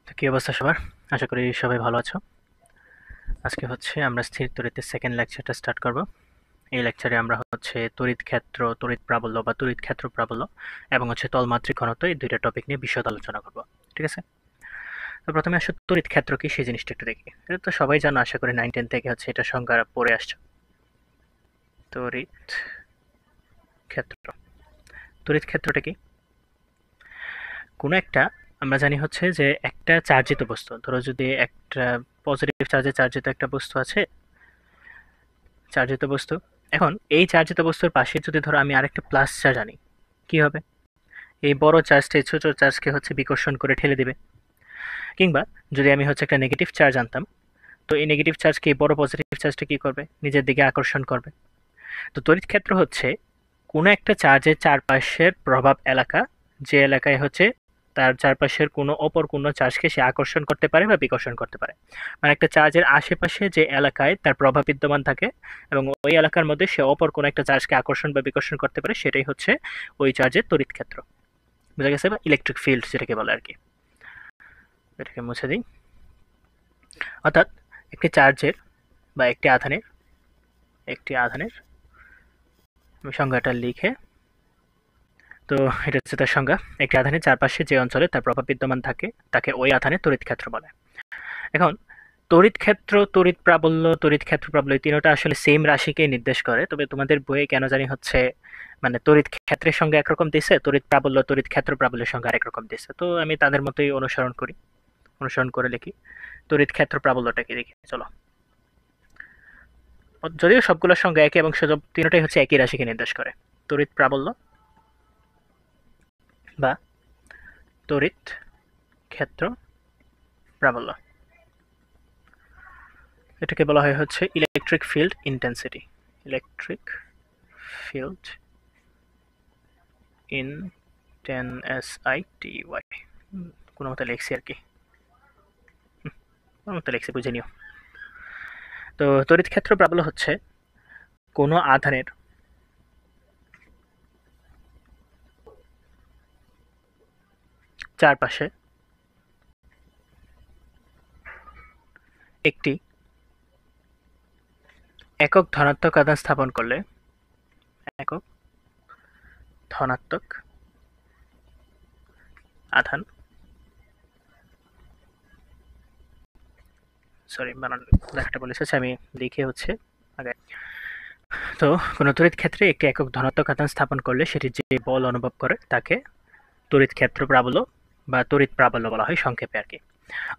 তো কি অবস্থা সবার? আশা করি সবাই ভালো আছো। আজকে হচ্ছে আমরা স্থির তড়িতের সেকেন্ড লেকচারটা স্টার্ট করব। এই লেকচারে আমরা হচ্ছে তড়িৎ ক্ষেত্র, তড়িৎ প্রাবল্য বা তড়িৎ ক্ষেত্র প্রাবল্য এবং হচ্ছে তলমাত্রিক ঘনত্ব এই দুইটা টপিক নিয়ে বিশদ আলোচনা করব। ঠিক আছে? তো প্রথমে আসলে তড়িৎ ক্ষেত্র কি সেই জিনিসটা একটু দেখি। এটা তো সবাই জানো, আশা করি 9-10 থেকে হচ্ছে এটা সংজ্ঞা পড়ে আসছো। তড়িৎ ক্ষেত্র। তড়িৎ ক্ষেত্রটা কি? কোনো একটা আমরা জানি হচ্ছে যে একটা চার্জিত বস্তু, ধরো যদি একটা পজিটিভ চার্জিত একটা বস্তু আছে, চার্জিত বস্তু। এখন এই চার্জিত বস্তুর পাশে যদি ধরো আমি আরেকটা প্লাস চার্জ আনি, কি হবে? এই বড় চার্জটা এই ছোট চার্জকে হচ্ছে বিকর্ষণ করে ঠেলে দিবে। কিংবা যদি আমি হচ্ছে একটা নেগেটিভ চার্জ আনতাম, তো এই নেগেটিভ চার্জকে এই বড় পজিটিভ চার্জটা কি করবে? নিজের দিকে আকর্ষণ করবে। তো তড়িৎ ক্ষেত্র হচ্ছে কোনো একটা চার্জের চারপাশের প্রভাব এলাকা, যে এলাকায় হচ্ছে তার চারপাশের অপর কোনো চার্জকে সে আকর্ষণ করতে পারে বা বিকর্ষণ করতে পারে। মানে একটা চার্জের আশেপাশে যে এলাকায় তার প্রভাব বিদ্যমান থাকে এবং ওই এলাকার মধ্যে সে অপর কোনো একটা চার্জকে আকর্ষণ বা বিকর্ষণ করতে পারে, সেটাই হচ্ছে ওই চার্জের তড়িৎ ক্ষেত্র। বুঝা গেছে? বা ইলেকট্রিক ফিল্ড যেটাকে বলে আর কি। এটাকে মুছে দিই। অর্থাৎ একটি চার্জের বা একটি আধানের আমি সংজ্ঞাটা লিখে, তো এটা হচ্ছে তার সংজ্ঞা। একটি আধানের চারপাশে যে অঞ্চলে তার প্রভাব বিদ্যমান থাকে তাকে ওই আধানের তড়িৎ ক্ষেত্র বলে। এখন তড়িৎ ক্ষেত্র, তড়িৎ ক্ষেত্র প্রাবল্য এই তিনটা আসলে সেম রাশিকেই নির্দেশ করে। তবে তোমাদের বইয়ে কেন জানি হচ্ছে মানে তড়িৎ ক্ষেত্রের সঙ্গে একরকম দিছে, তড়িৎ প্রাবল্য তড়িৎ ক্ষেত্র প্রাবল্যের সঙ্গে আরেক রকম দিছে। তো আমি তাদের মতোই অনুসরণ করে লিখি। তড়িৎ ক্ষেত্র প্রাবল্যটা কি দেখি চলো। যদিও সবগুলোর সঙ্গে একই এবং সব তিনটাই হচ্ছে একই রাশিকে নির্দেশ করে। তড়িৎ প্রাবল্য বা তড়িৎ ক্ষেত্র প্রাবল্য, এটাকে বলা হয় হচ্ছে electric field intensity. Electric field inten S I T Y, কোনো মতো লিখছি আর কি, কোনো মতো লিখছি, বুঝে নিও। তো তড়িৎ ক্ষেত্র প্রাবল্য হচ্ছে কোনো আধানের চারপাশে একটি একক ধনাত্মক আধান স্থাপন করলে, একক ধনাত্মক আধান, সরি বানান লেখাটা বলেছে, আমি লিখে হচ্ছে আগে। তো কোনো তড়িৎ ক্ষেত্রে একটি একক ধনাত্মক আধান স্থাপন করলে সেটি যে বল অনুভব করে তাকে তড়িৎ ক্ষেত্র প্রাবল্য বা তড়িৎ প্রাবল্য বলা হয় সংক্ষেপে আর কি।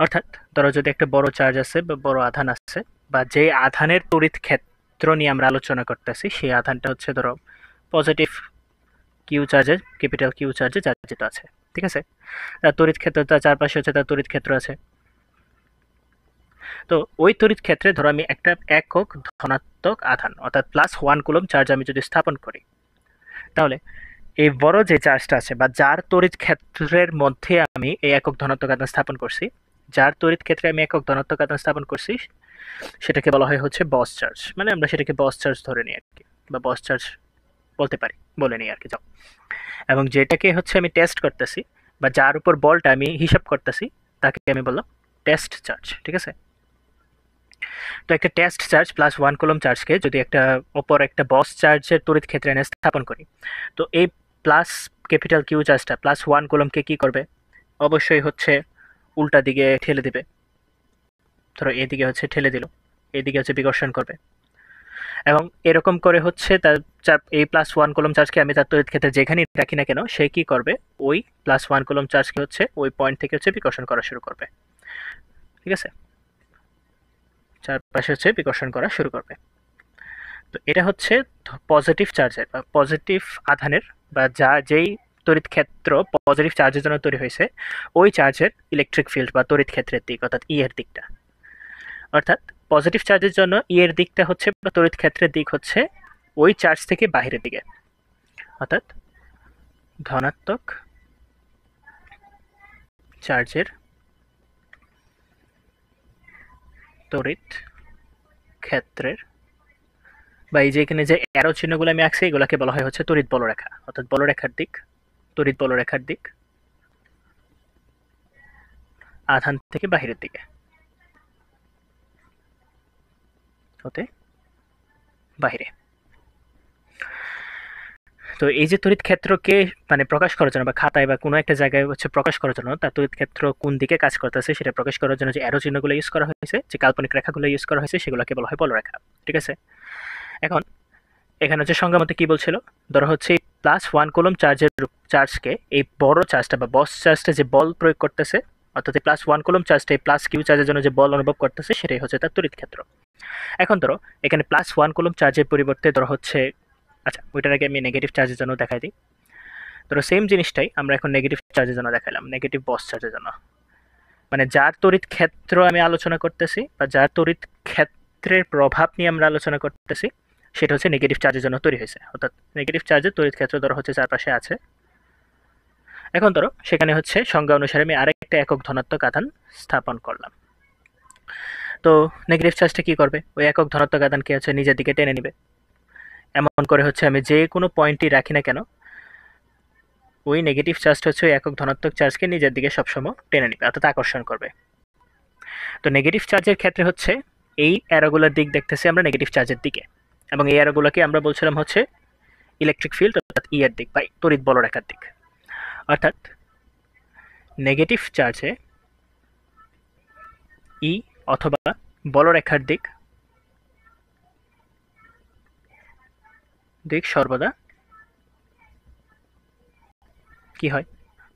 অর্থাৎ ধরো যদি একটা বড় চার্জ আছে বা বড় আধান আছে, বা যে আধানের তড়িৎ ক্ষেত্র নিয়ে আমরা আলোচনা করতেছি সেই আধানটা হচ্ছে ধরো পজিটিভ কিউ চার্জে, ক্যাপিটাল কিউ চার্জে চার্জিত আছে, ঠিক আছে? তার তড়িৎ ক্ষেত্র, তার চারপাশে হচ্ছে তার তড়িৎ ক্ষেত্র আছে। তো ওই তড়িৎ ক্ষেত্রে ধরো আমি একটা একক ধনাত্মক আধান অর্থাৎ +1 কুলম্ব চার্জ আমি যদি স্থাপন করি, তাহলে এই বড় যে চার্জটা আছে বা যার তড়িৎ ক্ষেত্রের মধ্যে আমি এই একক ধনাত্মক আধান স্থাপন করছি, যার তড়িৎ ক্ষেত্রে আমি একক ধনাত্মক আধান স্থাপন করছি, সেটাকে বলা হয় হচ্ছে বস চার্জ। মানে আমরা সেটাকে বস চার্জ ধরে নিই আর কি, বা বস চার্জ বলতে পারি, বলে নিই আর কি, যাও। এবং যেটাকে হচ্ছে আমি টেস্ট করতেছি বা যার উপর বলটা আমি হিসাব করতেছি তাকে আমি বললাম টেস্ট চার্জ, ঠিক আছে? তো একটা টেস্ট চার্জ +1 কুলম্ব চার্জকে যদি একটা বস চার্জের তড়িৎ ক্ষেত্রে এনে স্থাপন করি, তো এই প্লাস ক্যাপিটাল কিউ চার্জটা +1 কুলম্বকে কি করবে? অবশ্যই হচ্ছে উল্টা দিকে ঠেলে দিবে। ধরো এদিকে হচ্ছে ঠেলে দিল, এদিকে হচ্ছে বিকর্ষণ করবে। এবং এরকম করে হচ্ছে তার এই +1 কুলম্ব চার্জকে আমি তার তড়িৎ ক্ষেত্রে যেখানেই রাখি না কেন, সে কি করবে? ওই +1 কুলম্ব চার্জকে হচ্ছে ওই পয়েন্ট থেকে হচ্ছে বিকর্ষণ করা শুরু করবে, ঠিক আছে? চারপাশে হচ্ছে বিকর্ষণ করা শুরু করবে। তো এটা হচ্ছে পজিটিভ চার্জের বা পজিটিভ আধানের বা যেই তড়িৎ ক্ষেত্র পজিটিভ চার্জের জন্য তৈরি হয়েছে, ওই চার্জের ইলেকট্রিক ফিল্ড বা তড়িৎ ক্ষেত্রের দিক, অর্থাৎ ই এর দিকটা। অর্থাৎ পজিটিভ চার্জের জন্য ই এর দিকটা হচ্ছে বা তড়িৎ ক্ষেত্রের দিক হচ্ছে ওই চার্জ থেকে বাহিরের দিকে, অর্থাৎ ধনাত্মক চার্জের তড়িৎ ক্ষেত্রের, বা এই যে এখানে যে অ্যারো চিহ্নগুলো আমি আঁকছি এগুলোকে বলা হয় হচ্ছে তড়িৎ বলরেখা, অর্থাৎ বলরেখার দিক, তড়িৎ বলরেখার দিক আধান থেকে বাহিরের দিকে হতে বাহিরে। তো এই যে তড়িৎ ক্ষেত্রকে মানে প্রকাশ করার জন্য বা খাতায় বা কোনো একটা জায়গায় হচ্ছে প্রকাশ করার জন্য তার তড়িৎ ক্ষেত্র কোন দিকে কাজ করতেছে সেটা প্রকাশ করার জন্য যে অ্যারো চিহ্নগুলো ইউজ করা হয়েছে, যে কাল্পনিক রেখাগুলো ইউজ করা হয়েছে, সেগুলোকে বলা হয় বলরেখা। ঠিক আছে? এখন এখানে হচ্ছে সংজ্ঞা মতে কি বলছিল, ধরো হচ্ছে +1 কুলম্ব চার্জকে এই বড় চার্জটা বা বস চার্জটা যে বল প্রয়োগ করতেছে, অর্থাৎ +1 কুলম্ব চার্জটা এই +q চার্জের জন্য যে বল অনুভব করতেছে সেটাই হচ্ছে তার তড়িৎ ক্ষেত্র। এখন ধরো এখানে +1 কুলম্ব চার্জের পরিবর্তে ধরো হচ্ছে, আচ্ছা ওইটার আগে আমি নেগেটিভ চার্জের জন্য দেখাই দিই। ধরো সেম জিনিসটাই আমরা এখন নেগেটিভ চার্জের জন্য দেখাইলাম, নেগেটিভ বস চার্জের জন্য। মানে যার তড়িৎ ক্ষেত্র আমি আলোচনা করতেছি বা যার তড়িৎ ক্ষেত্রের প্রভাব নিয়ে আমরা আলোচনা করতেছি সেটা হচ্ছে নেগেটিভ চার্জের জন্য তৈরি হয়েছে, অর্থাৎ নেগেটিভ চার্জের তড়িৎ ক্ষেত্র ধরো হচ্ছে চারপাশে আছে। এখন ধরো সেখানে হচ্ছে সংজ্ঞা অনুসারে আমি আরেকটা একক ধনাত্মক আধান স্থাপন করলাম। তো নেগেটিভ চার্জটা কি করবে, ওই একক ধনাত্মক আধানকে হচ্ছে নিজের দিকে টেনে নিবে। এমন করে হচ্ছে আমি যে কোনো পয়েন্টই রাখি না কেন, ওই নেগেটিভ চার্জটা হচ্ছে ওই একক ধনাত্মক চার্জকে নিজের দিকে সবসময় টেনে নিবে, অর্থাৎ আকর্ষণ করবে। তো নেগেটিভ চার্জের ক্ষেত্রে হচ্ছে এই অ্যারোগুলোর দিক দেখতেছি আমরা নেগেটিভ চার্জের দিকে, এবং এই অ্যারোগুলোকে আমরা বলছিলাম হচ্ছে ইলেকট্রিক ফিল্ড অর্থাৎ ই এর দিক বা তড়িৎ বলরেখার দিক। অর্থাৎ নেগেটিভ চার্জে ই অথবা বলরেখার দিক সর্বদা কি হয়,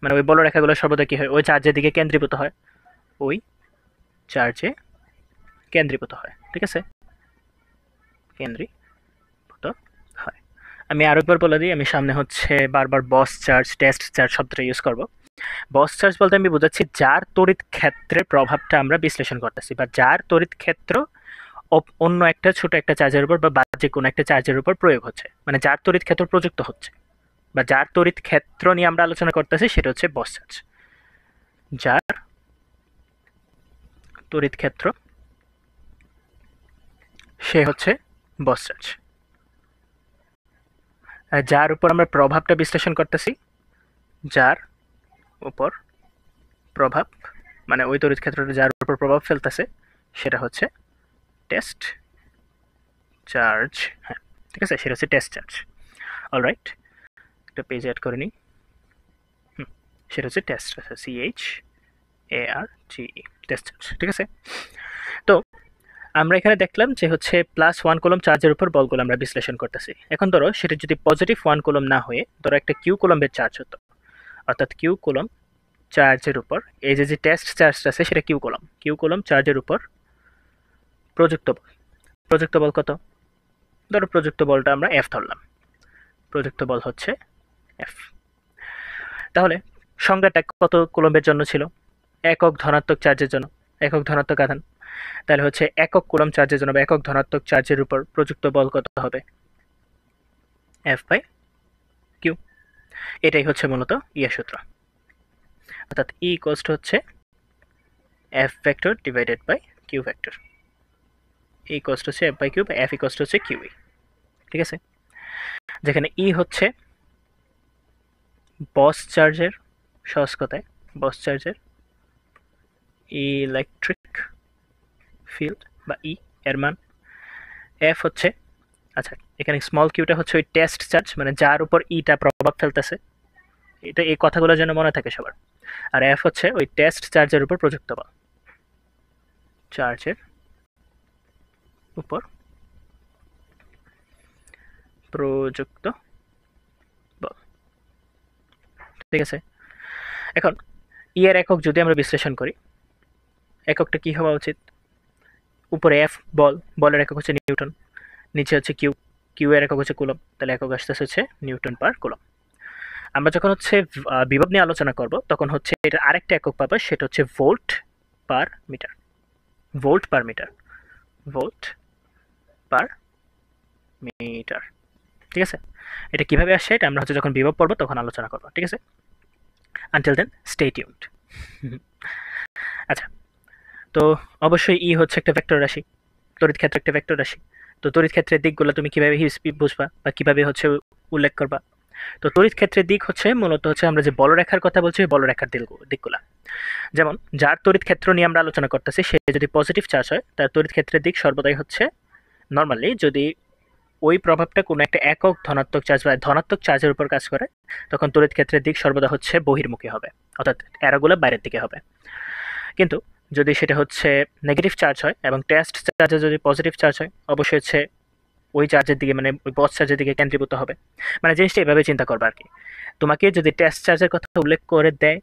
মানে ওই বলরেখাগুলো সর্বদা কি হয়, ওই চার্জের দিকে কেন্দ্রীভূত হয়, ওই চার্জে কেন্দ্রীভূত হয়। ঠিক আছে? কেন্দ্রীভূত হয়। আমি আরেকবার বলে দিই, আমি সামনে হচ্ছে বারবার বস চার্জ, টেস্ট চার্জ শব্দটা ইউজ করব। বস চার্জ বলতে আমি বোঝাচ্ছি যার তড়িৎ ক্ষেত্রের প্রভাবটা আমরা বিশ্লেষণ করতেছি, বা যার তড়িৎ ক্ষেত্র অন্য একটা ছোট একটা চার্জের উপর বা যে কোনো একটা চার্জের উপর প্রয়োগ হচ্ছে, মানে যার তড়িৎ ক্ষেত্র প্রযুক্ত হচ্ছে বা যার তড়িৎ ক্ষেত্র নিয়ে আমরা আলোচনা করতেছি সেটা হচ্ছে বস চার্জ। যার তড়িৎ ক্ষেত্র সে হচ্ছে বস চার্জ। যার উপর আমরা প্রভাবটা বিশ্লেষণ করতেছি, যার উপর প্রভাব মানে ওই তড়িৎ ক্ষেত্রটা যার উপর প্রভাব ফেলতেছে সেটা হচ্ছে টেস্ট চার্জ। হ্যাঁ ঠিক আছে, সেটা হচ্ছে টেস্ট চার্জ। অলরাইট, একটা পেজ অ্যাড করে নিই। সেটা হচ্ছে টেস্ট, CHARGE, টেস্ট চার্জ। ঠিক আছে? তো আমরা এখানে দেখলাম যে হচ্ছে +1 কুলম্ব চার্জের উপর বলগুলো আমরা বিশ্লেষণ করতেছি। এখন ধরো সেটা যদি +1 কুলম্ব না হয়ে ধরো একটা Q কুলম্বের চার্জ হতো, অর্থাৎ Q কুলম্ব চার্জের উপর এই যে টেস্ট চার্জটা আছে সেটা Q কুলম্ব চার্জের উপর প্রযুক্ত বল। প্রযুক্ত বল কত? ধরো প্রযুক্ত বলটা আমরা F ধরলাম, প্রযুক্ত বল হচ্ছে F। তাহলে সংজ্ঞাটা কত কুলম্বের জন্য ছিল? একক ধনাত্মক চার্জের জন্য, একক ধনাত্মক আধান। তাহলে হচ্ছে একক কুলম্ব চার্জের জন্য বা একক ধনাত্মক চার্জের উপর প্রযুক্ত বল কত হবে? F/Q। এটাই হচ্ছে মূলত ইয়ের সূত্র, অর্থাৎ E ইকুয়ালস টু হচ্ছে F vector divided by Q vector. E equals to হচ্ছে F/Q বা F ইকুয়ালস টু হচ্ছে QE। ঠিক আছে? যেখানে E হচ্ছে বস চার্জের, সহজ কথায় বস চার্জের ইলেকট্রিক ফিল্ড বা E এর মান। F হচ্ছে, আচ্ছা এখানে স্মল কিউটা হচ্ছে ওই টেস্ট চার্জ, মানে যার উপর ইটা প্রভাব ফেলতেছে, এটা এই কথাগুলো যেন মনে থাকে সবার। আর F হচ্ছে ওই টেস্ট চার্জের উপর প্রযুক্ত বল, চার্জের উপর প্রযুক্ত বল। ঠিক আছে? এখন ই এর একক যদি আমরা বিশ্লেষণ করি, এককটা কি হওয়া উচিত? উপরে F বল, বলের একক হচ্ছে নিউটন, নিচে হচ্ছে Q, Q এর একক হচ্ছে কুলম্ব, তাহলে একক আসতেছে হচ্ছে নিউটন পার কুলম্ব। আমরা যখন হচ্ছে বিভব নিয়ে আলোচনা করব তখন হচ্ছে এটা আরেকটা একক পাবো, সেটা হচ্ছে volt per metre. Volt per metre, volt per metre. ঠিক আছে? এটা কিভাবে আসে এটা আমরা হচ্ছে যখন বিভব পড়বো তখন আলোচনা করব। ঠিক আছে? Until then stay tuned. আচ্ছা, তো অবশ্যই ই হচ্ছে একটা ভেক্টর রাশি, তড়িৎ ক্ষেত্র একটা ভেক্টর রাশি। তো তড়িৎ ক্ষেত্রের দিকগুলো তুমি কিভাবে বুঝবা বা কিভাবে হচ্ছে উল্লেখ করবা? তো তড়িৎ ক্ষেত্রের দিক হচ্ছে মূলত হচ্ছে আমরা যে বলরেখার কথা বলছি বলরেখার দিকগুলা। যেমন যার তড়িৎ ক্ষেত্র নিয়ে আমরা আলোচনা করতেছি সে যদি পজিটিভ চার্জ হয় তার তড়িৎ ক্ষেত্রের দিক সর্বদাই হচ্ছে নর্মালি যদি ওই প্রভাবটা কোনো একটা একক ধনাত্মক চার্জ বা ধনাত্মক চার্জের উপর কাজ করে তখন তড়িৎ ক্ষেত্রের দিক সর্বদা হচ্ছে বহির্মুখী হবে, অর্থাৎ অ্যারোগুলো বাইরের দিকে হবে। কিন্তু যদি সেটা হচ্ছে নেগেটিভ চার্জ হয় এবং টেস্ট চার্জে যদি পজিটিভ চার্জ হয় অবশ্যই হচ্ছে ওই চার্জের দিকে মানে ওই বস চার্জের দিকে কেন্দ্রীভূত হবে। মানে জিনিসটা এভাবে চিন্তা করবে আর কি। তোমাকে যদি টেস্ট চার্জের কথা উল্লেখ করে দেয়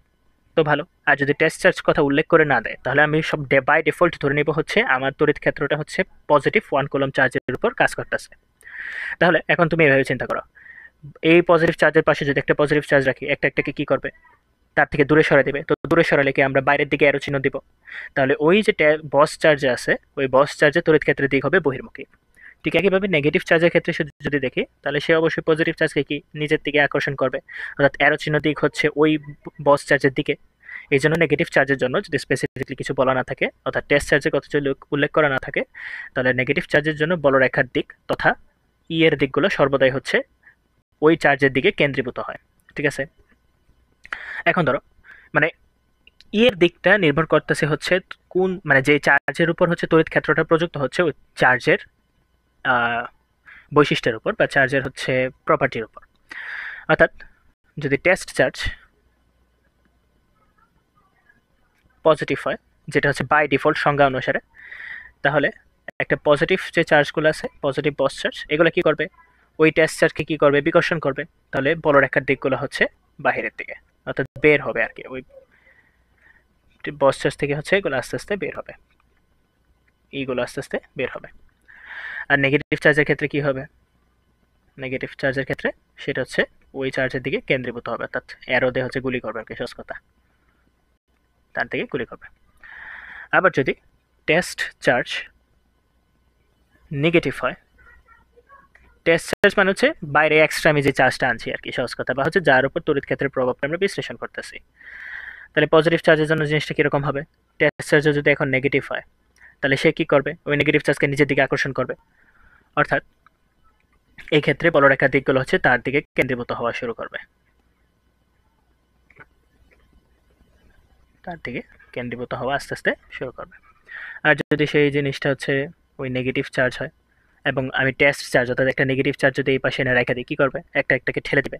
তো ভালো, আর যদি টেস্ট চার্জ কথা উল্লেখ করে না দেয় তাহলে আমি সব বাই ডিফল্ট ধরে নিব হচ্ছে আমার তড়িৎ ক্ষেত্রটা হচ্ছে পজিটিভ 1 কুলম্ব চার্জের উপর কাজ করতেছে। তাহলে এখন তুমি এভাবে চিন্তা করো, এই পজিটিভ চার্জের পাশে যদি একটা পজিটিভ চার্জ রাখি একটাকে কি করবে, তার থেকে দূরে সরাই দেবে। তো দূরে সরালে কি আমরা বাইরের দিকে অ্যারো চিহ্ন দিব, তাহলে ওই যে বস চার্জে আছে ওই বস চার্জে তড়িৎ ক্ষেত্রের দিক হবে বহির্মুখী। ঠিক একইভাবে নেগেটিভ চার্জের ক্ষেত্রে যদি দেখি তাহলে সে অবশ্যই পজিটিভ চার্জকে কি নিজের দিকে আকর্ষণ করবে, অর্থাৎ অ্যারো চিহ্ন দিক হচ্ছে ওই বস চার্জের দিকে। এই জন্য নেগেটিভ চার্জের জন্য যদি স্পেসিফিকলি কিছু বলা না থাকে অর্থাৎ টেস্ট চার্জের কথা যদি উল্লেখ করা না থাকে তাহলে নেগেটিভ চার্জের জন্য বলরেখার দিক তথা ই এর দিকগুলো সর্বদাই হচ্ছে ওই চার্জের দিকে কেন্দ্রীভূত হয়। ঠিক আছে, এখন ধরো মানে ই এর দিকটা নির্ভর করতেছে হচ্ছে কোন মানে যে চার্জের উপর হচ্ছে তড়িৎ ক্ষেত্রটা প্রযুক্ত হচ্ছে ওই চার্জের বৈশিষ্ট্যের উপর বা চার্জের হচ্ছে প্রপার্টির উপর। অর্থাৎ যদি টেস্ট চার্জ পজিটিভ হয় যেটা হচ্ছে বাই ডিফল্ট সংজ্ঞা অনুসারে, তাহলে একটা পজিটিভ যে চার্জগুলো আছে পজিটিভ বস চার্জ এগুলো কি করবে ওই টেস্ট চার্জকে কি করবে বিকর্ষণ করবে, তাহলে বলরেখার দিকগুলো হচ্ছে বাহিরের দিকে অর্থাৎ বের হবে আর কি। ওই বস চার্জ থেকে হচ্ছে এগুলো আস্তে আস্তে বের হবে, এইগুলো আস্তে আস্তে বের হবে। আর নেগেটিভ চার্জের ক্ষেত্রে কি হবে, নেগেটিভ চার্জের ক্ষেত্রে সেটা হচ্ছে ওই চার্জের দিকে কেন্দ্রীভূত হবে, অর্থাৎ অ্যারো দিয়ে হচ্ছে গুলি করবে আর কি, সহজ কথা তার দিকে গুলি করবে। আবার যদি টেস্ট চার্জ নেগেটিভ হয়, টেস্ট চার্জ মানে হচ্ছে বাইরে এক্সট্রা আমি যে চার্জটা আনছি আর কি, সহজ কথা, বা হচ্ছে যার উপর তড়িৎ ক্ষেত্রের প্রভাবটা আমরা বিশ্লেষণ করতেছি। তাহলে পজিটিভ চার্জের জন্য জিনিসটা কীরকম হবে, টেস্ট চার্জে যদি এখন নেগেটিভ হয় তাহলে সে কী করবে ওই নেগেটিভ চার্জকে নিজের দিকে আকর্ষণ করবে, অর্থাৎ এই ক্ষেত্রে বলরেখার দিকগুলো হচ্ছে তার দিকে কেন্দ্রীভূত হওয়া শুরু করবে, তার দিকে কেন্দ্রীভূত হওয়া আস্তে আস্তে শুরু করবে। আর যদি সেই জিনিসটা হচ্ছে ওই নেগেটিভ চার্জ হয় এবং আমি টেস্ট চার্জ অর্থাৎ একটা নেগেটিভ চার্জ যদি এই পাশে এনে রেখে দিই কী করবে একটাকে ঠেলে দিবে,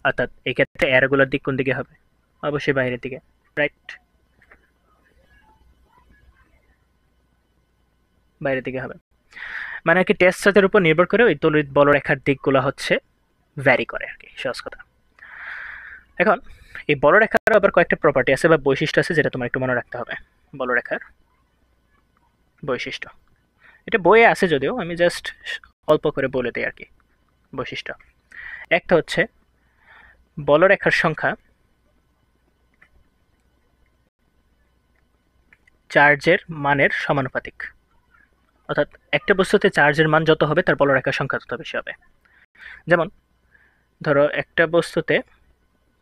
অর্থাৎ এই ক্ষেত্রে অ্যারোগুলোর দিক কোন দিকে হবে অবশ্যই বাইরের দিকে, রাইট, বাইরের দিকে হবে। মানে আর কি টেস্ট চার্জের উপর নির্ভর করে ওই তড়িৎ বলরেখার দিকগুলো হচ্ছে ভ্যারি করে আর কি, সহজ কথা। এখন এই বলরেখার আবার কয়েকটা প্রপার্টি আছে বা বৈশিষ্ট্য আছে যেটা তোমার একটু মনে রাখতে হবে। বলরেখার বৈশিষ্ট্য এটা বইয়ে আছে যদিও আমি জাস্ট অল্প করে বলে দিই আর কি। বৈশিষ্ট্য একটা হচ্ছে বলরেখার সংখ্যা চার্জের মানের সমানুপাতিক, অর্থাৎ একটা বস্তুতে চার্জের মান যত হবে তার বলরেখার সংখ্যা তত বেশি হবে। যেমন ধরো একটা বস্তুতে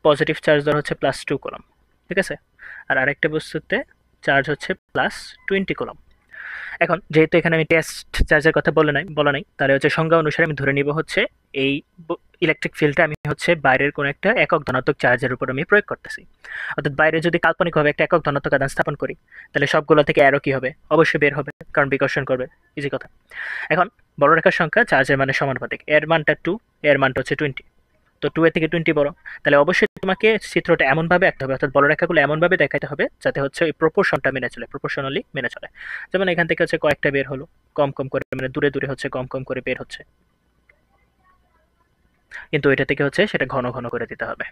পজিটিভ চার্জ ধর হচ্ছে +2 কুলম্ব, ঠিক আছে, আর আরেকটা বস্তুতে চার্জ হচ্ছে +20 কুলম্ব। এখন যেহেতু এখানে আমি টেস্ট চার্জের কথা বলা নাই তাহলে হচ্ছে সংজ্ঞা অনুসারে আমি ধরে নিব হচ্ছে এই ইলেকট্রিক ফিল্ডটা আমি হচ্ছে বাইরের কোনো একটা একক ধনাত্মক চার্জের উপর আমি প্রয়োগ করতেছি, অর্থাৎ বাইরে যদি কাল্পনিকভাবে একটা একক ধনাত্মক আধান স্থাপন করি তাহলে সবগুলো থেকে অ্যারো কী হবে অবশ্যই বের হবে কারণ বিকর্ষণ করবে, ইজি কথা। এখন বলরেখার সংখ্যা চার্জের মানের সমানুপাতিক, এর মানটা 2 এর মানটা হচ্ছে 20, তো 2 এর থেকে 20 বড়, তাহলে অবশ্যই তোমাকে চিত্রটা এমনভাবে আঁকতে হবে অর্থাৎ বলরেখাগুলো এমনভাবে দেখাতে হবে যাতে হচ্ছে ওই প্রপোর্শনটা মেনে চলে, প্রপোর্শনালি মেনে চলে। যেমন এখান থেকে হচ্ছে কয়েকটা বের হলো কম কম করে, মানে দূরে দূরে হচ্ছে কম কম করে বের হচ্ছে, কিন্তু এটা থেকে হচ্ছে সেটা ঘন ঘন করে দিতে হবে,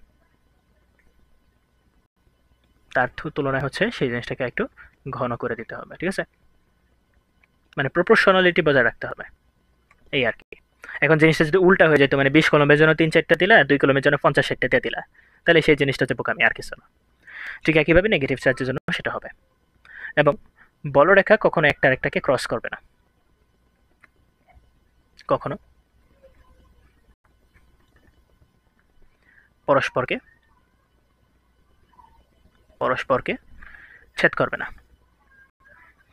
তার তুলনায় হচ্ছে সেই জিনিসটাকে একটু ঘন করে দিতে হবে, ঠিক আছে, মানে প্রপোর্শনালিটি বজায় রাখতে হবে এই আর কি। এখন জিনিসটা যদি উল্টা হয়ে যেত মানে 20 কলমের জন্য 3-4টা দিলা 2 কলমের জন্য 50-60টা দিয়ে দিলা তাহলে সেই জিনিসটা হচ্ছে বোকামি আর কিছু না। ঠিক একইভাবে নেগেটিভ চার্জের জন্য সেটা হবে। এবং বলরেখা কখনো একটা আরেকটাকে ক্রস করবে না, কখনো পরস্পরকে ছেদ করবে না,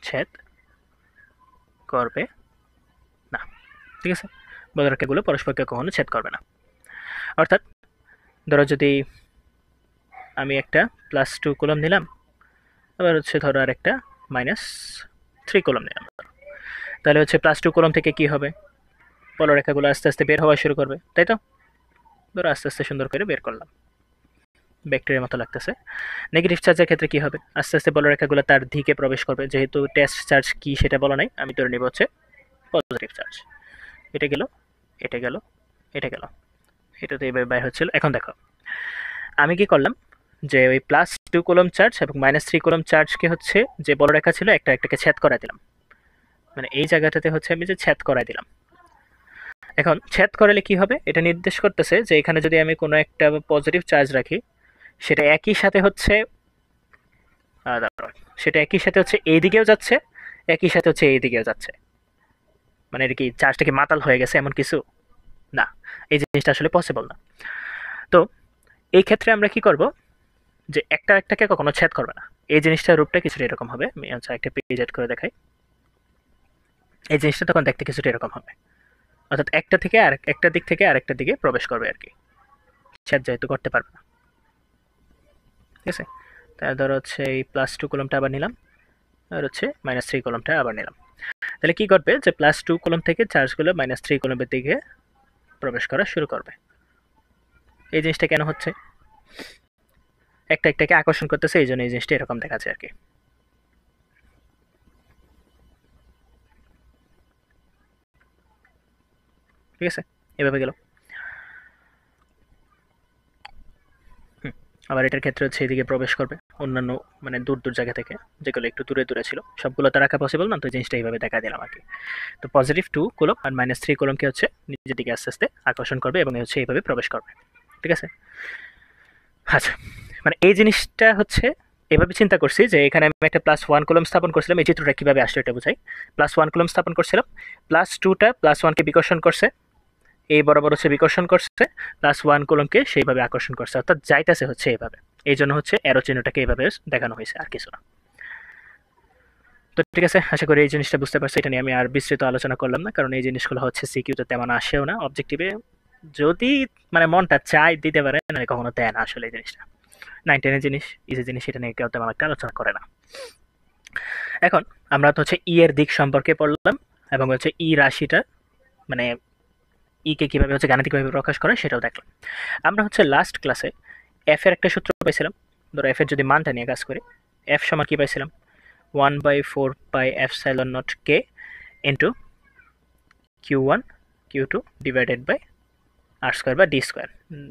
ছেদ করবে না, ঠিক আছে, বলরেখাগুলো পরস্পরকে কখনো ছেদ করবে না। অর্থাৎ ধরো যদি আমি একটা +2 কুলম নিলাম, আবার হচ্ছে ধরো আর একটা -3 কুলম নিলাম, তাহলে হচ্ছে +2 কুলম থেকে কি হবে, বলরেখাগুলো আস্তে আস্তে বের হওয়া শুরু করবে, তাই তো? ধরো আস্তে আস্তে সুন্দর করে বের করলাম, ব্যাকটেরিয়ার মতো লাগতেছে। নেগেটিভ চার্জের ক্ষেত্রে কি হবে, আস্তে আস্তে বলরেখাগুলো তার দিকে প্রবেশ করবে, যেহেতু টেস্ট চার্জ কি সেটা বলা নাই, আমি ধরে নিব হচ্ছে পজিটিভ চার্জ। এটা গেল, এটা গেল, এটা গেল, এটা তো এইভাবে বাইর হচ্ছিল। এখন দেখো আমি কি করলাম, যে ওই +2 কুলম চার্জ এবং -3 কুলম চার্জকে হচ্ছে যে বলরেখা ছিল একটা একটাকে ছেদ করাই দিলাম, মানে এই জায়গাটাতে হচ্ছে আমি যে ছেদ করাই দিলাম। এখন ছেদ করালে কি হবে, এটা নির্দেশ করতেছে যে এখানে যদি আমি কোনো একটা পজিটিভ চার্জ রাখি, সেটা একই সাথে হচ্ছে সেটা একই সাথে হচ্ছে এই দিকেও যাচ্ছে, একই সাথে হচ্ছে এই দিকেও যাচ্ছে। মানে এটা কি চার্জটা কি মাতাল হয়ে গেছে এমন কিছু না, এই জিনিসটা আসলে পসিবল না। তো এই ক্ষেত্রে আমরা কি করব, যে একটা একটাকে কখনো ছেদ করবে না। এই জিনিসটার রূপটা কিছুটা এরকম হবে, আমি আচ্ছা একটা পেজ এড করে দেখাই। এই জিনিসটা তখন দেখতে কিছুটা এরকম হবে, অর্থাৎ একটা থেকে আর একটা দিক থেকে আরেকটা দিকে প্রবেশ করবে আর কি, ছেদ যেহেতু করতে পারবে না। ঠিক আছে, তাহলে ধরো হচ্ছে এই +2 কলমটা আবার নিলাম, আর হচ্ছে -3 কলমটা আবার নিলাম। তাহলে কি করবে, যে +2 কলম থেকে চার্জগুলো -3 কলমের দিকে প্রবেশ করা শুরু করবে। এই জিনিসটা কেন হচ্ছে, একটা একটাকে আকর্ষণ করতেছে, এই জন্য এই জিনিসটা এরকম দেখাচ্ছে আর কি। ঠিক আছে, এভাবে গেল। আবার এটার ক্ষেত্রে হচ্ছে এদিকে প্রবেশ করবে অন্যান্য, মানে দূর দূর জায়গা থেকে, যেগুলো একটু দূরে দূরে ছিল, সবগুলো তো রাখা পসিবল না, তো জিনিসটা এইভাবে দেখা দিলাম আর কি। তো +2 কুলম আর -3 কুলমকে হচ্ছে নিজের দিকে আস্তে আস্তে আকর্ষণ করবে এবং হচ্ছে এইভাবে প্রবেশ করবে। ঠিক আছে, আচ্ছা, মানে এই জিনিসটা হচ্ছে এভাবে চিন্তা করছি যে এখানে আমি একটা +1 কুলম স্থাপন করছিলাম, এই চিত্রটা কিভাবে আসলো এটা বোঝাই। +1 কুলম স্থাপন করছিলাম, +2টা +1কে বিকর্ষণ করছে, এই বরাবর হচ্ছে বিকর্ষণ করছে, +1 কুলমকে সেইভাবে আকর্ষণ করছে, অর্থাৎ যাইতেছে হচ্ছে এইভাবে। এই জন্য হচ্ছে অ্যারো চিহ্নটাকে এইভাবে দেখানো হয়েছে, আর কিছু না। তো ঠিক আছে, আশা করি এই জিনিসটা বুঝতে পারছি। এটা নিয়ে আমি আর বিস্তৃত আলোচনা করলাম না, কারণ এই জিনিসগুলো হচ্ছে সিকিউতে তেমন আসেও না, অবজেক্টিভে যদি মানে মনটা চায় দিতে পারে, না কখনো দেয় না আসলে এই জিনিসটা। 9-10 জিনিস, ইজি জিনিস, এটা নিয়ে কেউ তেমন একটা আলোচনা করে না। এখন আমরা তো হচ্ছে এর দিক সম্পর্কে পড়লাম, এবং হচ্ছে রাশিটা, মানে কে কিভাবে হচ্ছে গাণিতিকভাবে প্রকাশ করে সেটাও দেখলাম। আমরা হচ্ছে লাস্ট ক্লাসে এফ এর একটা সূত্র পাইছিলাম। ধরো এফ এর যদি মানটা নিয়ে কাজ করি, এফ সমান কি পাইছিলাম, 1/4πε0 কে into Q1 Q2 divided by R square বা ডি স্কোয়ার,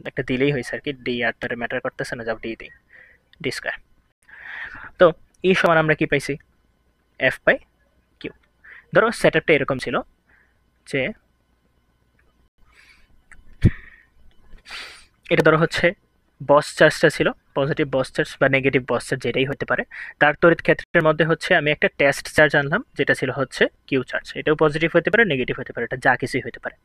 একটা দিলেই হয়েছে আর কি, ডি আরটারে ম্যাটার করতেছে না, যাও ডি দিই, ডি স্কোয়ার। তো এই সমান আমরা কি পাইছি, এফ বাই কিউ। ধরো সেট আপটা এরকম ছিল যে এটা ধরো হচ্ছে বস চার্জটা ছিল, পজিটিভ বস চার্জ বা নেগেটিভ বস চার্জ যেটাই হতে পারে, তার তড়িৎ ক্ষেত্রের মধ্যে হচ্ছে আমি একটা টেস্ট চার্জ আনলাম, যেটা ছিল হচ্ছে কিউ চার্জ। এটাও পজিটিভ হতে পারে, নেগেটিভ হতে পারে, এটা যা কিছুই হতে পারে।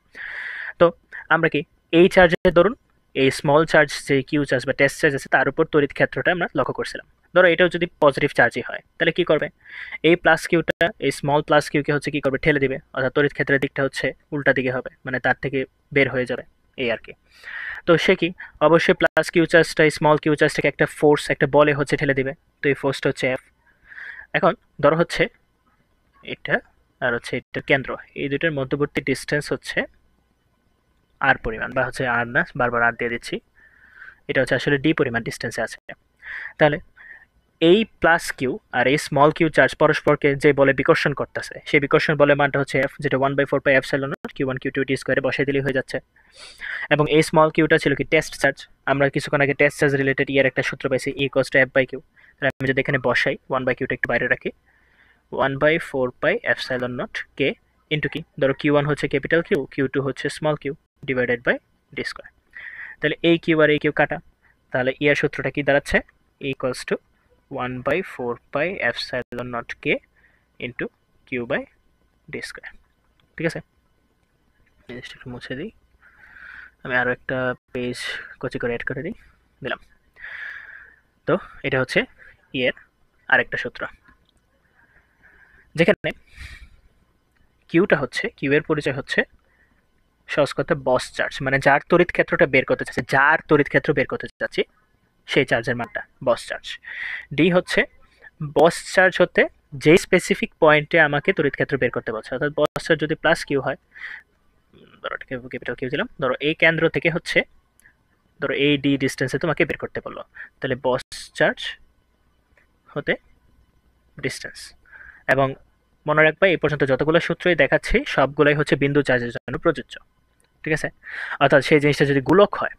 তো আমরা কি এই চার্জের ধরুন এই স্মল চার্জ যে কিউ চার্জ বা টেস্ট চার্জ আছে তার উপর তড়িৎ ক্ষেত্রটা আমরা লক্ষ্য করছিলাম। ধরো এটাও যদি পজিটিভ চার্জই হয়, তাহলে কি করবে, এই প্লাস কিউটা এই স্মল প্লাস কিউকে হচ্ছে কি করবে, ঠেলে দিবে, অর্থাৎ তড়িৎ ক্ষেত্রের দিকটা হচ্ছে উল্টা দিকে হবে, মানে তার থেকে বের হয়ে যাবে, এই আর কি। তো সে কি, অবশ্যই প্লাস কিউ চার্জটা স্মল কিউ চার্জটাকে একটা ফোর্স, একটা বলে হচ্ছে ঠেলে দিবে, তো এই ফোর্সটা হচ্ছে এফ। এখন ধরো হচ্ছে এটা আর হচ্ছে এটার কেন্দ্র, এই দুটোর মধ্যবর্তী ডিস্টেন্স হচ্ছে আর পরিমাণ, বা হচ্ছে আর না, বারবার আর দিয়ে দিচ্ছি, এটা হচ্ছে আসলে ডি পরিমাণ ডিস্টেন্সে আছে। তাহলে এই প্লাস কিউ আর এই স্মল কিউ চার্জ পরস্পরকে যে বলে বিকর্ষণ করতেছে, সেই বিকর্ষণ বলে মানটা হচ্ছে এফ, যেটা 1/4πε0 Q1 Q2 ডি স্কোয়ারে বসাই দিলেই হয়ে যাচ্ছে। এবং এই স্মল কিউটা ছিল কি টেস্ট চার্জ, আমরা কিছুক্ষণ আগে টেস্ট চার্জ রিলেটেড এর একটা সূত্র পাইছি, E=F/Q। তাহলে আমি যদি এখানে বসাই 1/Qটা একটু বাইরে রাখি, 1/4πε0 কে ইন্টু কি, ধরো Q1 হচ্ছে ক্যাপিটাল কিউ, Q2 হচ্ছে small Q, divided by D square. তাহলে এই কিউ আর এই কিউ কাটা, তাহলে এর সূত্রটা কি দাঁড়াচ্ছে, E=1/4πε0 K into Q by D square. ঠিক আছে, জিনিসটা একটু মুছে দিই, আমি আরও একটা পেজ কচি করে অ্যাড করে দিলাম। তো এটা হচ্ছে এর আরেকটা সূত্র, যেখানে কিউটা হচ্ছে, কিউ এর পরিচয় হচ্ছে সহজ কথা বস চার্জ, মানে যার তড়িৎ ক্ষেত্রটা বের করতে চাচ্ছি, যার তড়িৎ ক্ষেত্র বের করতে চাচ্ছি সেই চার্জের মানটা বস চার্জ। ডি হচ্ছে বস চার্জ হতে যেই স্পেসিফিক পয়েন্টে আমাকে তড়িৎ ক্ষেত্র বের করতে বলছে, অর্থাৎ বস চার্জ যদি প্লাস কিউ হয়, ধরো ক্যাপিটাল কিউ দিলাম, ধরো এই কেন্দ্র থেকে হচ্ছে ধরো এই ডি ডিস্টেন্সে তোমাকে বের করতে বললো, তাহলে বস চার্জ হতে ডিস্টেন্স। এবং মনে রাখবা এই পর্যন্ত যতগুলো সূত্রই দেখাচ্ছি সবগুলোই হচ্ছে বিন্দু চার্জের জন্য প্রযোজ্য, ঠিক আছে? অর্থাৎ সেই জিনিসটা যদি গোলক হয়,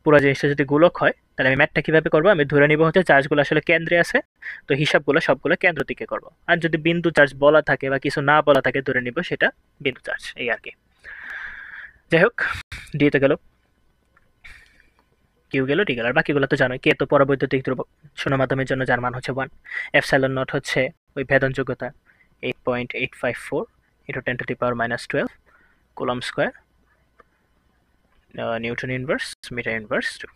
পুরো জিনিসটা যদি গোলক হয়, তাহলে আমি ম্যাথটা কীভাবে করবো, আমি ধরে নিব হচ্ছে চার্জগুলো আসলে কেন্দ্রে আছে, তো হিসাবগুলো সবগুলো কেন্দ্র দিকে করবো। আর যদি বিন্দু চার্জ বলা থাকে বা কিছু না বলা থাকে ধরে নিব সেটা বিন্দু চার্জ, এই আর কি। যাই হোক, ডি তো গেল, কিউ গেল, ডি গেল, আর বাকিগুলো তো জানোই। কে তো পরবৈদ্যুতিক ধ্রুবক শূন্য মাধ্যমের জন্য যার মান হচ্ছে 1, এপসাইলন নট হচ্ছে ওই ভেদন যোগ্যতা 8.854 × 10⁻⁻12 coulomb square, newton inverse metre inverse 2,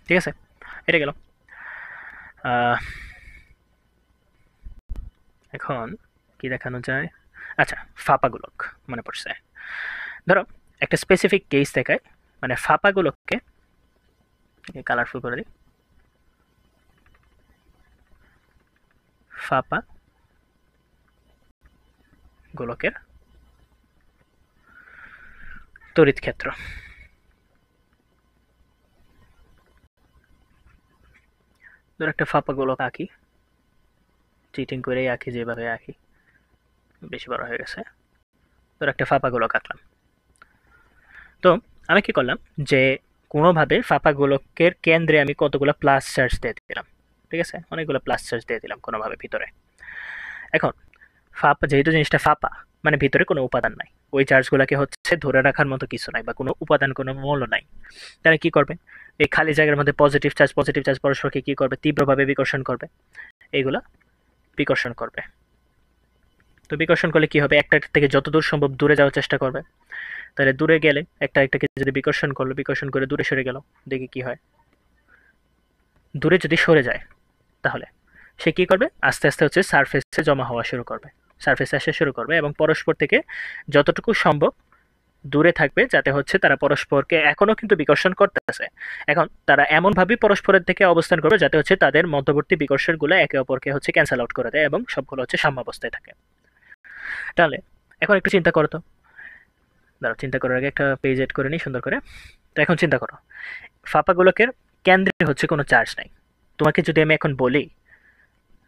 ঠিক আছে? এটা গেল। এখন কি দেখানো যায়, আচ্ছা ফাঁপা গোলক মনে পড়ছে। ধরো একটা স্পেসিফিক কেস দেখায়, মানে ফাঁপা গোলককে কালারফুল করে দিই, ফাঁপা গোলকের তড়িৎ ক্ষেত্র। ধরো একটা ফাঁপা গোলক আঁকি, চিটিং করেই আঁকি, যেভাবে আঁকি বেশি বড় হয়ে গেছে। ধরো একটা ফাঁপা গোলক আঁকলাম, তো আমি কি করলাম যে কোনোভাবে ফাঁপা গোলকের কেন্দ্রে আমি কতগুলো প্লাস চার্জ দিয়ে দিলাম, ঠিক আছে? অনেকগুলো প্লাস চার্জ দিয়ে দিলাম কোনোভাবে ভিতরে। এখন ফাঁপা, যেহেতু জিনিসটা ফাঁপা মানে ভিতরে কোনো উপাদান নাই, ওই চার্জগুলোকে হচ্ছে ধরে রাখার মতো কিছু নাই বা কোনো উপাদান, কোনো মৌল নাই, তাহলে কি করবে, এই খালি জায়গার মধ্যে পজিটিভ চার্জ পরস্পরকে কি করবে, তীব্রভাবে বিকর্ষণ করবে, এইগুলা বিকর্ষণ করবে। তো বিকর্ষণ করলে কি হবে, একটা থেকে যত দূর সম্ভব দূরে যাওয়ার চেষ্টা করবে, তাহলে দূরে গেলে একটা একটাকে যদি বিকর্ষণ করলো, বিকর্ষণ করে দূরে সরে গেল, দেখি কি হয়। দূরে যদি সরে যায় তাহলে সে কি করবে, আস্তে আস্তে হচ্ছে সারফেসে জমা হওয়া শুরু করবে, সারফেসে আসা শুরু করবে এবং পরস্পর থেকে যতটুকু সম্ভব দূরে থাকবে, যাতে হচ্ছে তারা পরস্পরকে এখনও কিন্তু বিকর্ষণ করতেছে, এখন তারা এমনভাবেই পরস্পরের থেকে অবস্থান করবে যাতে হচ্ছে তাদের মধ্যবর্তী বিকর্ষণগুলো একে অপরকে হচ্ছে ক্যান্সেল আউট করে দেয় এবং সবগুলো হচ্ছে সাম্যাবস্থায় থাকে। তাহলে এখন একটু চিন্তা করো তো, দাঁড়াও চিন্তা করার আগে একটা পেজ এড করে নিই সুন্দর করে। তো এখন চিন্তা করো, ফাঁপা গোলকের কেন্দ্রে হচ্ছে কোনো চার্জ নাই, তোমাকে যদি আমি এখন বলি,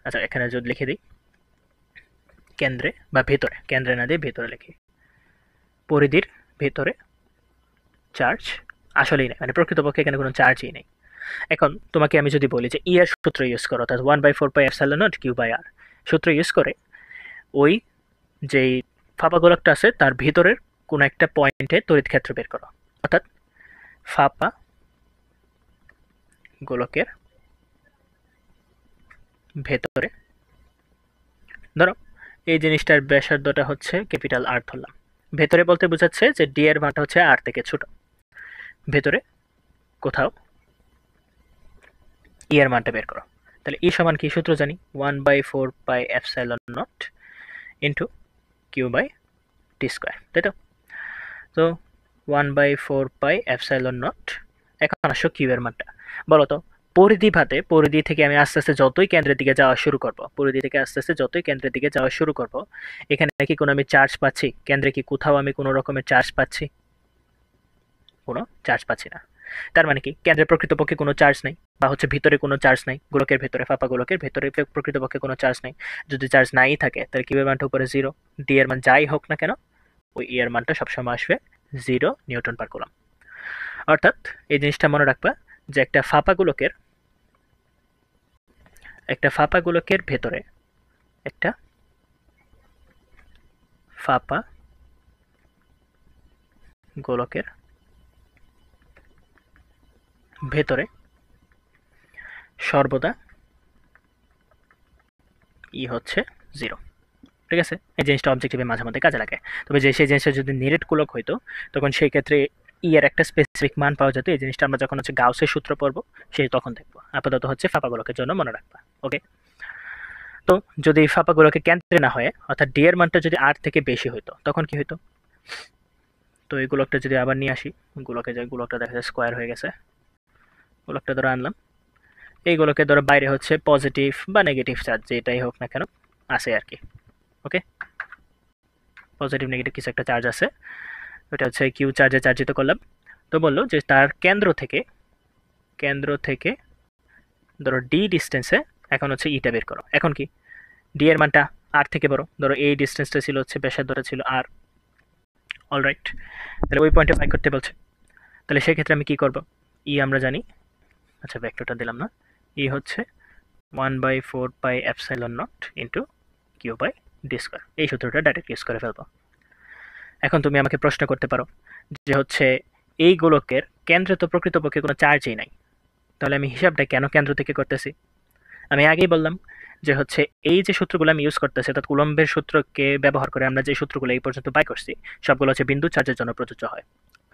আচ্ছা এখানে যদি লিখে দিই কেন্দ্রে বা ভেতরে, কেন্দ্রে না দিয়ে ভেতরে লিখি, পরিধির ভেতরে চার্জ আসলেই নেই, মানে প্রকৃতপক্ষে এখানে কোনো চার্জই নেই। এখন তোমাকে আমি যদি বলি যে ই এর সূত্র ইউজ করো, অর্থাৎ 1/4πε0 Q/r সূত্র ইউজ করে ওই যেই ফাঁপা গোলকটা আছে তার ভিতরের কোনো একটা পয়েন্টে তড়িৎ ক্ষেত্র বের করো, অর্থাৎ ফাঁপা গোলকের ভেতরে ধরো এই জিনিসটার ব্যাসার্ধটা হচ্ছে ক্যাপিটাল আর ধরলাম, ভেতরে বলতে বোঝাচ্ছে যে ডি এর মানটা হচ্ছে আর থেকে ছোট, ভেতরে কোথাও ই এর মানটা বের করো। তাহলে ই সমান কি সূত্র জানি, 1/4πε0 ইন্টু Q/t², তাই তো? তো 1/4πε0, এখন আসো কিউ এর মানটা বলো তো। পরিধি থেকে আমি আস্তে আস্তে যতই কেন্দ্রের দিকে যাওয়া শুরু করব, পরিধি থেকে আস্তে আস্তে যতই কেন্দ্রের দিকে যাওয়া শুরু করব, এখানে কি কোনো আমি চার্জ পাচ্ছি, কেন্দ্রে কি কোথাও আমি কোনো রকমের চার্জ পাচ্ছি? কোনো চার্জ পাচ্ছি না। তার মানে কি কেন্দ্রে প্রকৃতপক্ষে কোনো চার্জ নেই, বা হচ্ছে ভিতরে কোনো চার্জ নাই, গোলকের ভেতরে, ফাঁপা গোলকের ভেতরে প্রকৃতপক্ষে কোনো চার্জ নেই। যদি চার্জ নাই থাকে তাহলে কিউ এর মানটা উপরে 0, ডি এর মান যাই হোক না কেন ওই ই এর মানটা সবসময় আসবে 0 নিউটন পার কুলম। অর্থাৎ এই জিনিসটা মনে রাখবা যে একটা ফাঁপা গোলকের ভেতরে, একটা ফাঁপা গোলকের ভেতরে সর্বদা ই হচ্ছে 0, ঠিক আছে? এই জিনিসটা অবজেক্টিভে মাঝে মধ্যে কাজে লাগে, তবে সেই জিনিসটা যদি নিরেট গোলক হইতো তখন সেই ক্ষেত্রে ই এর একটা স্পেসিফিক মান পাওয়া যেত। এই জিনিসটা আমরা যখন হচ্ছে গাউসের সূত্র পড়বো সেই তখন দেখবো, আপাতত হচ্ছে ফাঁপা গোলকের জন্য মনে রাখবা, ওকে? তো যদি ফাঁপা গোলকের কেন্দ্রে না হয়, অর্থাৎ ডি এর মানটা যদি আর থেকে বেশি হইতো তখন কি হইতো, তো এই গোলকটা যদি আবার নিয়ে আসি, গোলকটা দেখা যায় স্কোয়ার হয়ে গেছে। গোলকটা ধরো আনলাম, এই গোলকের ধরো বাইরে হচ্ছে পজিটিভ বা নেগেটিভ চার্জ যেটাই হোক না কেন আছে আর কি। ওকে, পজিটিভ নেগেটিভ কিছু একটা চার্জ আছে, ওটা হচ্ছে কিউ চার্জে চার্জিত করলাম। তো বললো যে তার কেন্দ্র থেকে ধরো ডি ডিস্টেন্সে এখন হচ্ছে ইটা বের করো। এখন কি ডি এর মানটা আর থেকে বড়, ধরো এই ডিস্টেন্সটা ছিল হচ্ছে ব্যাসার্ধটা ছিল আর। অলরাইট, তাহলে ওই পয়েন্টে ফাইন্ড করতে বলছে। তাহলে সেক্ষেত্রে আমি কি করব, ই আমরা জানি, আচ্ছা ভেক্টরটা দিলাম না, ই হচ্ছে 1/4πε0 into Q by D square. এই সূত্রটা ডাইরেক্ট ইউজ করে ফেলবো। এখন তুমি আমাকে প্রশ্ন করতে পারো যে হচ্ছে এই গোলকের কেন্দ্রে তো প্রকৃতপক্ষে কোনো চার্জই নাই, তাহলে আমি হিসাবটা কেন কেন্দ্র থেকে করতেছি? আমি আগেই বললাম যে হচ্ছে এই যে সূত্রগুলো আমি ইউজ করতেছি, অর্থাৎ কুলম্বের সূত্রকে ব্যবহার করে আমরা যে সূত্রগুলো এই পর্যন্ত বাই করছি সবগুলো হচ্ছে বিন্দু চার্জের জন্য প্রযোজ্য হয়।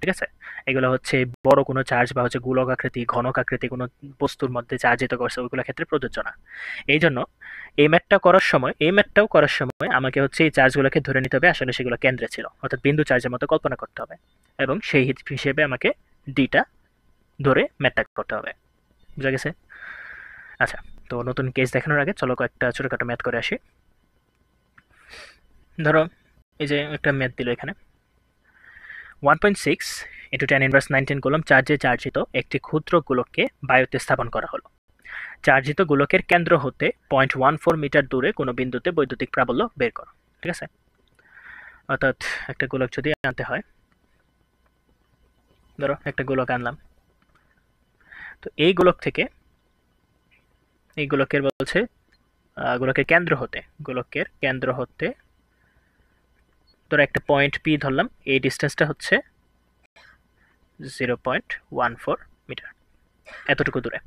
ঠিক আছে, এগুলো হচ্ছে বড় কোনো চার্জ বা হচ্ছে গোলক আকৃতি ঘনক আকৃতি কোনো বস্তুর মধ্যে চার্জিত করছে ওইগুলো ক্ষেত্রে প্রযোজ্য না। এই জন্য এই ম্যাথটাও করার সময় আমাকে হচ্ছে এই চার্জগুলোকে ধরে নিতে হবে আসলে সেগুলো কেন্দ্রে ছিল, অর্থাৎ বিন্দু চার্জের মতো কল্পনা করতে হবে, এবং সেই হিসেবে আমাকে ডিটা ধরে ম্যাথটা করতে হবে। বুঝা গেছে? আচ্ছা, তো নতুন কেস দেখানোর আগে চলো কয়েকটা ছোটোখাটো ম্যাথ করে আসি। ধরো এই যে একটা ম্যাথ দিল এখানে, 1.6 ইন্টু 10⁻19 কুলম্ব চার্জে চার্জিত একটি ক্ষুদ্র গোলককে বায়ুতে স্থাপন করা হলো। চার্জিত গোলকের কেন্দ্র হতে 0.14 মিটার দূরে কোনো বিন্দুতে বৈদ্যুতিক প্রাবল্য বের করো। ঠিক আছে, অর্থাৎ একটা গোলক যদি আনতে হয়, ধরো একটা গোলক আনলাম, তো এই গোলকের বলছে গোলকের কেন্দ্র হতে ধরো একটা পয়েন্ট পি ধরলাম, এই ডিস্টেন্সটা হচ্ছে 0.14 মিটার, এতটুকু দূরে।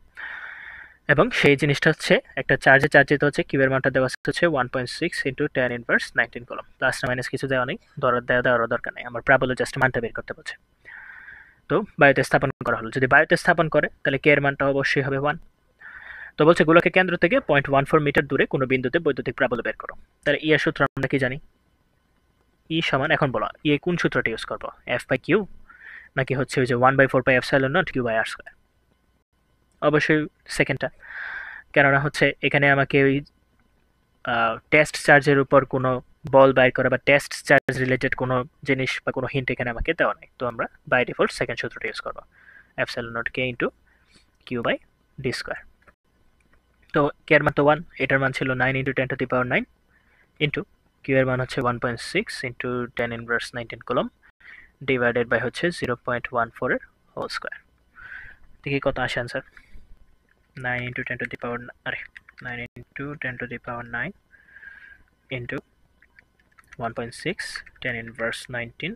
এবং সেই জিনিসটা হচ্ছে একটা চার্জে চার্জিত হচ্ছে কিউবের মানটা দেওয়া হচ্ছে 1.6 ইন্টু 10⁻19 কুলম্ব, প্লাস না মাইনাস কিছু দেওয়া নেই, দেওয়ার দরকার নেই, আমার প্রাবল্য জাস্ট মানটা বের করতে বলছে। তো বায়ুতে স্থাপন করা হলো, যদি বায়ুতে স্থাপন করে তাহলে কে এর মানটা অবশ্যই হবে 1। তো বলছে গোলকের কেন্দ্র থেকে 0.14 মিটার দূরে কোনো বিন্দুতে বৈদ্যুতিক প্রাবল্য বের করো। তাহলে ই এর সূত্র আমরা কি জানি, ই সমান, এখন বলো ই কোন সূত্রটা ইউজ করবো, এফ বাই কিউ নাকি হচ্ছে ওই যে 1/4πε0 কিউ বাই আর স্কোয়ার? অবশ্যই সেকেন্ডটা, কেননা হচ্ছে এখানে আমাকে ওই টেস্ট চার্জের উপর কোনো বল বাইর করা বা টেস্ট চার্জ রিলেটেড কোনো জিনিস বা কোনো হিন্ট এখানে আমাকে দেওয়া নেই, তো আমরা বাই ডিফল্ট সেকেন্ড সূত্রটা ইউজ করবো, ε0 কে into Q by D square. তো কে এর মান তো 1, এটার মান ছিল 9 ইন্টু 10⁻9 ইন্টু কিউ এর মান হচ্ছে 1.6 ইন্টু 10⁻19 কুলম্ব ডিভাইডেড বাই হচ্ছে 0.14 এর হোল স্কোয়ার। দেখি কত আসে answer, 9 into 10⁻9 into 1.6 10⁻19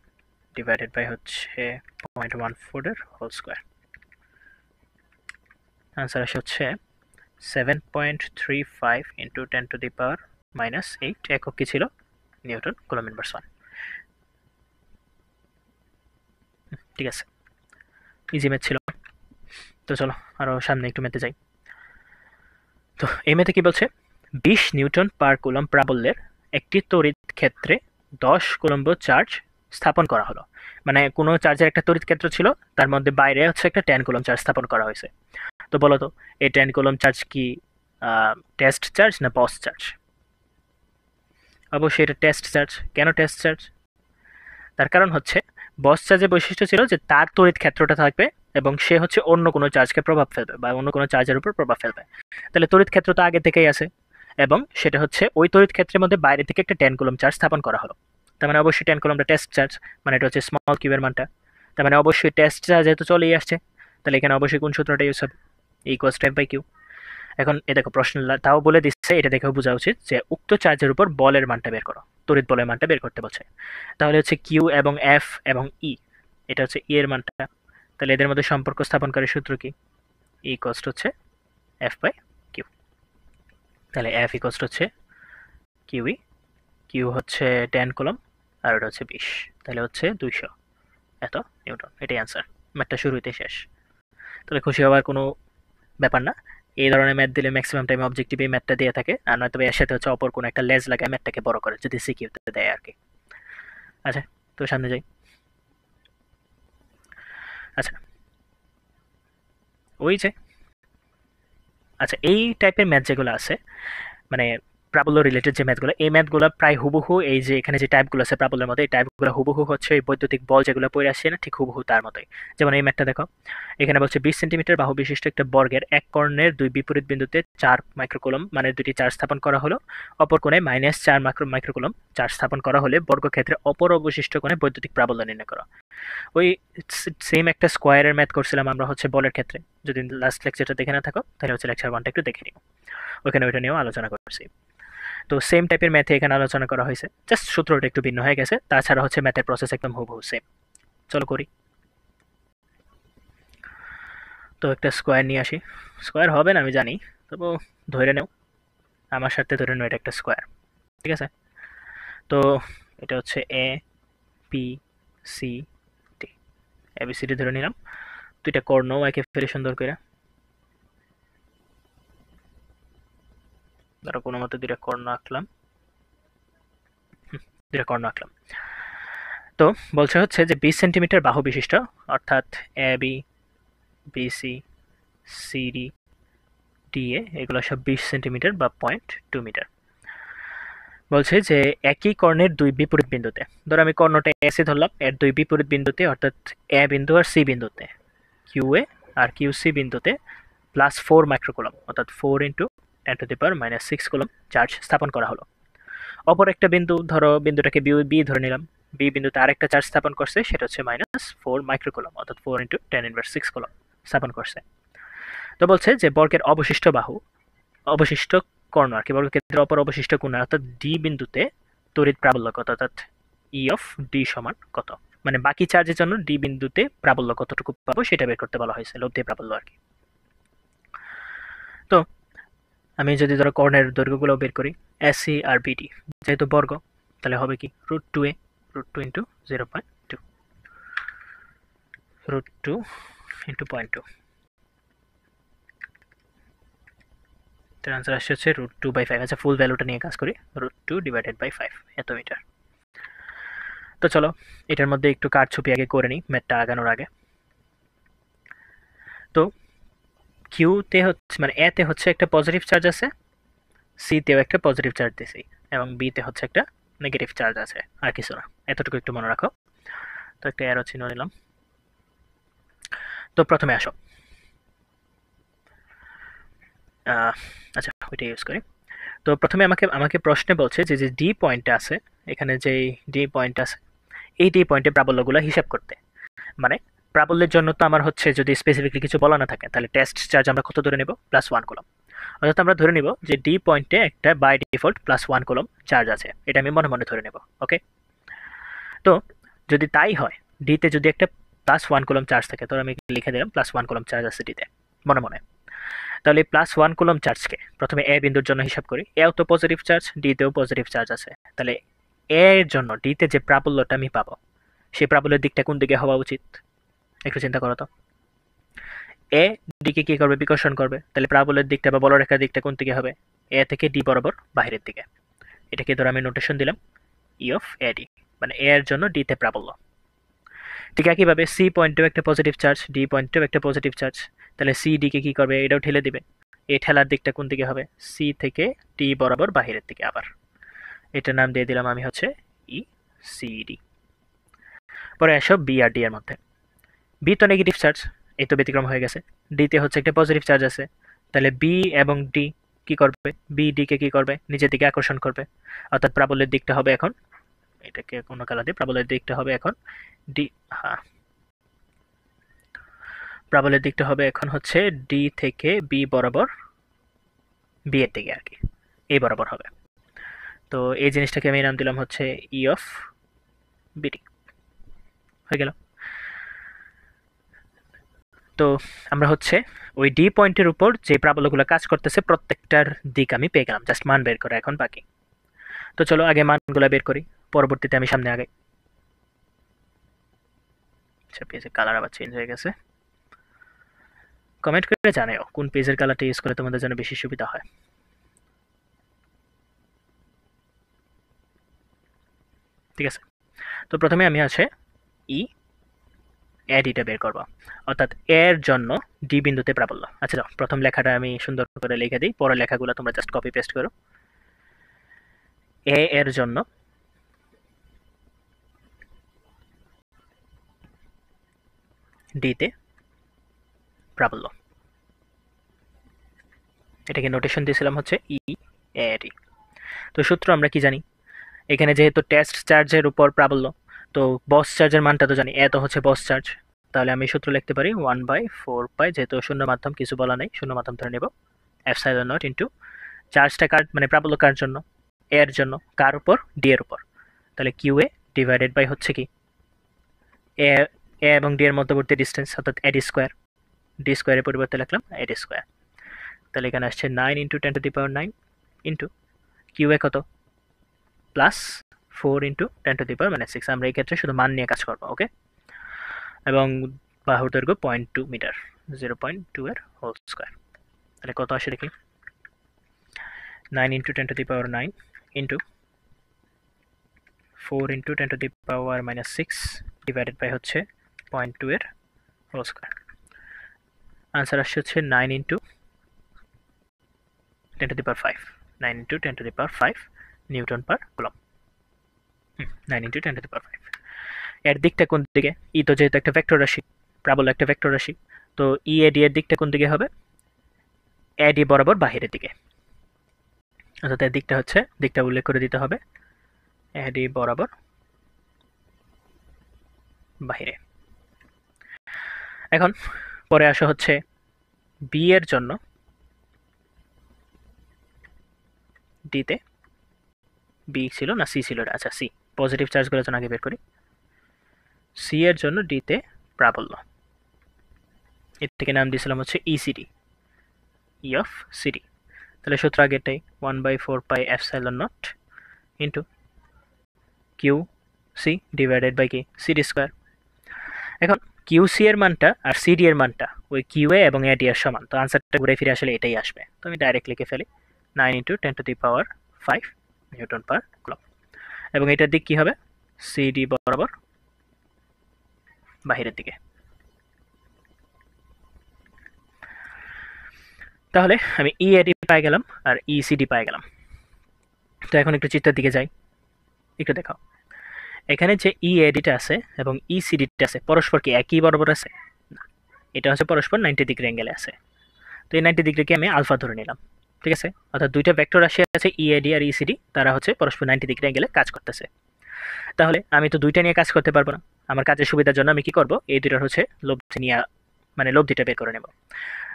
divided by হচ্ছে 0.14 এর হোল স্কোয়ার। আনসার আসে হচ্ছে 7.35 ইন্টু 10⁻⁻8, একক কি ছিল, নিউটন কুলম্ব ইনভার্স 1। ঠিক আছে, ইজি ম্যাথ ছিল। তো চলো আরও সামনে একটু ম্যাথে যাই। তো এই ম্যাথে কি বলছে, 20 নিউটন পার কুলম্ব প্রাবল্যের একটি তড়িৎ ক্ষেত্রে 10 কুলম্ব চার্জ স্থাপন করা হলো। মানে কোনো চার্জের একটা তড়িৎ ক্ষেত্র ছিল, তার মধ্যে বাইরে হচ্ছে একটা 10 কুলম্ব চার্জ স্থাপন করা হয়েছে। তো বলো তো এই 10 কুলম্ব চার্জ কি টেস্ট চার্জ না বস চার্জ? অবশ্যই এটা টেস্ট চার্জ। কেন টেস্ট চার্জ? তার কারণ হচ্ছে বস চার্জের বৈশিষ্ট্য ছিল যে তার তড়িৎ ক্ষেত্রটা থাকবে এবং সে হচ্ছে অন্য কোনো চার্জকে প্রভাব ফেলবে বা অন্য কোনো চার্জের উপর প্রভাব ফেলবে। তাহলে তড়িৎ ক্ষেত্র তো আগে থেকেই আছে, এবং সেটা হচ্ছে ওই তড়িৎ ক্ষেত্রের মধ্যে বাইরে থেকে একটা 10 কুলম্ব চার্জ স্থাপন করা হলো। তার মানে অবশ্যই 10 কুলম্বটা টেস্ট চার্জ, মানে এটা হচ্ছে স্মল কিউবের মানটা। তার মানে অবশ্যই টেস্ট চার্জ যেহেতু চলেই আসছে, তাহলে এখানে অবশ্যই কোন সূত্রটা ইউজ হবে, equals to F by Q. এখন এ দেখো প্রশ্ন তাও বলে দিচ্ছে, এটা দেখেও বোঝা উচিত যে উক্ত চার্জের উপর বলের মানটা বের করো, তড়িৎ বলের মানটা বের করতে বলছে। তাহলে হচ্ছে কিউ এবং এফ এবং ই, এটা হচ্ছে ই এর মানটা, তাহলে এদের মধ্যে সম্পর্ক স্থাপনকারী সূত্র কি, ই ইকুয়ালস টু হচ্ছে এফ বাই কিউ। তাহলে এফ ইকুয়ালস টু হচ্ছে কিউই, কিউ হচ্ছে 10 কুলম্ব আর ওটা হচ্ছে 20, তাহলে হচ্ছে 200 এত নিউটন। এটাই অ্যান্সার, ম্যাথটা শুরুতে শেষ। তাহলে খুশি হওয়ার কোনো ব্যাপার না, এই ধরনের ম্যাথ দিলে ম্যাক্সিমাম টাইম অবজেক্টিভ এই ম্যাথটা দিয়ে থাকে, আর নয়তো এর সাথে হচ্ছে অপর কোনো একটা লেজ লাগায় ম্যাথটাকে বড় করে যদি সিকিউতে দেয় আর কি। আচ্ছা, তো সামনে যাই। আচ্ছা, ওই যে আচ্ছা এই টাইপের ম্যাথ যেগুলো আছে, মানে প্রাবল্য রিলেটেড যে ম্যাথগুলো, এই ম্যাথগুলো প্রায় হুবহু এই যে এখানে যে টাইপগুলো আছে প্রাবল্যের মধ্যে, এই টাইপগুলো হুবহু হচ্ছে এই বৈদ্যুতিক বল যেগুলো পড়ে আসছে না, ঠিক হুবহু তার মতোই। যেমন এই ম্যাথটা দেখো, এখানে বলছে 20 সেন্টিমিটার বাহু বিশিষ্ট একটা বর্গের এক কর্ণের দুই বিপরীত বিন্দুতে 4 মাইক্রোকুলম মানে দুটি চার্জ স্থাপন করা হলো, অপর কোণে -4 মাইক্রোকুলম চার্জ স্থাপন করা হলে বর্গক্ষেত্রে অপর অবশিষ্ট কোণে বৈদ্যুতিক প্রাবল্য নির্ণয় করো। ওই সেম একটা স্কোয়ারের ম্যাথ করছিলাম আমরা হচ্ছে বলের ক্ষেত্রে। যদি লাস্ট লেকচারটা দেখে না থাকো তাহলে হচ্ছে লেকচার 1টা একটু দেখে নিও, ওখানে ওইটা নিয়েও আলোচনা করছি। তো সেম টাইপের ম্যাথে এখানে আলোচনা করা হয়েছে, জাস্ট সূত্রটা একটু ভিন্ন হয়ে গেছে, তাছাড়া হচ্ছে ম্যাথের প্রসেস একদম হুবহু সেম। চলো করি। তো একটা স্কোয়ার নিয়ে আসি। স্কোয়ার হবে না আমি জানি, তবু ধরে নেও, আমার সাথে ধরে নেও এটা একটা স্কোয়ার, ঠিক আছে? তো এটা হচ্ছে A P C D, ABCD ধরে নিলাম। দুইটা কর্ণও একে ফেলে সুন্দর করে, ধরো কোনো মতো দুইটা কর্ণ আঁকলাম, দুইটা কর্ণ আঁকলাম। তো বলছে হচ্ছে যে 20 সেন্টিমিটার বাহু বিশিষ্ট, অর্থাৎ A B BC CD DA এগুলো সব 20 সেন্টিমিটার বা 0.2 মিটার। বলছে যে একই কর্ণের দুই বিপরীত বিন্দুতে, ধরো আমি কর্ণটা এসে ধরলাম, এর দুই বিপরীত বিন্দুতে অর্থাৎ এ বিন্দু আর সি বিন্দুতে, কিউ এ আর কিউ সি বিন্দুতে +4 মাইক্রোকুলম অর্থাৎ 4 ইন্টু 10⁻⁶ কুলম চার্জ স্থাপন করা হলো। অপর একটা বিন্দু, ধরো বিন্দুটাকে বি ধরে নিলাম, বি বিন্দুতে আরেকটা চার্জ স্থাপন করছে, সেটা হচ্ছে -4 মাইক্রোকুলম অর্থাৎ 4 ইন্টু 10⁻⁶ কুলম স্থাপন করছে। তো বলছে যে বর্গের অবশিষ্ট বাহু, অবশিষ্ট কর্ণ আর কি, বর্গক্ষেত্রের অপর অবশিষ্ট কোণ অর্থাৎ ডি বিন্দুতে তড়িৎ প্রাবল্য কত, অর্থাৎ ই অফ ডি সমান কত, মানে বাকি চার্জের জন্য ডি বিন্দুতে প্রাবল্য কতটুকু পাবো সেটা বের করতে বলা হয়েছে, লব্ধি প্রাবল্য আর কি। তো আমি যদি ধরো কর্ণের দৈর্ঘ্যগুলো বের করি, এসি আর বিডি যেহেতু বর্গ, তাহলে হবে কি √2a, √2 ইন্টু 0.2, √2 ইন্টু 0.2, তার আনসার আসছে হচ্ছে √2/5। আচ্ছা ফুল ভ্যালুটা নিয়ে কাজ করি, √2/5 এত মিটার। তো চলো এটার মধ্যে একটু কার ছবি আগে করে নিই ম্যাথটা আগানোর আগে। তো কিউতে হচ্ছে মানে এতে হচ্ছে একটা পজিটিভ চার্জ আছে, সিতেও একটা পজিটিভ চার্জ দিছি, এবং বিতে হচ্ছে একটা নেগেটিভ চার্জ আছে, আর কিছু না, এতটুকু একটু মনে রাখো। তো একটা অ্যারো চিহ্ন নিলাম। তো প্রথমে আসো, আচ্ছা ওইটা ইউজ করি। তো প্রথমে আমাকে আমাকে প্রশ্নে বলছে যে যে ডি পয়েন্টটা আছে, এখানে যে ডি পয়েন্ট আছে, এই ডি পয়েন্টে প্রাবল্যগুলো হিসাব করতে, মানে প্রাবল্যের জন্য তো আমার হচ্ছে যদি স্পেসিফিকলি কিছু বলা না থাকে, তাহলে টেস্ট চার্জ আমরা কত ধরে নেব, +1 কুলম। অর্থাৎ আমরা ধরে নিব যে ডি পয়েন্টে একটা বাই ডিফল্ট +1 কুলম চার্জ আছে, এটা আমি মনে মনে ধরে নেব। ওকে, তো যদি তাই হয়, ডিতে যদি একটা +1 কুলম চার্জ থাকে, তো আমি লিখে দিলাম +1 কুলম চার্জ আছে ডিতে মনে মনে। তাহলে +1 কুলম চার্জকে প্রথমে এ বিন্দুর জন্য হিসাব করি, এও তো পজিটিভ চার্জ, ডিতেও পজিটিভ চার্জ আছে, তাহলে এ এর জন্য ডিতে যে প্রাবল্যটা আমি পাবো, সেই প্রাবল্যের দিকটা কোন দিকে হওয়া উচিত, একটু চিন্তা করো তো। এ ডিকে কি করবে, বিকর্ষণ করবে, তাহলে প্রাবল্যের দিকটা বা বলরেখার দিকটা কোন দিকে হবে, এ থেকে ডি বরাবর বাইরের দিকে। এটাকে ধরো আমি নোটেশন দিলাম ই অফ এ ডি, মানে এ এর জন্য ডিতে প্রাবল্য। ঠিক একইভাবে সি পয়েন্টেও একটা পজিটিভ চার্জ, ডি পয়েন্টেও একটা পজিটিভ চার্জ, তাহলে সি ডিকে কি করবে, এটাও ঠেলে দিবে, এই ঠেলার দিকটা কোন দিকে হবে, সি থেকে ডি বরাবর বাহিরের দিকে। আবার এটার নাম দিয়ে দিলাম আমি হচ্ছে ই সি ডি। পরে আসো বি আর ডি এর মধ্যে, বি তো নেগেটিভ চার্জ, এই তো ব্যতিক্রম হয়ে গেছে, ডিতে হচ্ছে একটা পজিটিভ চার্জ আছে, তাহলে বি এবং ডি কি করবে, বি ডিকে কি করবে, নিজের দিকে আকর্ষণ করবে, অর্থাৎ প্রাবল্যের দিকটা হবে এখন, এটাকে কোনো কালা দিয়ে, প্রাবল্যের দিকটা হবে এখন ডি, হ্যাঁ প্রাবল্যের দিকটা হবে এখন হচ্ছে ডি থেকে বি বরাবর, বি এর দিকে আর কি, এই বরাবর হবে। তো এই জিনিসটাকে আমি নাম দিলাম হচ্ছে ই অফ বিডি, হয়ে গেল। তো আমরা হচ্ছে ওই ডি পয়েন্টের উপর যে প্রাবল্যগুলো কাজ করতেছে প্রত্যেকটার দিক আমি পেয়ে গেলাম, জাস্ট মান বের করা এখন বাকি। তো চলো আগে মানগুলো বের করি, পরবর্তীতে আমি সামনে আগে। আচ্ছা পেজের কালার আবার চেঞ্জ হয়ে গেছে, কমেন্ট করে জানাও কোন পেজের কালারটা ইউজ করে তোমাদের জন্য বেশি সুবিধা হয়। ঠিক আছে, তো প্রথমে আমি আছে ই এডিটা বের করব, অর্থাৎ এর জন্য ডি বিন্দুতে প্রাবল্য। আচ্ছা যাও, প্রথম লেখাটা আমি সুন্দর করে লিখে দিই, পরের লেখাগুলো তোমরা জাস্ট কপি পেস্ট করো। এ এর জন্য ডিতে প্রাবল্য, এটাকে নোটেশন দিয়েছিলাম হচ্ছে ই এডি। তো সূত্র আমরা কি জানি, এখানে যেহেতু টেস্ট চার্জের উপর প্রাবল্য, তো বস চার্জের মানটা তো জানি, এ তো হচ্ছে বস চার্জ, তাহলে আমি সূত্র লিখতে পারি 1/4 যেহেতু শূন্য মাধ্যম কিছু বলা নেই, শূন্য মাধ্যম ধরে নেব, এপসাইলন নট ইন্টু চার্জটা কার মানে প্রাবল্য কার জন্য, এর জন্য, কার উপর, ডি এর উপর, তাহলে কিউ এ ডিভাইডেড বাই হচ্ছে কি এ এ এবং ডি এর মধ্যবর্তী ডিস্টেন্স অর্থাৎ এডি স্কোয়ার, ডি স্কোয়ারের পরিবর্তে লিখলাম এডি স্কোয়ার, তাহলে এখানে আসছে 9 × 10⁻⁹ ইন্টু কিউ এ কত প্লাস 4 × 10⁻⁶। আমরা এই ক্ষেত্রে শুধু মান নিয়ে কাজ করবো, ওকে। এবং বাহুর দৈর্ঘ্য 0.2 মিটার, 0.2 এর হোল স্কোয়ার, তাহলে কত আসে দেখি, 9 × 10⁻⁹ ইন্টু 4 × 10⁻⁶ ডিভাইডেড বাই হচ্ছে 0.2 এর হোল স্কোয়ার। আনসার আসছে হচ্ছে 9 × 10⁵, 9 × 10⁵ নিউটন পার কুলম। 9 × 10⁵। এর দিকটা কোন দিকে, ই তো যেহেতু একটা ভেক্টর রাশি, প্রাবল্য একটা ভেক্টর রাশি, তো ই এডি এর দিকটা কোন দিকে হবে, এডি বরাবর বাহিরের দিকে, অর্থাৎ এর দিকটা হচ্ছে, দিকটা উল্লেখ করে দিতে হবে এডি বরাবর বাহিরে। এখন পরে আসা হচ্ছে বি এর জন্য ডিতে, বি ছিল না সি ছিল, আচ্ছা সি, পজিটিভ চার্জগুলোর জন্য আগে বের করি, সি এর জন্য ডিতে প্রাবল্য, এর থেকে নাম দিয়েছিলাম হচ্ছে ইসিডি, ই অফ সিডি, তাহলে সূত্র আগেরটাই 1/4πε0 into Q C divided by কি সিডি স্কোয়ার। এখন কিউ সি এর মানটা আর সিডি এর মানটা ওই কিউ এ এবং এডি এর সমান, তো আনসারটা ঘুরে ফিরে আসলে এটাই আসবে, তো আমি ডাইরেক্ট লিখে ফেলি 9 × 10⁵ নিউটন পার কুলম, এবং এটার দিক কি হবে, সিডি বরাবর বাহিরের দিকে। তাহলে আমি ই এডি পাই গেলাম আর ইসিডি পাই গেলাম। তো এখন একটু চিত্রের দিকে যাই, একটু দেখাও, এখানে যে ই এডিটা আছে এবং ইসিডিটা আছে পরস্পর কি একই বরাবর আছে না, এটা হচ্ছে পরস্পর 90 ডিগ্রি অ্যাঙ্গেলে আছে, তো এই 90 ডিগ্রিকে আমি আলফা ধরে নিলাম, ঠিক আছে, অর্থাৎ দুইটা ভেক্টর রাশি আছে ই এডি আর ইসিডি, তারা হচ্ছে পরস্পর 90 ডিগ্রি অ্যাঙ্গেলে কাজ করতেছে। তাহলে আমি তো দুইটা নিয়ে কাজ করতে পারবো না, আমার কাজের সুবিধার জন্য আমি কি করব, এই দুইটার হচ্ছে লব্ধি নিয়ে মানে লব্ধিটা বের করে নেব।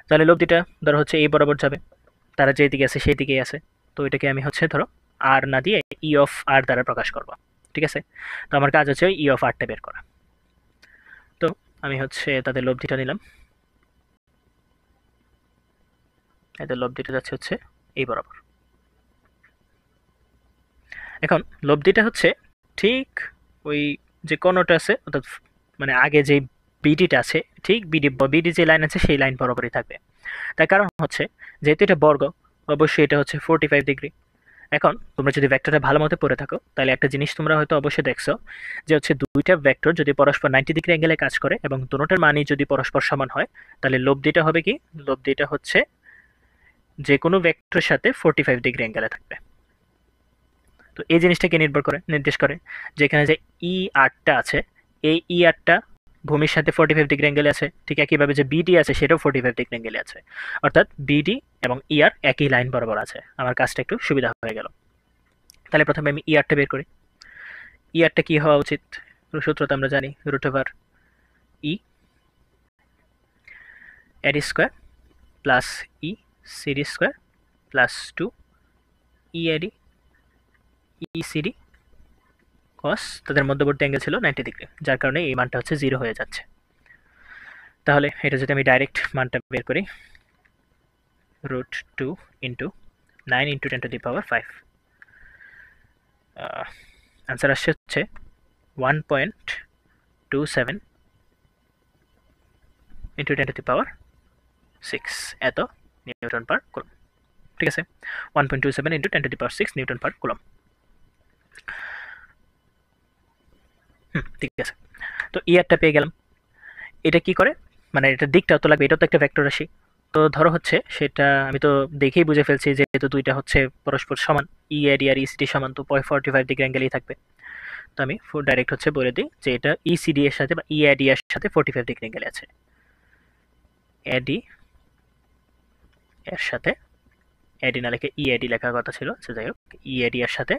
তাহলে লব্ধিটা ধরো হচ্ছে এই বরাবর যাবে, তারা যেই দিকে আছে সেই দিকেই আছে, তো এটাকে আমি হচ্ছে ধরো আর না দিয়ে ই অফ আর দ্বারা প্রকাশ করব, ঠিক আছে। তো আমার কাজ হচ্ছে ই অফ আরটা বের করা, তো আমি হচ্ছে তাদের লব্ধিটা নিলাম, এদের লব্ধিটা যাচ্ছে হচ্ছে এই বরাবর। এখন লব্ধিটা হচ্ছে ঠিক ওই যে কোণটা আছে, অর্থাৎ মানে আগে যে বিডিটা আছে ঠিক বিডি যে লাইন আছে সেই লাইন বরাবরই থাকবে, তার কারণ হচ্ছে যেহেতু এটা বর্গ, অবশ্যই এটা হচ্ছে 45 ডিগ্রি। এখন তোমরা যদি ভেক্টরটা ভালো মতো পড়ে থাকো তাহলে একটা জিনিস তোমরা হয়তো অবশ্যই দেখছো, যে হচ্ছে দুইটা ভেক্টর যদি পরস্পর 90 ডিগ্রি অ্যাঙ্গেলে কাজ করে এবং দুটোটার মানই যদি পরস্পর সমান হয়, তাহলে লব্ধিটা হবে কি, লব্ধিটা হচ্ছে যে কোনো ভেক্টরের সাথে 45 ডিগ্রি অ্যাঙ্গেলে থাকবে। তো এই জিনিসটাকে নির্দেশ করে যেখানে যে ই আরটা আছে, এই ই আরটা ভূমির সাথে 45 ডিগ্রি অ্যাঙ্গেলে আছে, ঠিক একইভাবে যে বিডি আছে সেটাও 45 ডিগ্রি অ্যাঙ্গেলে আছে, অর্থাৎ বিডি এবং ই আর একই লাইন বরাবর আছে, আমার কাজটা একটু সুবিধা হয়ে গেল। তাহলে প্রথমে আমি ই আরটা বের করি, ই আরটা কি হওয়া উচিত, সূত্র তো আমরা জানি √/e এডি square plus E CD square plus 2 ই এডি ইসিডি কস তাদের মধ্যবর্তী অ্যাঙ্গেল ছিল 90 ডিগ্রি, যার কারণে এই মানটা হচ্ছে 0 হয়ে যাচ্ছে। তাহলে এটা যদি আমি ডাইরেক্ট মানটা বের করি, √2 ইন্টু 9 × 10⁵, আনসার আসছে হচ্ছে 1.27 × 10⁶ এত নিউটন পার কুলম, ঠিক আছে, 1.27 × 10⁶ নিউটন পার কুলম। ঠিক আছে। তো ইয়ারটা পেয়ে গেলাম। এটা কি করে, মানে এটার দিকটাও তো লাগবে, এটাও তো একটা ভেক্টর রাশি। তো ধরো হচ্ছে সেটা আমি তো দেখেই বুঝে ফেলছি যেহেতু দুইটা হচ্ছে পরস্পর সমান, ইএডি আর ইসিডি সমান, তো 45 ডিগ্রি অ্যাঙ্গেলেই থাকবে। তো আমি ডাইরেক্ট হচ্ছে বলে দিই যে এটা ইসিডি এর সাথে বা ইএডি এর সাথে 45 ডিগ্রি অ্যাঙ্গেলে আছে। এডি এর সাথে, এডি না লিখে ইএডি লেখার কথা ছিল, সে যাই হোক, ইএডি এর সাথে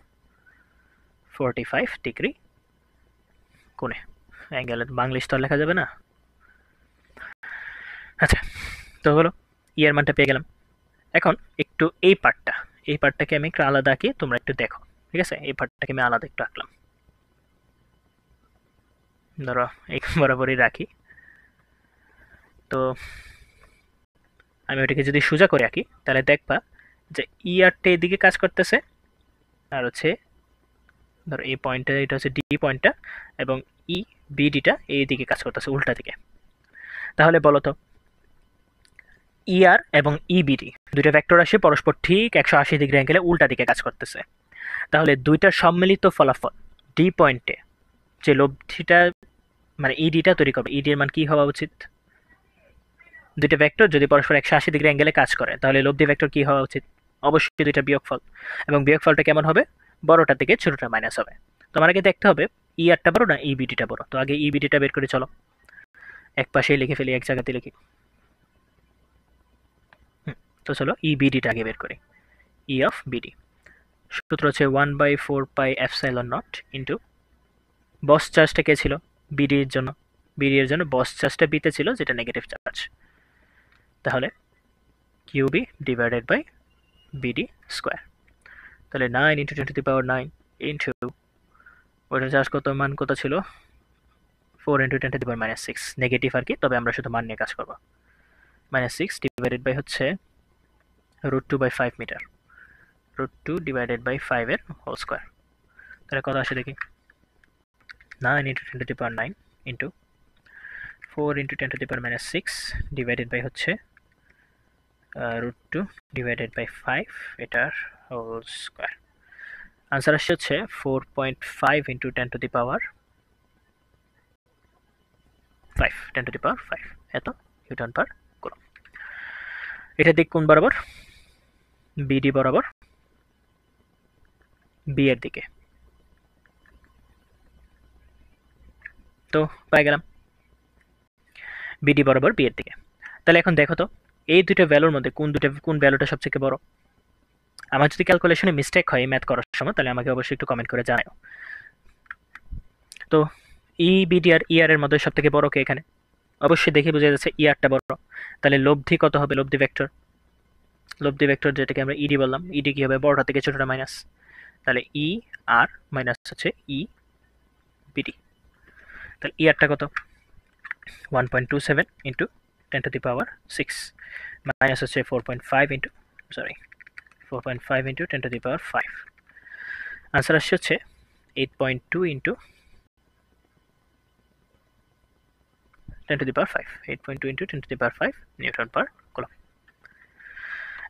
45 ডিগ্রি কোণে অ্যাঙ্গেলের বাংলিশ তো আর লেখা যাবে না। আচ্ছা, তো হলো ই এর মানটা পেয়ে গেলাম। এখন একটু এই পার্টটাকে আমি একটু আলাদা আঁকি, তোমরা একটু দেখো। ঠিক আছে, এই পার্টটাকে আমি আলাদা একটু আঁকলাম। ধরো এই বরাবরই রাখি। তো আমি ওটাকে যদি সোজা করে আঁকি তাহলে দেখবা যে ই আরটা এদিকে কাজ করতেছে, আর হচ্ছে ধরো এই পয়েন্টটা, এটা হচ্ছে ডি পয়েন্টটা, এবং ই বিডিটা এই দিকে কাজ করতেছে উল্টা দিকে। তাহলে বলো তো ইআর এবং ইবিডি দুইটা ভেক্টর রাশি পরস্পর ঠিক 180 ডিগ্রি অ্যাঙ্গেলে উল্টা দিকে কাজ করতেছে। তাহলে দুইটার সম্মিলিত ফলাফল ডি পয়েন্টে যে লব্ধিটা মানে ইডিটা তৈরি করবে, ইডির মান কি হওয়া উচিত? দুইটা ভেক্টর যদি পরস্পর 180 ডিগ্রি অ্যাঙ্গেলে কাজ করে তাহলে লব্ধি ভেক্টর কি হওয়া উচিত? অবশ্যই দুইটা বিয়োগফল। এবং বিয়োগফলটা কেমন হবে? বড়টা থেকে ছোটটা মাইনাস হবে। তোমার আগে দেখতে হবে ই আরটা বড় না ইবিডিটা বড়। তো আগে ইবিডিটা বের করে চলো, এক পাশেই লিখে ফেলি, এক জায়গাতে লিখি। তো চলো ইবিডিটা আগে বের করি। ই অফ বিডি সূত্র হচ্ছে 1/4πε0 ইন্টু বস চার্জটা কে ছিল? বিডির জন্য, বিডির জন্য বস চার্জটা বিতে ছিল যেটা নেগেটিভ চার্জ। তাহলে কিউবি ডিভাইডেড বাই বিডি স্কোয়ার। তাহলে 9 ইন্টু 10⁹9 ইন্টু ওইটা চার্জ কত, মান কত ছিল? 4 ইন্টু 10⁻⁶, নেগেটিভ আর কি, তবে আমরা শুধু মান নিয়ে কাজ করবো। -6 ডিভাইডেড বাই হচ্ছে √2/5 মিটার, √2 ডিভাইডেড বাই 5 এর হোল স্কোয়ার। তাহলে কত আসে দেখি? 9 into 10⁻9 into 4 into 10⁻⁶ divided by হচ্ছে √2 ডিভাইডেড বাই 5 এটার হোল স্কোয়ার। আনসার আসছে হচ্ছে 4.5 ইন্টু 10⁵ এত নিউটন পার কুলম। এটা দিক কোন বরাবর? বিডি বরাবর, বি এর দিকে। তো পাই গেলাম বিডি বরাবর বি এর দিকে। তাহলে এখন দেখো তো এই দুটো ভ্যালুর মধ্যে কোন ভ্যালুটা সবথেকে বড়? আমার যদি ক্যালকুলেশনে মিস্টেক হয় ম্যাথ করার সময় তাহলে আমাকে অবশ্যই একটু কমেন্ট করে জানাও। তো ই বিডি আর ই আর এর মধ্যে সবথেকে বড় কে এখানে? অবশ্যই দেখে বোঝা যাচ্ছে ই আরটা বড়। তাহলে লব্ধি কত হবে? লব্ধি ভেক্টর যেটাকে আমরা ইডি বললাম, ইডি কি হবে? বড়টা থেকে ছোটটা মাইনাস। তাহলে ই আর মাইনাস হচ্ছে ই বিডি। তাহলে ই আরটা কত? 1.27 ইন্টু 10⁶ মাইনাস হচ্ছে 4.5 ইন্টু 10⁵ আনসার আসছে হচ্ছে 8.2 into 10⁵, 8.2 into 10⁵ Newton per coulomb.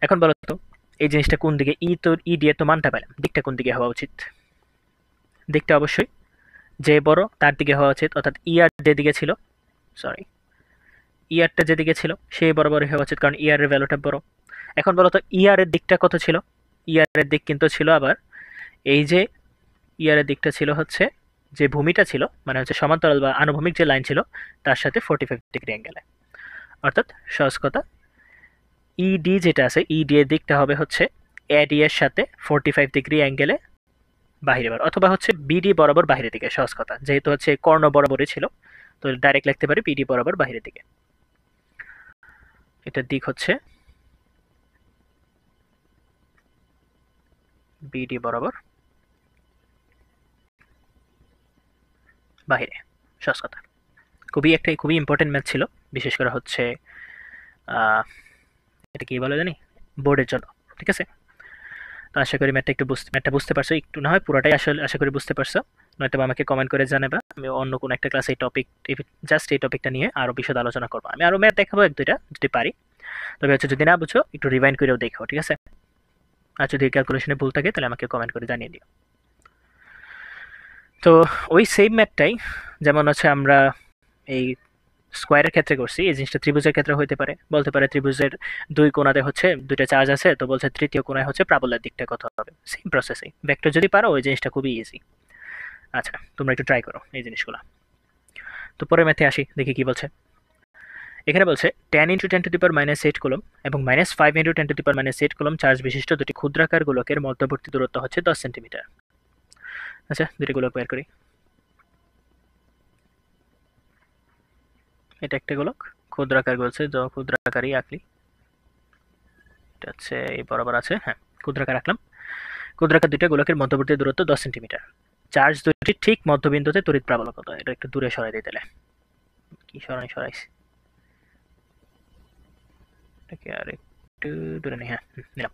এখন বলো তো এই জিনিসটা কোন দিকে? ই দিয়ে তো মানটা পেলাম, দিকটা কোন দিকে হওয়া উচিত? দিকটা অবশ্যই যে বড় তার দিকে হওয়া উচিত, অর্থাৎ ই আর যেদিকে ছিল, ই আরটা যেদিকে ছিল সেই বরাবরই হওয়া উচিত, কারণ ই আর এর ভ্যালুটা বড়। এখন বলো তো ই আর এর দিকটা কত ছিল? ই আর এর দিক কিন্তু ছিল আবার এই যে ই আর এর দিকটা ছিল হচ্ছে যে ভূমিটা ছিল, মানে হচ্ছে সমান্তরাল বা আনুভূমিক যে লাইন ছিল তার সাথে 45 ডিগ্রি অ্যাঙ্গেলে। অর্থাৎ সহজ কথা, ইডি যেটা আছে ইডি এর দিকটা হবে হচ্ছে এডি এর সাথে 45 ডিগ্রি অ্যাঙ্গেলে বাহিরে বার, অথবা হচ্ছে বিডি বরাবর বাহিরের দিকে। সহজ কথা, যেহেতু হচ্ছে কর্ণ বরাবরই ছিল তো ডাইরেক্ট লিখতে পারি বিডি বরাবর বাহিরের দিকে। এটার দিক হচ্ছে বিডি বরাবর বাহিরে। সহজ কথা, খুবই ইম্পর্টেন্ট ম্যাথ ছিল, বিশেষ করে হচ্ছে এটা কি বলে জানি, বোর্ডের জন্য। ঠিক আছে, তো আশা করি ম্যাথটা বুঝতে পারছো, একটু না হয় পুরোটাই আসলে আশা করি বুঝতে পারছো। নয়তো আমাকে কমেন্ট করে জানাবা, আমি অন্য কোনো একটা ক্লাসে এই টপিকটা নিয়ে আরও বিশদ আলোচনা করবো। আমি আরও ম্যাথ দেখাবো এক দুইটা যদি পারি, তবে হচ্ছে যদি না বুঝো একটু রিভাইন্ড করেও দেখো। ঠিক আছে, আর যদি ক্যালকুলেশনে ভুল থাকে তাহলে আমাকে কমেন্ট করে জানিয়ে দিও। তো ওই সেম ম্যাথটাই যেমন হচ্ছে আমরা এই স্কোয়ারের ক্ষেত্রে করছি, এই জিনিসটা ত্রিভুজের ক্ষেত্রে হইতে পারে। বলতে পারে ত্রিভুজের দুই কোণাতে হচ্ছে দুইটা চার্জ আছে, তো বলছে তৃতীয় কোণায় হচ্ছে প্রাবল্যের দিকটা কত হবে। সেম প্রসেসই, ভেক্টর যদি পারো ওই জিনিসটা খুবই ইজি। আচ্ছা, তোমরা একটু ট্রাই করো এই জিনিসগুলো। তো পরের ম্যাথে আসি, দেখি কি বলছে। এখানে বলছে 10 × 10⁻⁸ কুলম এবং -5 × 10⁻⁸ কুলম চার্জ বিশিষ্ট দুটি ক্ষুদ্রাকার গোলকের মধ্যবর্তী দূরত্ব হচ্ছে 10 সেন্টিমিটার। আচ্ছা, দুটি গোলক বের করি। এটা একটা গোলক, ক্ষুদ্রাকার বলছে, তো ক্ষুদ্রাকারই আঁকলি। এটা হচ্ছে এই বরাবর আছে, হ্যাঁ ক্ষুদ্রাকার আঁকলাম। ক্ষুদ্রাকার দুইটা গোলকের মধ্যবর্তী দূরত্ব 10 সেন্টিমিটার। চার্জ দুটি ঠিক মধ্যবিন্দুতে তড়িৎ প্রাবল্য কত? এটা একটু দূরে সরাই দিই তাহলে। কি সরাইছি, এটাকে আর একটু দূরে নেই, হ্যাঁ নিলাম।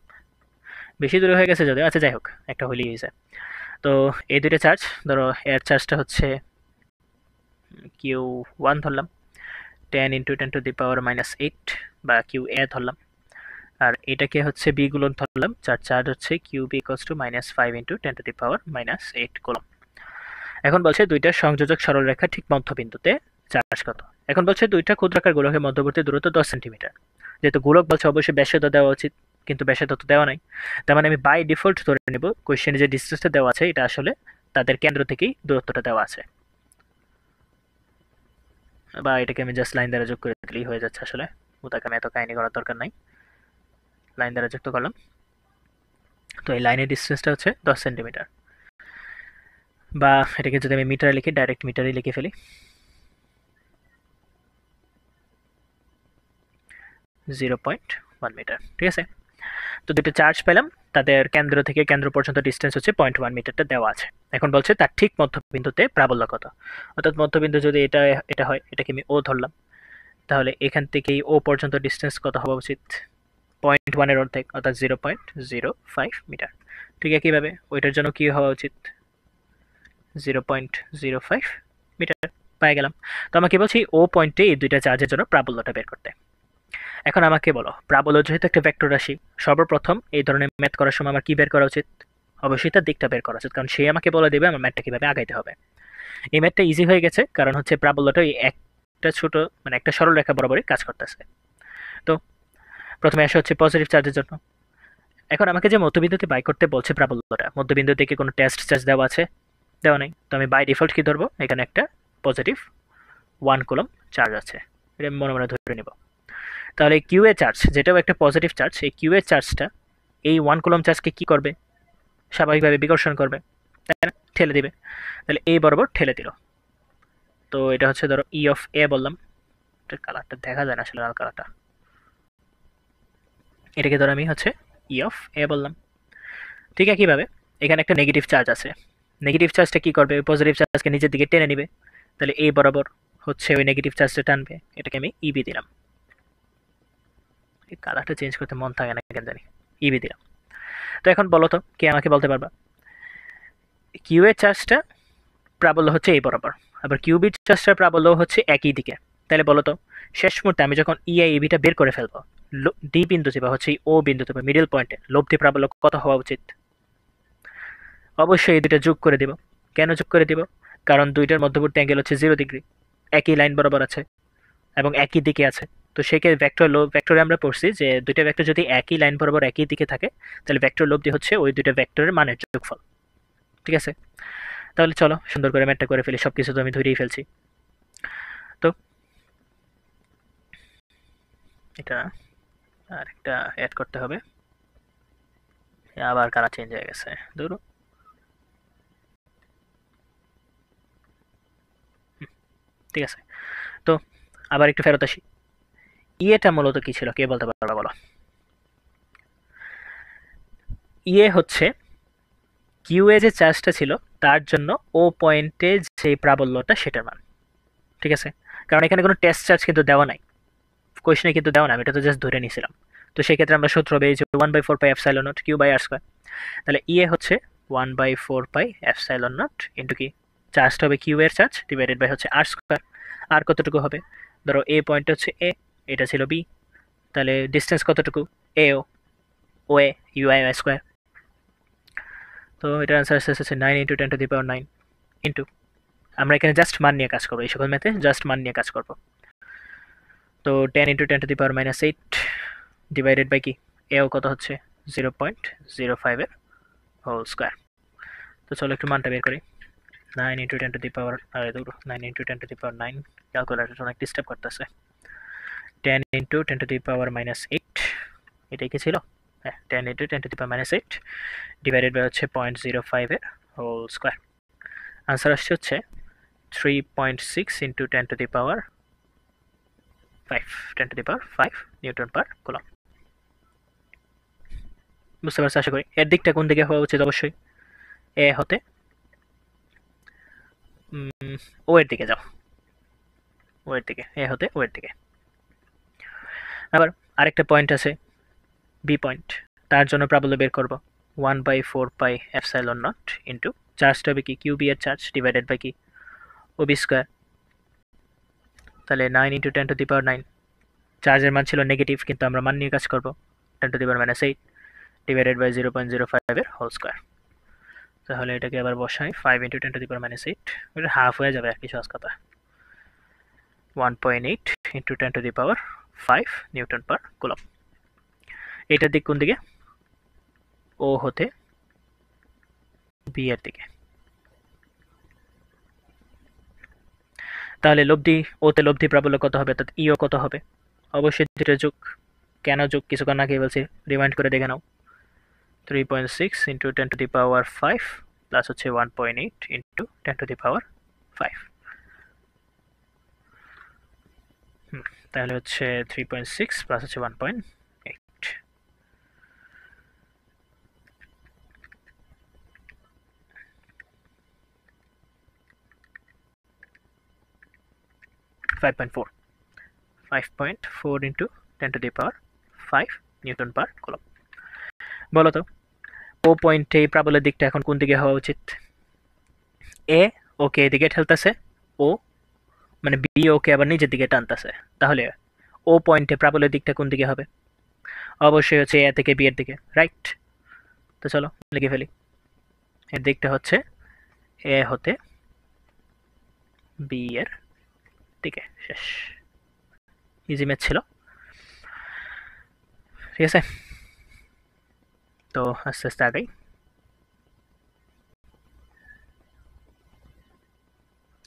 বেশি দূরে হয়ে গেছে যদিও, আচ্ছা যাই হোক, একটা হইলেই হয়েছে। তো এই দুইটা চার্জ, ধরো এর চার্জটা হচ্ছে Q1 ধরলাম, 10 × 10⁻⁸ বা QA ধরলাম, আর এটাকে হচ্ছে বি গুলন ধরলাম, যার চার্জ হচ্ছে QB = -5 × 10⁻⁸ কুলম। এখন বলছে দুইটা সংযোজক সরলরেখা ঠিক মধ্যবিন্দুতে চার্জ কত। এখন বলছে দুইটা ক্ষুদ্রাকার গোলকের মধ্যবর্তী দূরত্ব 10 সেন্টিমিটার। যেহেতু গোলক বলছে অবশ্যই ব্যাসার্ধ দেওয়া উচিত, কিন্তু ব্যাসার্ধ তো দেওয়া নাই। তার মানে আমি বাই ডিফল্ট ধরে নেব কোশ্চেনে যে ডিস্টেন্সটা দেওয়া আছে এটা আসলে তাদের কেন্দ্র থেকেই দূরত্বটা দেওয়া আছে, বা এটাকে আমি জাস্ট লাইন দ্বারা যোগ করে দিলেই হয়ে যাচ্ছে। আসলে ওটাকে আমি এত কাহিনী করার দরকার নাই, লাইন দ্বারা যুক্ত করলাম। তো এই লাইনের ডিস্টেন্সটা হচ্ছে 10 সেন্টিমিটার, বা এটাকে যদি আমি মিটারে লিখি, ডাইরেক্ট মিটারে লিখে ফেলি, 0.1 মিটার। ঠিক আছে, তো দুটো চার্জ পেলাম, তাদের কেন্দ্র থেকে কেন্দ্র পর্যন্ত ডিস্টেন্স হচ্ছে 0.1 মিটারটা দেওয়া আছে। এখন বলছে তার ঠিক মধ্যবিন্দুতে প্রাবল্য কত। অর্থাৎ মধ্যবিন্দু যদি এটা হয়, এটাকে আমি ও ধরলাম, তাহলে এখান থেকেই ও পর্যন্ত ডিস্টেন্স কত হওয়া উচিত? 0.1 এর অর্ধেক, অর্থাৎ 0.05 মিটার। ঠিক একইভাবে ওইটার জন্য কি হওয়া উচিত? 0.05 মিটার পেয়ে গেলাম। তো আমাকে বলছি ও পয়েন্টে এই দুইটা চার্জের জন্য প্রাবল্যটা বের করতে। এখন আমাকে বলো, প্রাবল্য যেহেতু একটা ভেক্টর রাশি, সর্বপ্রথম এই ধরনের ম্যাথ করার সময় আমার কি বের করা উচিত? অবশ্যই তার দিকটা বের করা উচিত, কারণ সে আমাকে বলে দেবে আমার ম্যাথটা কিভাবে আগাইতে হবে। এই ম্যাথটা ইজি হয়ে গেছে, কারণ হচ্ছে প্রাবল্যটা এই একটা ছোট মানে একটা সরল রেখা বরাবরই কাজ করতেছে। তো প্রথমে আসা হচ্ছে পজিটিভ চার্জের জন্য। এখন আমাকে যে মধ্যবিন্দুতে বাই করতে বলছে প্রাবল্যটা, মধ্যবিন্দু থেকে কোনো টেস্ট চার্জ দেওয়া আছে? দেওয়া নেই। তো আমি বাই ডিফল্ট কি ধরবো? এখানে একটা পজিটিভ 1 কুলম চার্জ আছে, এটা আমি মনে মনে ধরে নেব। তাহলে কিউ এ চার্জ, যেটাও একটা পজিটিভ চার্জ, এই কিউ এ চার্জটা এই 1 কুলম চার্জকে কি করবে? স্বাভাবিকভাবে বিকর্ষণ করবে, তাই না? ঠেলে দিবে। তাহলে এই বরাবর ঠেলে দিল। তো এটা হচ্ছে ধরো ই অফ এ বললাম, কালারটা দেখা যায় না আসলে, লাল কালারটা। এটাকে ধরো আমি হচ্ছে ই অফ এ বললাম। ঠিক একইভাবে এখানে একটা নেগেটিভ চার্জ আছে, নেগেটিভ চার্জটা কি করবে? ওই পজিটিভ চার্জকে নিজের দিকে টেনে নিবে। তাহলে এই বরাবর হচ্ছে ওই নেগেটিভ চার্জটা টানবে, এটাকে আমি ইবি দিলাম। এই কালারটা চেঞ্জ করতে মন থাকে না কেন জানি, ইবি দিলাম। তো এখন বলো তো, কে আমাকে বলতে পারবা কিউ এর চার্জটা প্রাবল্য হচ্ছে এই বরাবর, আবার কিউবির চার্জটার প্রাবল্য হচ্ছে একই দিকে। তাহলে বলো তো, শেষ মুহূর্তে আমি যখন ইআই ইবিটা বের করে ফেলবো, ডি বিন্দুতে বা হচ্ছে ও বিন্দুতে বা মিডল পয়েন্টে লব্ধি প্রাবল্য কত হওয়া উচিত? অবশ্যই এই দুইটা যোগ করে দিব। কেন যোগ করে দিব? কারণ দুইটার মধ্যবর্তী অ্যাঙ্গেল হচ্ছে 0 ডিগ্রি, একই লাইন বরাবর আছে এবং একই দিকে আছে। তো সেক্ষেত্রে ভেক্টরে আমরা পড়ছি যে দুইটা ভেক্টর যদি একই লাইন বরাবর একই দিকে থাকে, তাহলে ভেক্টর লব্ধি হচ্ছে ওই দুইটা ভেক্টরের মানের যোগফল। ঠিক আছে, তাহলে চলো সুন্দর করে ম্যাথটা করে ফেলি, সবকিছু তো আমি ধরেই ফেলছি। তো এটা আর একটা অ্যাড করতে হবে, আবার কালার চেঞ্জ হয়ে গেছে, ধরো ঠিক আছে। তো আবার একটু ফেরত আসি, ইয়েটা মূলত কি ছিল, কে বলতে পারবা বলো? ইয়ে হচ্ছে কিউ এ যে চার্জটা ছিল তার জন্য ও পয়েন্টে যে প্রাবল্যটা সেটার মান। ঠিক আছে, কারণ এখানে কোনো টেস্ট চার্জ কিন্তু দেওয়া নাই, কোয়েশনে কিন্তু দেওয়া না, আমি এটা তো জাস্ট ধরে নিয়েছিলাম। তো সেক্ষেত্রে আমরা সূত্র হবে যে 1/4πε0 কিউ বাই আর স্কোয়ার। তাহলে ইয়ে হচ্ছে 1/4πε0 ইন্টু কি, চার্জটা হবে কিউ এর চার্জ ডিভাইডেড বাই হচ্ছে আর স্কোয়ার। আর কতটুকু হবে? ধরো এ পয়েন্ট হচ্ছে এ, এটা ছিল বি, তাহলে ডিস্টেন্স কতটুকু? এ ও এ ইউ আই স্কোয়ার। তো এটার আনসার হচ্ছে 9 × 10⁻⁹। ইন্টু, আমরা এখানে জাস্ট মান নিয়ে কাজ করবো, এই সকল ম্যাথে জাস্ট মান নিয়ে কাজ করবো। তো 10 × 10⁻⁸ ডিভাইডেড বাই কি, এও কত হচ্ছে 0.05 এর হোল স্কোয়ার। তো চলো একটু মানটা বের করি। 9 × 10⁻9 ক্যালকুলেটর অনেক ডিস্টার্ব করতেছে। 10 × 10⁻⁸, এটাই কি ছিল? হ্যাঁ, 10 × 10⁻⁸ ডিভাইডেড বাই হচ্ছে 0.05 এর হোল স্কোয়ার। আনসার আসছে হচ্ছে 3.6 × 10⁵ নিউটন পার কুলম। বুঝতে পারছো আশা করি। এর দিকটা কোন দিকে হওয়া উচিত? অবশ্যই এ হতে ও এর দিকে যাও, ও এর দিকে, এ হতে ও এর দিকে। আবার আরেকটা পয়েন্ট আছে বি পয়েন্ট, তার জন্য প্রাবল্য বের করব 1/4πε0 ইন্টু চার্জটা হবে কি কিউ বি এর চার্জ ডিভাইডেড বাই কি ও বি স্কোয়ার। তাহলে 9 × 10⁹ চার্জের মান ছিল নেগেটিভ, কিন্তু আমরা মান নিয়ে কাজ করব 10⁻⁸ ডিভাইডেড বাই 0.05 এর হোল স্কোয়ার। তাহলে এটাকে আবার বসাই 5 × 10⁻⁸, এটা হাফ হয়ে যাবে আর কি সহজ কথা। 1.8 × 10⁵ নিউটন পার কুলম। এটার দিক কোন দিকে? ও হতে বি এর দিকে। তাহলে লব্ধি, ওতে লব্ধি প্রাবল্য কত হবে, অর্থাৎ ইও কত হবে? অবশ্যই দুটো যোগ। কেন যোগ কিছুক্ষণ আগে বলছি, রিমাইন্ড করে দেখে নাও। 3.6 × 10⁵ প্লাস হচ্ছে 1.8 × 10⁵। তাহলে হচ্ছে 3.6 প্লাস হচ্ছে 1.8। 5.4 × 10⁵ নিউটন পার কুলম। বলো তো ও পয়েন্টে প্রাবল্যের দিকটা এখন কোন দিকে হওয়া উচিত? এ ওকে এদিকে ঠেলতেছে, ও মানে বি ওকে আবার নিজের দিকে টানতেছে। তাহলে ও পয়েন্টে প্রাবল্যের দিকটা কোন দিকে হবে? অবশ্যই হচ্ছে এ থেকে বি এর দিকে, রাইট? তো চলো লিখে ফেলি। এর দিকটা হচ্ছে এ হতে বি এর দিকে। শেষ, ইজি ম্যাথ ছিল, ঠিক আছে? তো আস্তে আস্তে আগাই।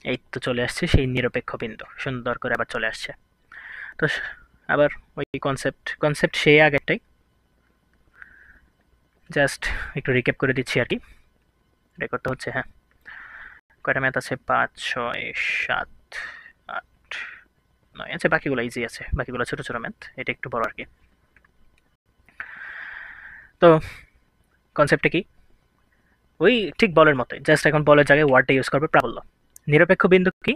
এই তো চলে আসছে সেই নিরপেক্ষ বিন্দু, সুন্দর করে আবার চলে আসছে। তো আবার ওই কনসেপ্ট সেই আগেরটাই, জাস্ট একটু রিক্যাপ করে দিচ্ছি আর কি। রেকর্ড হচ্ছে, হ্যাঁ কয়টা ম্যাথ আছে? 5, 6, 7, 8, 9 আছে, বাকিগুলো ইজি আছে, বাকিগুলো ছোট ছোট ম্যাথ, এটা একটু বড় আর কি। তো কনসেপ্টটা কি? ওই ঠিক বলের মতোই, জাস্ট এখন বলের জায়গায় ওয়ার্ডটা ইউজ করবে প্রাবল্য। নিরপেক্ষ বিন্দু কি?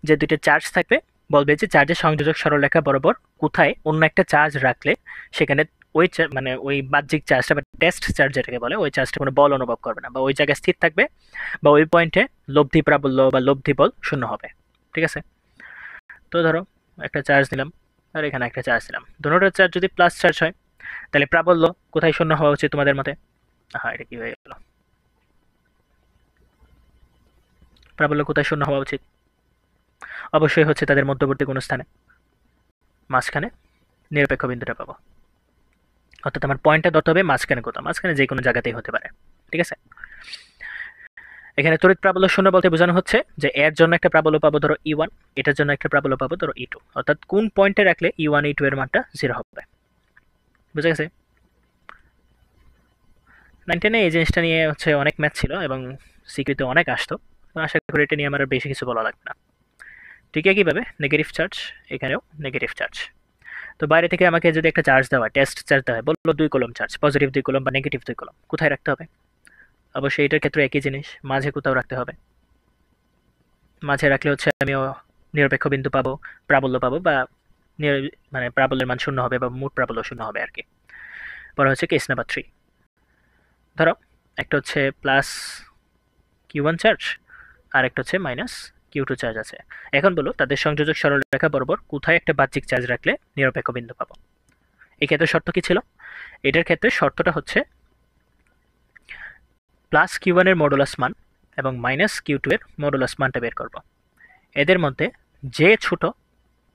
যে দুইটা চার্জ থাকবে, বলবে যে চার্জের সংযোজক সরলরেখা বরাবর কোথায় অন্য একটা চার্জ রাখলে সেখানে ওই মানে ওই বাহ্যিক চার্জটা বা টেস্ট চার্জ যেটাকে বলে, ওই চার্জটা কোনো বল অনুভব করবে না বা ওই জায়গায় স্থির থাকবে, বা ওই পয়েন্টে লব্ধি প্রাবল্য বা লব্ধি বল শূন্য হবে, ঠিক আছে? তো ধরো একটা চার্জ নিলাম আর এখানে একটা চার্জ দিলাম, দুটোটার চার্জ যদি প্লাস চার্জ হয় তাহলে প্রাবল্য কোথায় শূন্য হওয়া উচিত তোমাদের মতে? হ্যাঁ, এটা কি হয়ে গেল? প্রাবল্য কোথায় শূন্য হওয়া উচিত? অবশ্যই হচ্ছে তাদের মধ্যবর্তী কোনো স্থানে, মাঝখানে নিরপেক্ষ বিন্দুটা পাবো। অর্থাৎ আমার পয়েন্টটা ধরতে হবে মাঝখানে, কোথাও মাঝখানে যে কোনো জায়গাতেই হতে পারে, ঠিক আছে? এখানে তড়িৎ প্রাবল্য শূন্য বলতে বোঝানো হচ্ছে যে এর জন্য একটা প্রাবল্য পাবো ধরো E1, এটার জন্য একটা প্রাবল্য পাবো ধরো E2, অর্থাৎ কোন পয়েন্টে রাখলে E1 E2 এর মানটা 0 হবে। বুঝা গেছে? 9-10 এই জিনিসটা নিয়ে হচ্ছে অনেক ম্যাথ ছিল এবং সিকিউতে অনেক আসতো, আশা করি এটা নিয়ে আমার বেশি কিছু বলা লাগবে না। ঠিক একইভাবে নেগেটিভ চার্জ, এখানেও নেগেটিভ চার্জ। তো বাইরে থেকে আমাকে যদি একটা চার্জ দেওয়া হয়, টেস্ট চার্জ দেওয়া হয়, বললো 2 কুলম চার্জ, পজিটিভ 2 কুলম বা নেগেটিভ 2 কুলম, কোথায় রাখতে হবে? অবশ্যই এটার ক্ষেত্রে একই জিনিস, মাঝে কোথাও রাখতে হবে। মাঝে রাখলে হচ্ছে আমিও নিরপেক্ষ বিন্দু পাবো, প্রাবল্য পাবো, বা মানে প্রাবল্যের মান শূন্য হবে বা মোট প্রাবল্য শূন্য হবে আর কি। পরে হচ্ছে কেস নাম্বার 3, ধরো একটা হচ্ছে প্লাস Q1 চার্জ আর একটা হচ্ছে মাইনাস Q2 চার্জ আছে। এখন বলো তাদের সংযোজক সরলরেখা বরাবর কোথায় একটা বাহ্যিক চার্জ রাখলে নিরপেক্ষ বিন্দু পাবো? এই ক্ষেত্রে শর্ত কি ছিল? এটার ক্ষেত্রে শর্তটা হচ্ছে প্লাস Q1 এর মডুলাস মান এবং মাইনাস কিউ2 এর মডুলাস মানটা বের করব। এদের মধ্যে যে ছোট,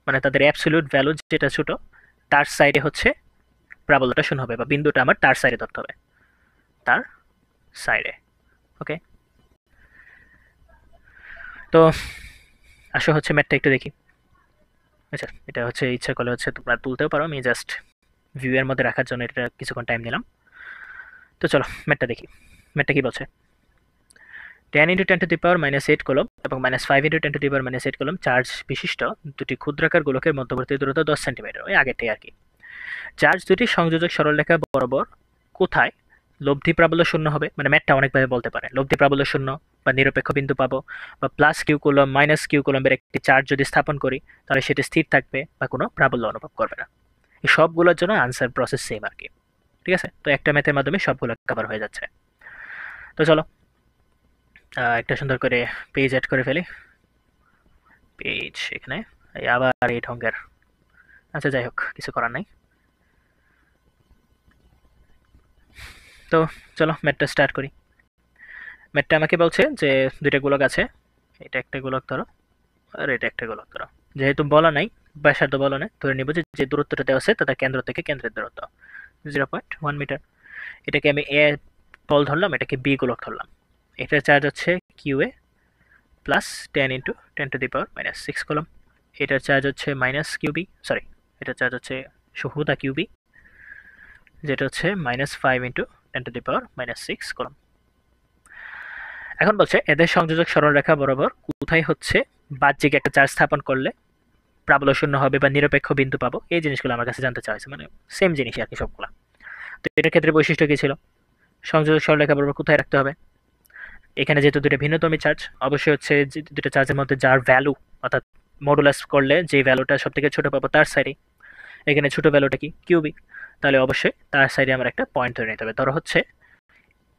মানে তাদের অ্যাবসলিউট ভ্যালু যেটা ছোট, তার সাইডে হচ্ছে প্রাবল্যটা শূন্য হবে, বা বিন্দুটা আমার তার সাইডে ধরতে হবে, তার সাইডে। ওকে, তো আসো হচ্ছে ম্যাথটা একটু দেখি। আচ্ছা, এটা হচ্ছে ইচ্ছা করলে হচ্ছে তোমরা তুলতেও পারো, আমি জাস্ট ভিউয়ের মধ্যে রাখার জন্য এটা কিছুক্ষণ টাইম নিলাম। তো চলো ম্যাথটা দেখি। ম্যাথটা কি বলছে, 10 × 10⁻⁸ কলম এবং -5 × 10⁻⁸ কলম চার্জ বিশিষ্ট দুটি ক্ষুদ্রাকার গোলকের মধ্যবর্তী দূরত্ব 10 সেন্টিমিটার, ওই আগেরটাই আর কি। চার্জ দুটি সংযোজক সরলরেখা বরাবর কোথায় লব্ধি প্রাবল্য শূন্য হবে, মানে ম্যাথটা অনেকভাবে বলতে পারে, লব্ধি প্রাবল্য শূন্য বা নিরপেক্ষ বিন্দু পাবো, বা plus Q coulomb minus Q কুলম্বের একটি চার্জ যদি স্থাপন করি তাহলে সেটি স্থির থাকবে বা কোনো প্রাবল্য অনুভব করবে না। এই সবগুলোর জন্য আনসার প্রসেস সেম আর কি। ঠিক আছে, তো একটা ম্যাথের মাধ্যমে সবগুলো কভার হয়ে যাচ্ছে। তো চলো একটা সুন্দর করে পেজ অ্যাড করে ফেলি। পেজ এখানে আবার এই ঢঙ্গের, আচ্ছা যাই হোক, কিছু করার নাই। তো চলো ম্যাথটা স্টার্ট করি। ম্যাথটা আমাকে বলছে যে দুইটা গোলক আছে, এটা একটা গোলক ধরো আর এটা একটা গোলক ধরো। যেহেতু বলা নাই, ব্যাসার্ধ বলা নাই, ধরে নিব যে দূরত্বটা দেওয়া আছে তাদের কেন্দ্র থেকে কেন্দ্রের দূরত্ব 0.1 মিটার। এটাকে আমি এ বল ধরলাম, এটাকে বি গোলক ধরলাম। এটার চার্জ হচ্ছে কিউ এ প্লাস 10 × 10⁻⁶ কলম। এটার চার্জ হচ্ছে মাইনাস কিউবি, সরি, এটার চার্জ হচ্ছে শুহুদা কিউবি, যেটা হচ্ছে -5 × 10⁻⁶ কলম। এখন বলছে এদের সংযোজক সরলরেখা বরাবর কোথায় হচ্ছে বাহ্যিক একটা চার্জ স্থাপন করলে প্রাবল্য শূন্য হবে বা নিরপেক্ষ বিন্দু পাবো, এই জিনিসগুলো আমার কাছে জানতে চাইছে, মানে সেম জিনিসই আর কি সবগুলো। তো এটার ক্ষেত্রে বৈশিষ্ট্য কী ছিল, সংযোজক সরলরেখা বরাবর কোথায় রাখতে হবে। এখানে যেহেতু দুটো ভিন্নতমী চার্জ, অবশ্যই হচ্ছে যে দুটো চার্জের মধ্যে যার ভ্যালু, অর্থাৎ মডুলাস করলে যে ভ্যালুটা সব থেকে ছোট পাবো তার সাইডে, এখানে ছোট ভ্যালুটা কি কিউবি, তাহলে অবশ্যই তার সাইডে আমার একটা পয়েন্ট ধরে নিতে হবে। ধরো হচ্ছে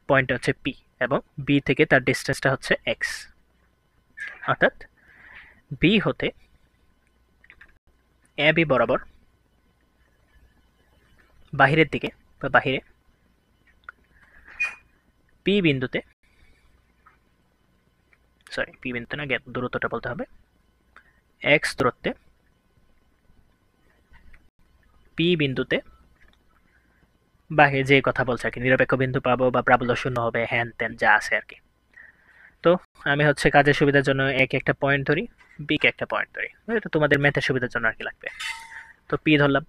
পয়েন্টটা হচ্ছে পি এবং বি থেকে তার ডিস্টেন্সটা হচ্ছে এক্স, অর্থাৎ বি হতে এ বি বরাবর বাহিরের দিকে বা বাহিরে পি বিন্দুতে, সরি পি বিন্দুতে না, দূরত্বটা বলতে হবে, এক্স দূরত্বে পি বিন্দুতে বাহিরে যে কথা বলছে আর কি, নিরপেক্ষ বিন্দু পাবো বা প্রাবল্য শূন্য হবে, হ্যান ত্যান যা আছে আর কি। তো আমি হচ্ছে কাজের সুবিধার জন্য একে একটা পয়েন্ট ধরি, বি কে একটা পয়েন্ট ধরি, এটা তোমাদের ম্যাথের সুবিধার জন্য আর কি লাগবে। তো পি ধরলাম,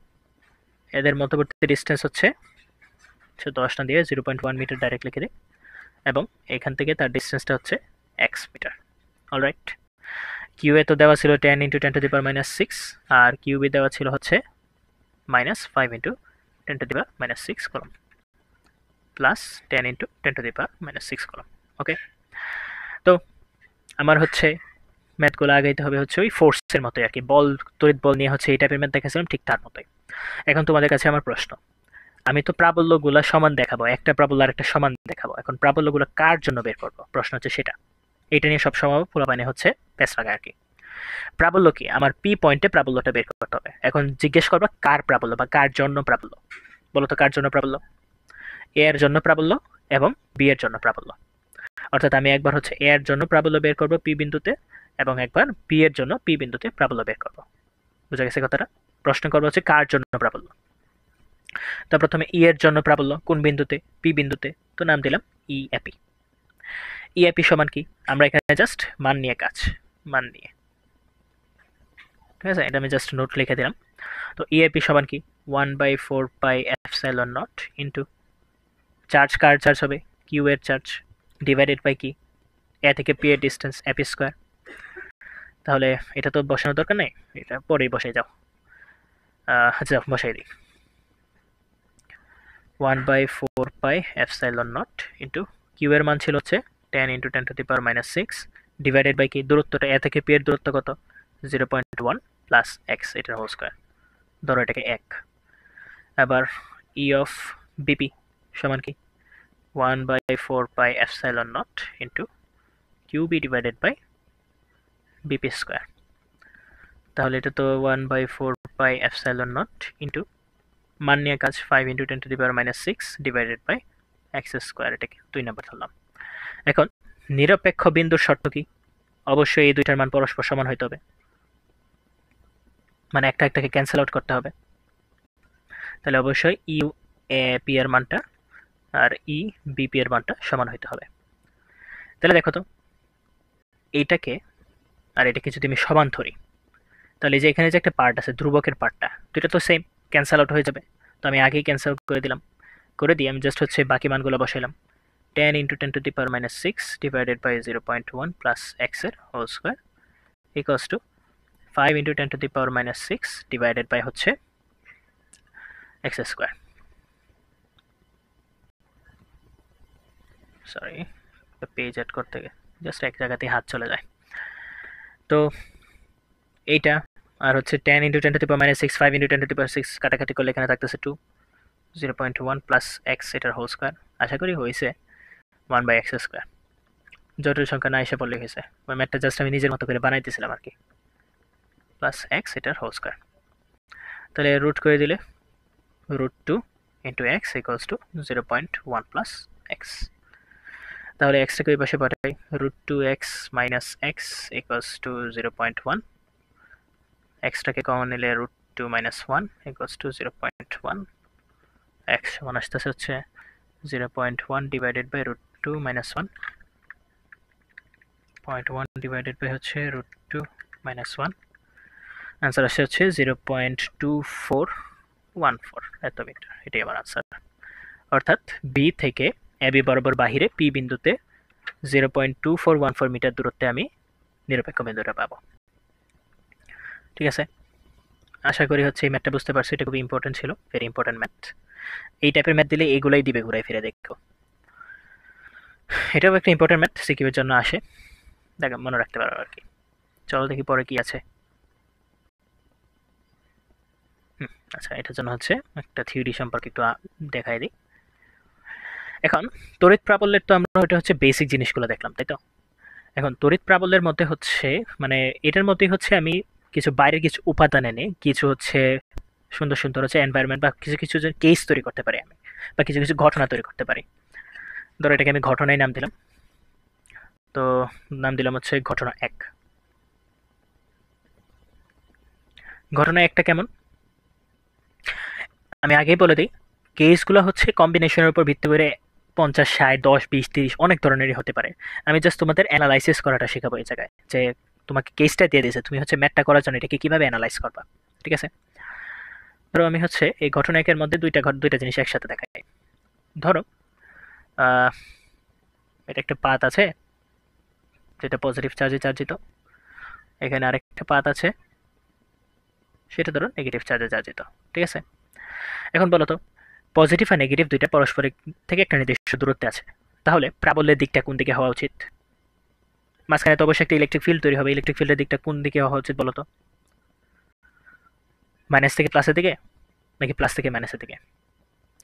এদের মধ্যবর্তী ডিস্টেন্স হচ্ছে 10 না দিয়ে 0.1 মিটার ডাইরেক্ট লিখে দিই, এবং এখান থেকে তার ডিস্টেন্সটা হচ্ছে এক্স মিটার। অলরাইট, কিউ এ তো দেওয়া ছিল 10 × 10⁻⁶, আর কিউবি দেওয়া ছিল হচ্ছে -5 × 10⁻⁶ কলম প্লাস 10 × 10⁻⁶ কলম। ওকে, তো আমার হচ্ছে ম্যাথগুলো আগাইতে হবে হচ্ছে ওই ফোর্সের মতোই আর কি, বল তড়িৎ বল নিয়ে হচ্ছে এই টাইপের ম্যাথ দেখাছিলাম ঠিক তার মতোই। এখন তোমাদের কাছে আমার প্রশ্ন, আমি তো প্রাবল্যগুলো সমান দেখাবো, একটা প্রাবল্য আর একটা সমান দেখাবো, এখন প্রাবল্যগুলো কার জন্য বের করবো, প্রশ্ন হচ্ছে সেটা। এটা নিয়ে সবসময় পোলাপানে হচ্ছে প্যাচ লাগায় আর কি। প্রাবল্য কি, আমার পি পয়েন্টে প্রাবল্যটা বের করতে হবে। এখন জিজ্ঞেস করবা কার প্রাবল্য বা কার জন্য প্রাবল্য, বলো তো কার জন্য প্রাবল্য। এ এর জন্য প্রাবল্য এবং বি এর জন্য প্রাবল্য, অর্থাৎ আমি একবার হচ্ছে এ এর জন্য প্রাবল্য বের করব পি বিন্দুতে, এবং একবার বি এর জন্য পি বিন্দুতে প্রাবল্য বের করব। বুঝা গেছে কথাটা? প্রশ্ন করবো হচ্ছে কার জন্য প্রাবল্য। তো প্রথমে ই এর জন্য প্রাবল্য কোন বিন্দুতে, পি বিন্দুতে, তো নাম দিলাম ই এপি। ই এপি সমান কি, আমরা এখানে জাস্ট মান নিয়ে কাজ, মান নিয়ে, ঠিক আছে, এটা আমি জাস্ট নোট লিখে দিলাম। তো ই এপি সমান কি 1/4πε0 ইন্টু চার্জ, কার চার্জ হবে কিউ এর চার্জ, ডিভাইডেড বাই কি এ থেকে পি এর ডিস্টেন্স এপি স্কোয়ার। তাহলে এটা তো বসানোর দরকার নেই, এটা পরেই বসাই যাও। আচ্ছা বসাই দিই, 1/4πε0 ইন্টু কিউ এর মান ছিল হচ্ছে 10 × 10⁻⁶, ডিভাইডেড বাই কি দূরত্বটা এ থেকে পি এর দূরত্ব কত 0.1 প্লাস এক্স, এটার হোল স্কোয়ার, ধরো এটাকে 1। আবার ই অফ বিপি সমান কি 1/4πε0 into Q B divided by BP square. তাহলে এটা তো 1/4πε0 ইন্টু মান নিয়ে কাজ 5 × 10⁻⁶ ডিভাইডেড বাই এক্স স্কোয়ার, এটাকে 2 নাম্বার ধরলাম। এখন নিরপেক্ষ বিন্দুর শর্ত কি? অবশ্যই এই দুইটার মান পরস্পর সমান হইতে হবে, মানে একটা একটাকে ক্যান্সেল আউট করতে হবে। তাহলে অবশ্যই ইউ এ পি এর মানটা আর ই বিপি এর মানটা সমান হইতে হবে। তাহলে দেখো তো, এইটাকে আর এটাকে যদি আমি সমান ধরি, তাহলে যে এখানে যে একটা পার্ট আছে ধ্রুবকের পার্টটা, দুটো তো সেম, ক্যান্সেল আউট হয়ে যাবে। তো আমি আগেই ক্যান্সেল করে দিলাম, করে দিয়ে আমি জাস্ট হচ্ছে বাকি মানগুলো বসাইলাম। 10 × 10⁻⁻6 ডিভাইডেড বাই 0.1 প্লাস এক্স এর whole square equals to 5 × 10⁻⁻6 divided by হচ্ছে X square. Sorry, page add করতে গিয়ে জাস্ট এক জায়গাতেই হাত চলে যায়। তো এইটা আর হচ্ছে 10 × 10⁻⁻6 5 × 10⁻6 কাটাকাটি করলে এখানে থাকতেছে 2, 0.1 প্লাস এক্স এটার হোল স্কোয়ার। আশা করি হয়েছে 1/x স্কোয়ার। জটিল সংখ্যা না এসে পড়লে হয়েছে, ওই ম্যাথটা জাস্ট আমি নিজের মতো করে বানাইতেছিলাম আর কি। প্লাস এক্স এটার হোল স্কোয়ার, তাহলে রুট করে দিলে √2 × x equals to 0.1 plus X. তাহলে এক্সটাকে ওই পাশে পাঠাই, √2x - x ইকুয়ালস টু 0.1, এক্সটাকে কমন নিলে √2 - 1 ইকুয়ালস টু 0.1, এক্স সমান আসতেছে হচ্ছে 0.1 ডিভাইডেড বাই √2 - 1, 0.1 ডিভাইডেড বাই হচ্ছে √2 - 1, আনসার আসছে হচ্ছে 0.2414 এত মিটার। এটাই আমার আনসার। অর্থাৎ বি থেকে এবি বরাবর বাহিরে পি বিন্দুতে 0.2414 মিটার দূরত্বে আমি নিরপেক্ষ বিন্দুটা পাবো। ঠিক আছে, আশা করি হচ্ছে এই ম্যাথটা বুঝতে পারছো। এটা খুব ইম্পর্টেন্ট ছিল, ভেরি ইম্পর্টেন্ট ম্যাথ। এই টাইপের ম্যাথ দিলে এইগুলাই দিবে ঘুরাই ফিরে, দেখো। এটাও একটা ইম্পর্টেন্ট ম্যাথ, সিকিউর জন্য আসে, দেখ মনে রাখতে পারো আর কি। চলো দেখি পরে কি আছে। আচ্ছা, এটার জন্য হচ্ছে একটা থিওরি সম্পর্কে একটু দেখাই দিই। এখন তড়িৎ প্রাবল্যের তো আমরা এটা হচ্ছে বেসিক জিনিসগুলো দেখলাম, তাই তো? এখন তড়িৎ প্রাবল্যের মধ্যে হচ্ছে মানে এটার মধ্যেই হচ্ছে আমি কিছু বাইরের কিছু উপাদান এনে কিছু হচ্ছে সুন্দর সুন্দর হচ্ছে এনভায়রনমেন্ট বা কিছু কিছু কেস তৈরি করতে পারি আমি, বা কিছু কিছু ঘটনা তৈরি করতে পারি। ধরো এটাকে আমি ঘটনায় নাম দিলাম, তো নাম দিলাম হচ্ছে ঘটনা 1। ঘটনা একটা কেমন আমি আগেই বলে দিই, কেসগুলো হচ্ছে কম্বিনেশনের উপর ভিত্তি করে 50, 60, 10, 20, 30 অনেক ধরনেরই হতে পারে। আমি জাস্ট তোমাদের অ্যানালাইসিস করাটা শেখাবো এই জায়গায়, যে তোমাকে কেসটা দিয়ে দিয়েছে, তুমি হচ্ছে ম্যাথটা করার জন্য এটাকে কীভাবে অ্যানালাইজ করবা। ঠিক আছে, ধরো আমি হচ্ছে এই ঘটনা একের মধ্যে দুইটা জিনিস একসাথে দেখাই। ধরো এটা একটা পাত আছে যেটা পজিটিভ চার্জে চার্জিত, এখানে আরেকটা পাত আছে সেটা ধরো নেগেটিভ চার্জে চার্জিত। ঠিক আছে, এখন বলো তো, পজিটিভ আর নেগেটিভ দুইটা পারস্পরিক থেকে একটা নির্দিষ্ট দূরত্বে আছে, তাহলে প্রাবল্যের দিকটা কোন দিকে হওয়া উচিত? মাঝখানে তো অবশ্যই একটা ইলেকট্রিক ফিল্ড তৈরি হবে, ইলেকট্রিক ফিল্ডের দিকটা কোন দিকে হওয়া উচিত বলো তো? মাইনাস থেকে প্লাসের দিকে নাকি প্লাস থেকে মাইনাসের দিকে?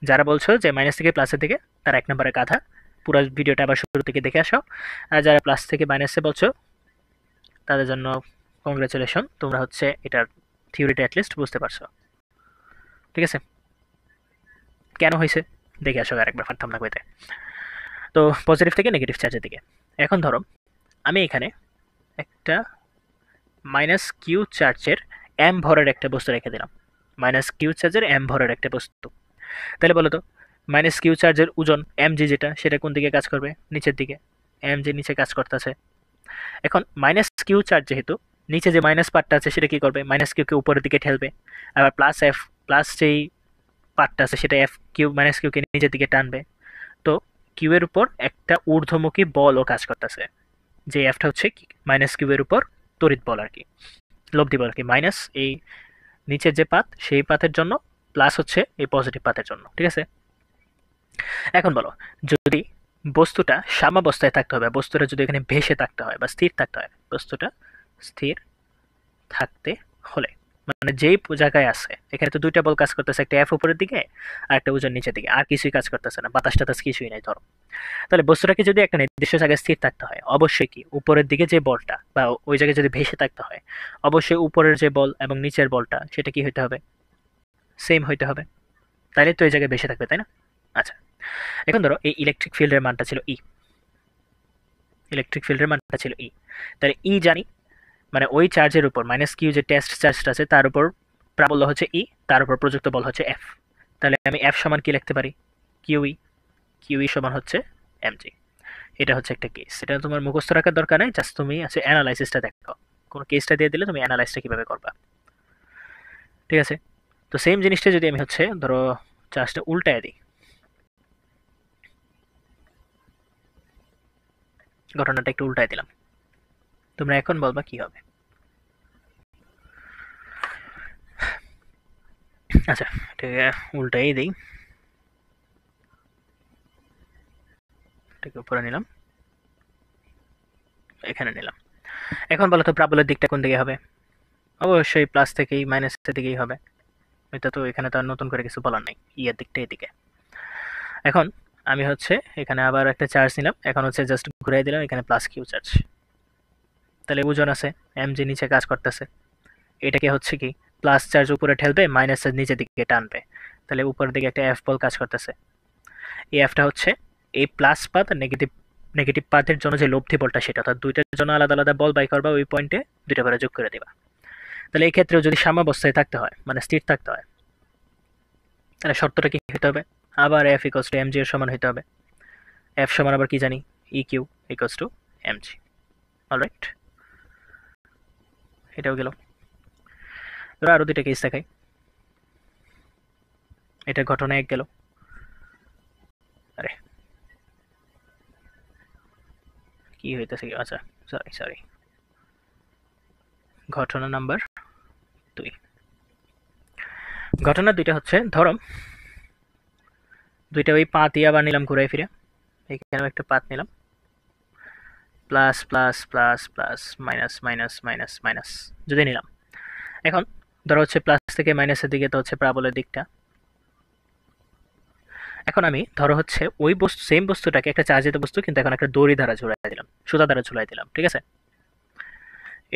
যারা বলছো যে মাইনাস থেকে প্লাসের দিকে, তারা 1 নম্বরে গাধা, পুরো ভিডিওটা আবার শুরু থেকে দেখে আসো। আর যারা প্লাস থেকে মাইনাসে বলছো, তাদের জন্য কংগ্রেচুলেশন, তোমরা হচ্ছে এটার থিওরিটা অ্যাটলিস্ট বুঝতে পারছো। ঠিক আছে, কেন হয়েছে দেখে আসো আরেকবার, ফারতাম না কইতে। তো পজিটিভ থেকে নেগেটিভ চার্জের দিকে। এখন ধরো আমি এখানে একটা -q চার্জের m ভরের একটা বস্তু রেখে দিলাম, -q চার্জের m ভরের একটা বস্তু। তাহলে বলো তো, -q চার্জের ওজন mg যেটা, সেটা কোন দিকে কাজ করবে? নিচের দিকে, mg নিচে কাজ করতেছে। এখন -q চার্জ যেহেতু, নিচে যে মাইনাস পার্টটা আছে সেটা কি করবে? -q কে উপরের দিকে ঠেলবে। আবার প্লাস যেই পার্টটা আছে সেটা -q কে নিচের দিকে টানবে। তো কিউ এর উপর একটা ঊর্ধ্বমুখী বলও কাজ করতেছে, যে এফটা হচ্ছে -q এর উপর তড়িৎ বল আর কি, লব্ধি বল আর কি। মাইনাস এই নিচের যে পাত, সেই পাতের জন্য, প্লাস হচ্ছে এই পজিটিভ পাতের জন্য। ঠিক আছে, এখন বলো, যদি বস্তুটা সাম্যাবস্থায় থাকতে হবে, বস্তুটা যদি এখানে ভেসে থাকতে হয় বা স্থির থাকতে হয়, বস্তুটা স্থির থাকতে হলে মানে যেই জায়গায় আছে, এখানে তো দুইটা বল কাজ করতেছে, একটা এফ উপরের দিকে আর একটা ওজন নিচের দিকে, আর কিছুই কাজ করতেছে না, বাতাস টাতাস কিছুই নাই ধরো। তাহলে বস্তুটাকে যদি একটা নির্দিষ্ট জায়গায় স্থির থাকতে হয়, অবশ্যই কি উপরের দিকে যে বলটা বা ওই জায়গায় যদি ভেসে থাকতে হয়, অবশ্যই উপরের যে বল এবং নিচের বলটা সেটা কি হইতে হবে? সেম হইতে হবে, তাইলে তো এই জায়গায় ভেসে থাকবে, তাই না? আচ্ছা, এখন ধরো এই ইলেকট্রিক ফিল্ডের মানটা ছিল ই। ইলেকট্রিক ফিল্ডের মানটা ছিল ই। তাহলে ই জানি, মানে ওই চার্জের উপর মাইনাস কিউ যে টেস্ট চার্জটা আছে তার উপর প্রাবল্য হচ্ছে ই, তার উপর প্রযুক্ত বল হচ্ছে এফ। তাহলে আমি এফ সমান কি লিখতে পারি? কিউই। কিউই সমান হচ্ছে এমজি। এটা হচ্ছে একটা কেস। এটা তোমার মুখস্থ রাখার দরকার নেই, জাস্ট তুমি আছে অ্যানালাইসিসটা দেখো। কোনো কেসটা দিয়ে দিলে তুমি অ্যানালাইসটা কিভাবে করবা, ঠিক আছে? তো সেম জিনিসটা যদি আমি হচ্ছে ধরো চার্জটা উল্টায় দিই, ঘটনাটা একটু উল্টায় দিলাম, তোমরা এখন বলবা কি হবে। আচ্ছা, এটাকে উল্টাই দিই, এটাকে উপরে নিলাম, এখানে নিলাম। এখন বলো তো প্রাবল্যের দিকটা কোন দিকে হবে? অবশ্যই প্লাস থেকেই মাইনাসের দিকেই হবে। এটা তো এখানে তো আর নতুন করে কিছু বলার নেই, ইয়ের দিকটা এদিকে। এখন আমি হচ্ছে এখানে আবার একটা চার্জ নিলাম, এখন হচ্ছে জাস্ট ঘুরাই দিলাম, এখানে প্লাস কিউ চার্জ। তাহলে ওজন আছে, এমজি নিচে কাজ করতেছে, এটাকে হচ্ছে কি প্লাস চার্জ উপরে ঠেলবে, মাইনাস চার্জ নিচের দিকে টানবে। তাহলে উপরের দিকে একটা এফ বল কাজ করতেছে। এই এফটা হচ্ছে এই প্লাস পাথ আর নেগেটিভ নেগেটিভ পাথের জন্য যে লব্ধি বলটা সেটা, অর্থাৎ দুইটার জন্য আলাদা আলাদা বল বাই করবা, ওই পয়েন্টে দুইটা করে যোগ করে দিবা। তাহলে এই ক্ষেত্রেও যদি সাম্যাবস্থায় থাকতে হয়, মানে স্থির থাকতে হয়, তাহলে শর্তটা কি হতে হবে? আবার এফ ইকোয়ালস টু এমজি এর সমান হতে হবে। এফ সমান আবার কি জানি? E Q equals to MG. Alright, এটাও গেল। ধরো আরো দুইটা কেস দেখাই। এটা ঘটনা এক গেল। আরে কি হইতেছে? আচ্ছা, সরি সরি, ঘটনা নাম্বার 2। ঘটনা দুইটা হচ্ছে, ধরো দুইটা ওই পাত দিয়ে আবার নিলাম ঘুরাই ফিরে, এখানেও একটা পাত নিলাম, plus plus plus plus minus minus minus minus যদি নিলাম। এখন ধরো হচ্ছে প্লাস থেকে মাইনাসের দিকে তো হচ্ছে প্রাবলের দিকটা। এখন আমি ধরো হচ্ছে ওই বস্তু, সেম বস্তুটাকে একটা চার্জিত বস্তু, কিন্তু এখন একটা দড়ি দ্বারা ঝুলাই দিলাম, সুতা দ্বারা ঝুলাই দিলাম, ঠিক আছে?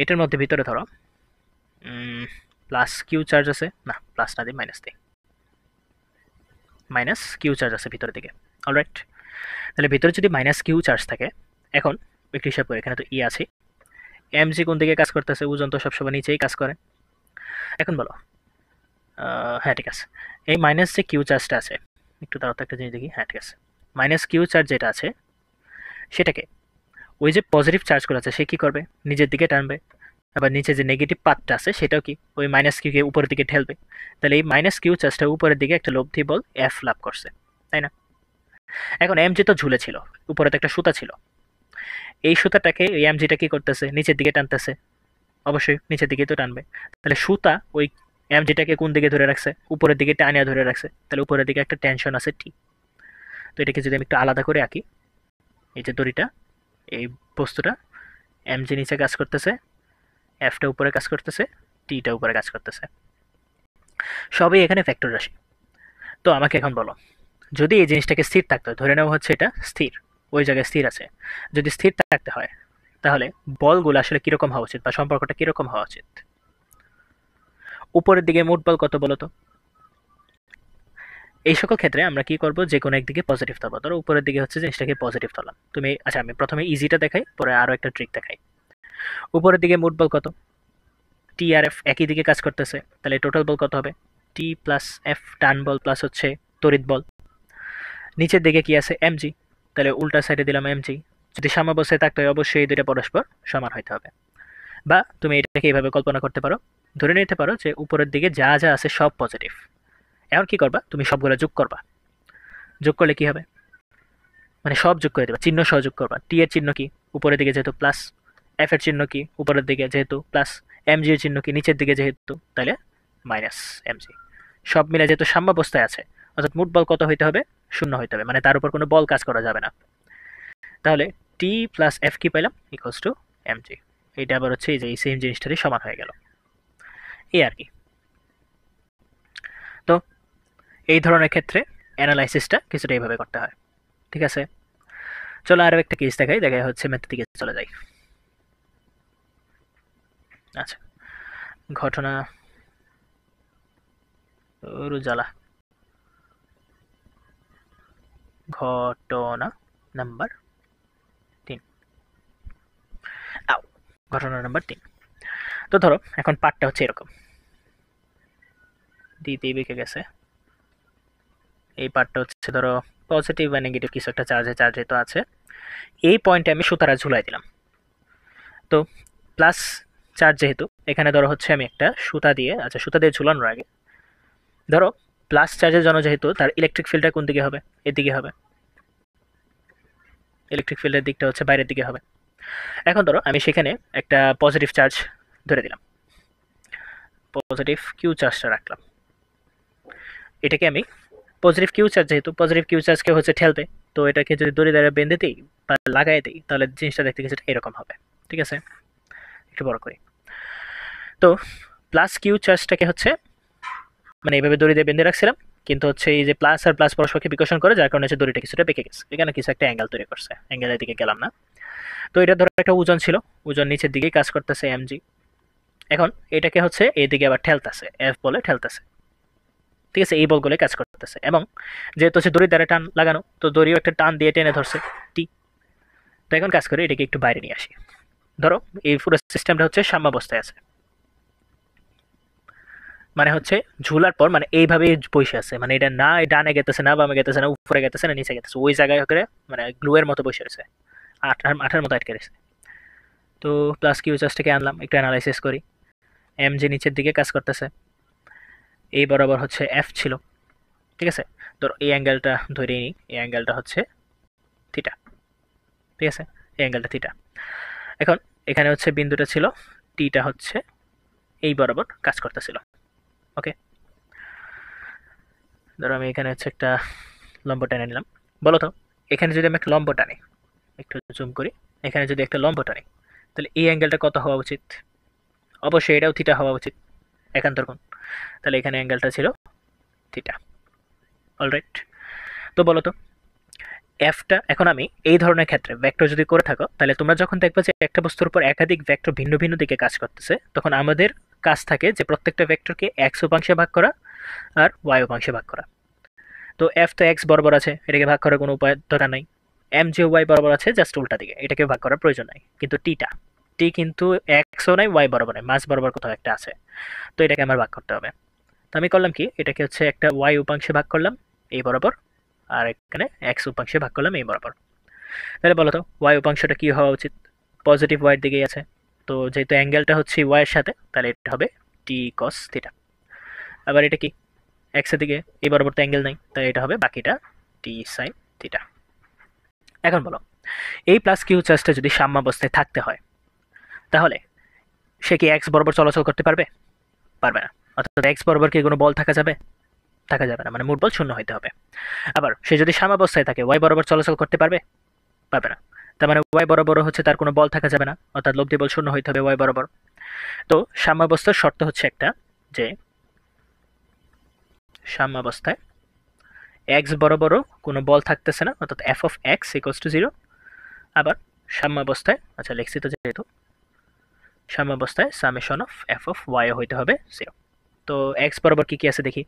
এটার মধ্যে ভিতরে ধরো প্লাস কিউ চার্জ আছে, না প্লাস না দিই, মাইনাস দিই, মাইনাস কিউ চার্জ আছে ভিতরের দিকে। অলরাইট, তাহলে ভিতরে যদি মাইনাস কিউ চার্জ থাকে, এখন একটু হিসাব করে, এখানে তো ই আছে, এমজি কোন দিকে কাজ করতেছে? ওজন তো সবসময় নিচেই কাজ করে। এখন বলো, হ্যাঁ ঠিক আছে, এই মাইনাস যে কিউ চার্জটা আছে, একটু তাড়াতাড়ি একটা জিনিস দেখি, হ্যাঁ ঠিক আছে, মাইনাস কিউ চার্জ যেটা আছে সেটাকে ওই যে পজিটিভ চার্জগুলো আছে সে কি করবে? নিজের দিকে টানবে। আবার নিচে যে নেগেটিভ পার্টটা আছে সেটাও কি ওই মাইনাস কিউকে উপরের দিকে ঠেলবে। তাহলে এই মাইনাস কিউ চার্জটা উপরের দিকে একটা লব্ধি বল এফ লাভ করছে, তাই না? এখন এমজি তো ঝুলে ছিল, উপরে তো একটা সুতা ছিল, এই সুতাটাকে এই এমজিটা কি করতেছে? নিচের দিকে টানতেছে, অবশ্যই নিচের দিকে তো টানবে। তাহলে সুতা ওই এমজিটাকে কোন দিকে ধরে রাখছে? উপরের দিকে টানিয়া ধরে রাখছে, তাহলে উপরের দিকে একটা টেনশন আছে টি। তো এটাকে যদি আমি একটু আলাদা করে আঁকি, এই যে দড়িটা, এই বস্তুটা, এমজি নিচে কাজ করতেছে, এফটা উপরে কাজ করতেছে, টিটা উপরে কাজ করতেছে, সবই এখানে ফ্যাক্টর রাশি। তো আমাকে এখন বলো, যদি এই জিনিসটাকে স্থির থাকতে হয়, ধরে নেওয়া হচ্ছে এটা স্থির, ওই জায়গায় স্থির আছে, যদি স্থির থাকতে হয় তাহলে বলগুলো আসলে কিরকম হওয়া উচিত, বা সম্পর্কটা কিরকম হওয়া উচিত? উপরের দিকে মোট বল কত বলো তো? এই সকল ক্ষেত্রে আমরা কি করব, যে কোনো একদিকে পজিটিভ ধরবো। ধরো উপরের দিকে হচ্ছে জিনিসটাকে পজিটিভ ধরলাম তুমি। আচ্ছা, আমি প্রথমে ইজিটা দেখাই, পরে আরো একটা ট্রিক দেখাই। উপরের দিকে মোট বল কত? টি আর এফ একই দিকে কাজ করতেছে, তাহলে টোটাল বল কত হবে? টি প্লাস এফ টান বল প্লাস হচ্ছে তড়িৎ বল। নিচের দিকে কি আছে? এমজি, তাহলে উল্টা সাইডে দিলাম এমজি। যদি সাম্যাবস্থায় থাকতে হয় অবশ্যই এই দুইটা পরস্পর সমান হইতে হবে। বা তুমি এটাকে এইভাবে কল্পনা করতে পারো, ধরে নিতে পারো যে উপরের দিকে যা যা আছে সব পজিটিভ। এখন কি করবা? তুমি সবগুলো যোগ করবা। যোগ করলে কি হবে? মানে সব যোগ করে দেবা, চিহ্ন সহ যোগ করবা। টি এর চিহ্ন কি? উপরের দিকে যেহেতু প্লাস। এফ এর চিহ্ন কি? উপরের দিকে যেহেতু প্লাস। এমজি এর চিহ্ন কি? নিচের দিকে যেহেতু, তাহলে মাইনাস এমজি। সব মিলে যেহেতু সাম্যাবস্থায় আছে, অর্থাৎ মোট বল কত হইতে হবে? শূন্য হইতে হবে, মানে তার উপর কোনো বল কাজ করা যাবে না। তাহলে টি প্লাস এফ কি পাইলাম? Equals to MG. এইটা আবার হচ্ছে এই যে এই সেম জিনিসটারই সমান হয়ে গেল, এই আর কি। তো এই ধরনের ক্ষেত্রে অ্যানালাইসিসটা কিছুটা এইভাবে করতে হয়, ঠিক আছে? চলো আরও একটা কেস দেখাই, দেখা হচ্ছে ম্যাথের দিকে চলে যাই। আচ্ছা, ঘটনা জ্বালা, ঘটনা নাম্বার 3। ঘটনা নাম্বার 3। তো ধরো এখন পার্টটা হচ্ছে এরকম, দিতে বেঁকে গেছে। এই পার্টটা হচ্ছে ধরো পজিটিভ বা নেগেটিভ কিছু একটা চার্জ তো আছে। এই পয়েন্টে আমি সুতারা ঝুলাই দিলাম। তো প্লাস চার্জ যেহেতু, এখানে ধরো হচ্ছে আমি একটা সুতা দিয়ে, আচ্ছা সুতা দিয়ে ঝুলানোর আগে ধরো প্লাস চার্জের জন্য যেহেতু তার ইলেকট্রিক ফিল্ডটা কোন দিকে হবে, এদিকে হবে। ইলেকট্রিক ফিল্ডের দিকটা হচ্ছে বাইরের দিকে হবে। এখন ধরো আমি সেখানে একটা পজিটিভ চার্জ ধরে দিলাম, পজিটিভ কিউ চার্জটা রাখলাম। এটাকে আমি পজিটিভ কিউ চার্জ, যেহেতু পজিটিভ কিউ চার্জকে হচ্ছে ঠেলবে, তো এটাকে যদি দড়ি দ্বারা বেঁধে দিই বা লাগাই দিই তাহলে জিনিসটা দেখতে কিছুটা এরকম হবে। ঠিক আছে, একটু বড় করি। তো প্লাস কিউ চার্জটাকে হচ্ছে মানে এইভাবে দড়ি দিয়ে বেঁধে রাখছিলাম, কিন্তু হচ্ছে এই যে প্লাস আর প্লাস পরস্পরকে বিকর্ষণ করে, যার কারণে হচ্ছে দড়িটা কিছুটা বেঁকে গেছে, এখানে কিছু একটা অ্যাঙ্গেল তৈরি করছে, অ্যাঙ্গেলের দিকে গেলাম না। তো এটা ধরো একটা ওজন ছিল, ওজন নিচের দিকেই কাজ করতেছে এমজি। এখন এটাকে হচ্ছে এইদিকে আবার ঠেলতেছে, এফ বলে ঠেলতেছে। ঠিক আছে, এই বলগুলো কাজ করতেছে, এবং যেহেতু হচ্ছে দড়ির দ্বারা টান লাগানো, তো দড়িও একটা টান দিয়ে টেনে ধরছে টি। তো এখন কাজ করে এটাকে একটু বাইরে নিয়ে আসি। ধরো এই পুরো সিস্টেমটা হচ্ছে সাম্যাবস্থায় আছে, মানে হচ্ছে ঝুলার পর মানে এইভাবেই বসে আছে, মানে এটা না ডানে গেতেছে না বামে গেতেছে না উপরে গেতেছে না নিচে গেতেছে, ওই জায়গায় করে মানে গ্লুয়ের মতো বসে রয়েছে, আঠার মতো আটকে রয়েছে। তো প্লাস কিউ চার্জটাকে আনলাম, একটু অ্যানালাইসিস করি। এম যে নিচের দিকে কাজ করতেছে, এই বরাবর হচ্ছে এফ ছিল। ঠিক আছে, ধরো এই অ্যাঙ্গেলটা ধরে নিই, এই অ্যাঙ্গেলটা হচ্ছে থিটা। ঠিক আছে, এই অ্যাঙ্গেলটা থিটা। এখন এখানে হচ্ছে বিন্দুটা ছিল, টিটা হচ্ছে এই বরাবর কাজ করতেছিল। ওকে, ধরো আমি এখানে হচ্ছে একটা লম্ব টেনে নিলাম। বলো তো এখানে যদি আমি একটা লম্ব টানি, একটু জুম করি, এখানে যদি একটা লম্ব টানি তাহলে এই অ্যাঙ্গেলটা কত হওয়া উচিত? অবশ্যই এটাও থিটা হওয়া উচিত, একান্তর কোণ। তাহলে এখানে অ্যাঙ্গেলটা ছিল থিটা। অলরাইট, তো বলো তো এফটা, এখন আমি এই ধরনের ক্ষেত্রে ভেক্টর যদি করে থাকো, তাহলে তোমরা যখন দেখবে যে একটা বস্তুর উপর একাধিক ভেক্টর ভিন্ন ভিন্ন দিকে কাজ করতেছে, তখন আমাদের কাজ থাকে যে প্রত্যেকটা ভেক্টরকে এক্স উপাংশে ভাগ করা আর ওয়াই উপাংশে ভাগ করা। তো এফ তো এক্স বরাবর আছে, এটাকে ভাগ করার কোনো উপায় দরকার নাই। এম যে ওয়াই বরাবর আছে জাস্ট উল্টা দিকে, এটাকে ভাগ করার প্রয়োজন নাই। কিন্তু টিটা, টি কিন্তু এক্সও নাই ওয়াই বরাবর নাই, মাঝ বরাবর কোথাও একটা আছে, তো এটাকে আমার ভাগ করতে হবে। তো আমি করলাম কি, এটাকে হচ্ছে একটা ওয়াই উপাংশে ভাগ করলাম এই বরাবর, আর এখানে এক্স উপাংশে ভাগ করলাম এই বরাবর। তাহলে বলো তো ওয়াই উপাংশটা কি হওয়া উচিত? পজিটিভ ওয়াইয়ের দিকেই আছে। তো যেহেতু অ্যাঙ্গেলটা হচ্ছে ওয়াইয়ের সাথে, তাহলে এটা হবে টি কস থিটা। আবার এটা কি এক্স এর দিকে, এই বরাবর তো অ্যাঙ্গেল নাই, তাই এটা হবে বাকিটা টি সাইন থিটা। এখন বলো এই প্লাস কিউ চার্জটা যদি সাম্যাবস্থায় থাকতে হয়, তাহলে সে কি এক্স বরাবর চলাচল করতে পারবে? পারবে না। অর্থাৎ এক্স বরাবর কি কোনো বল থাকা যাবে? থাকা যাবে না, মানে মোট বল শূন্য হইতে হবে। আবার সে যদি সাম্যাবস্থায় থাকে ওয়াই বরাবর চলাচল করতে পারবে? পারবে না। তার মানে ওয়াই বরাবর হচ্ছে তার কোনো বল থাকা যাবে না, অর্থাৎ লব্ধি বল শূন্য হইতে হবে ওয়াই বরাবর। তো সাম্যাবস্থার শর্ত হচ্ছে একটা, যে সাম্যাবস্থায় এক্স বরাবরও কোনো বল থাকতেছে না, অর্থাৎ F of X equals to zero. আবার সাম্যাবস্থায়, আচ্ছা লিখছি তো যেহেতু, সাম্যাবস্থায় summation of F of Y হইতে হবে জিরো। তো এক্স বরাবর কি কি আছে দেখি।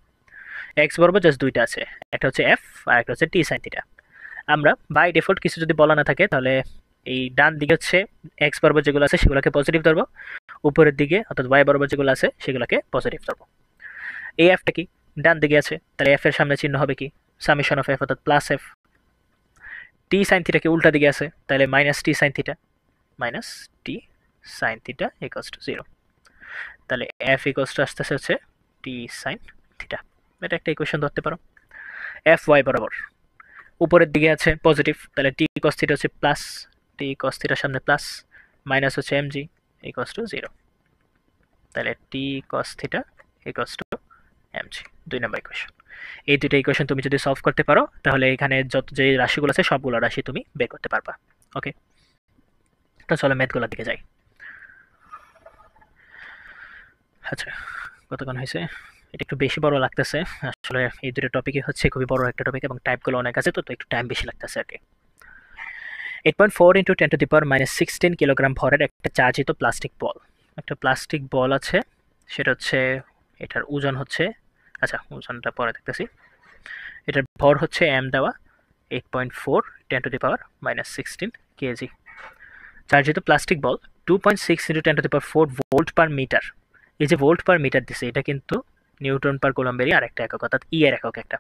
এক্স বরাবর জাস্ট দুইটা আছে, একটা হচ্ছে এফ আর একটা হচ্ছে টি সাইন থিটা। আমরা বাই ডিফল্ট কিছু যদি বলা না থাকে, তাহলে এই ডান দিকে হচ্ছে এক্স বরাবর যেগুলো আছে সেগুলোকে পজিটিভ ধরবো, উপরের দিকে অর্থাৎ ওয়াই বরাবর যেগুলো আছে সেগুলোকে পজিটিভ ধরবো। এই এফটা কি ডান দিকে আছে, তাহলে এফ এর সামনে চিহ্ন হবে কি সামেশন অফ এফ, অর্থাৎ প্লাস এফ। টি সাইন থিটা কি উল্টা দিকে আছে, তাহলে minus T sine theta, minus T sine theta equals to zero. তাহলে এফ ইকুয়ালস টু আসতেছে হচ্ছে টি সাইন থিটা। এটা একটা ইকুয়েশন ধরতে পারো। এফ ওয়াই বরাবর উপরের দিকে আছে পজিটিভ, তাহলে টি কস থিটা হচ্ছে প্লাস, টি কস থিটার সামনে প্লাস, মাইনাস হচ্ছে M G equals to zero. তাহলে T cos theta equals to M G, 2 নম্বর ইকুয়েশন। এই দুটো ইকুয়েশন তুমি যদি সলভ করতে পারো, তাহলে এখানে যত যে রাশিগুলো আছে সবগুলো রাশি তুমি বের করতে পারবা। ওকে, তো চলো ম্যাথগুলোর দিকে যাই। আচ্ছা, কতক্ষণ হয়েছে? এটা একটু বেশি বড় লাগতেছে আসলে, এই দুটো টপিকই হচ্ছে খুবই বড় একটা টপিক এবং টাইপগুলো অনেক আছে, তো একটু টাইম বেশি লাগতেছে আর কি। 8.4 × 10⁻16 কিলোগ্রাম ভরের একটা চার্জিত প্লাস্টিক বল, একটা প্লাস্টিক বল আছে, সেটা হচ্ছে এটার ওজন হচ্ছে, আচ্ছা ওজনটা পরে দেখতেছি। এটার ভর হচ্ছে এম দেওয়া 8.4 × 10⁻16 কেজি। চার্জিত প্লাস্টিক বল 2.6 × 10⁴ ভোল্ট পার মিটার। এই যে ভোল্ট পার মিটার দিছে এটা কিন্তু নিউটন পার কুলম্বেরই আরেকটা একক, অর্থাৎ ই এর একক একটা,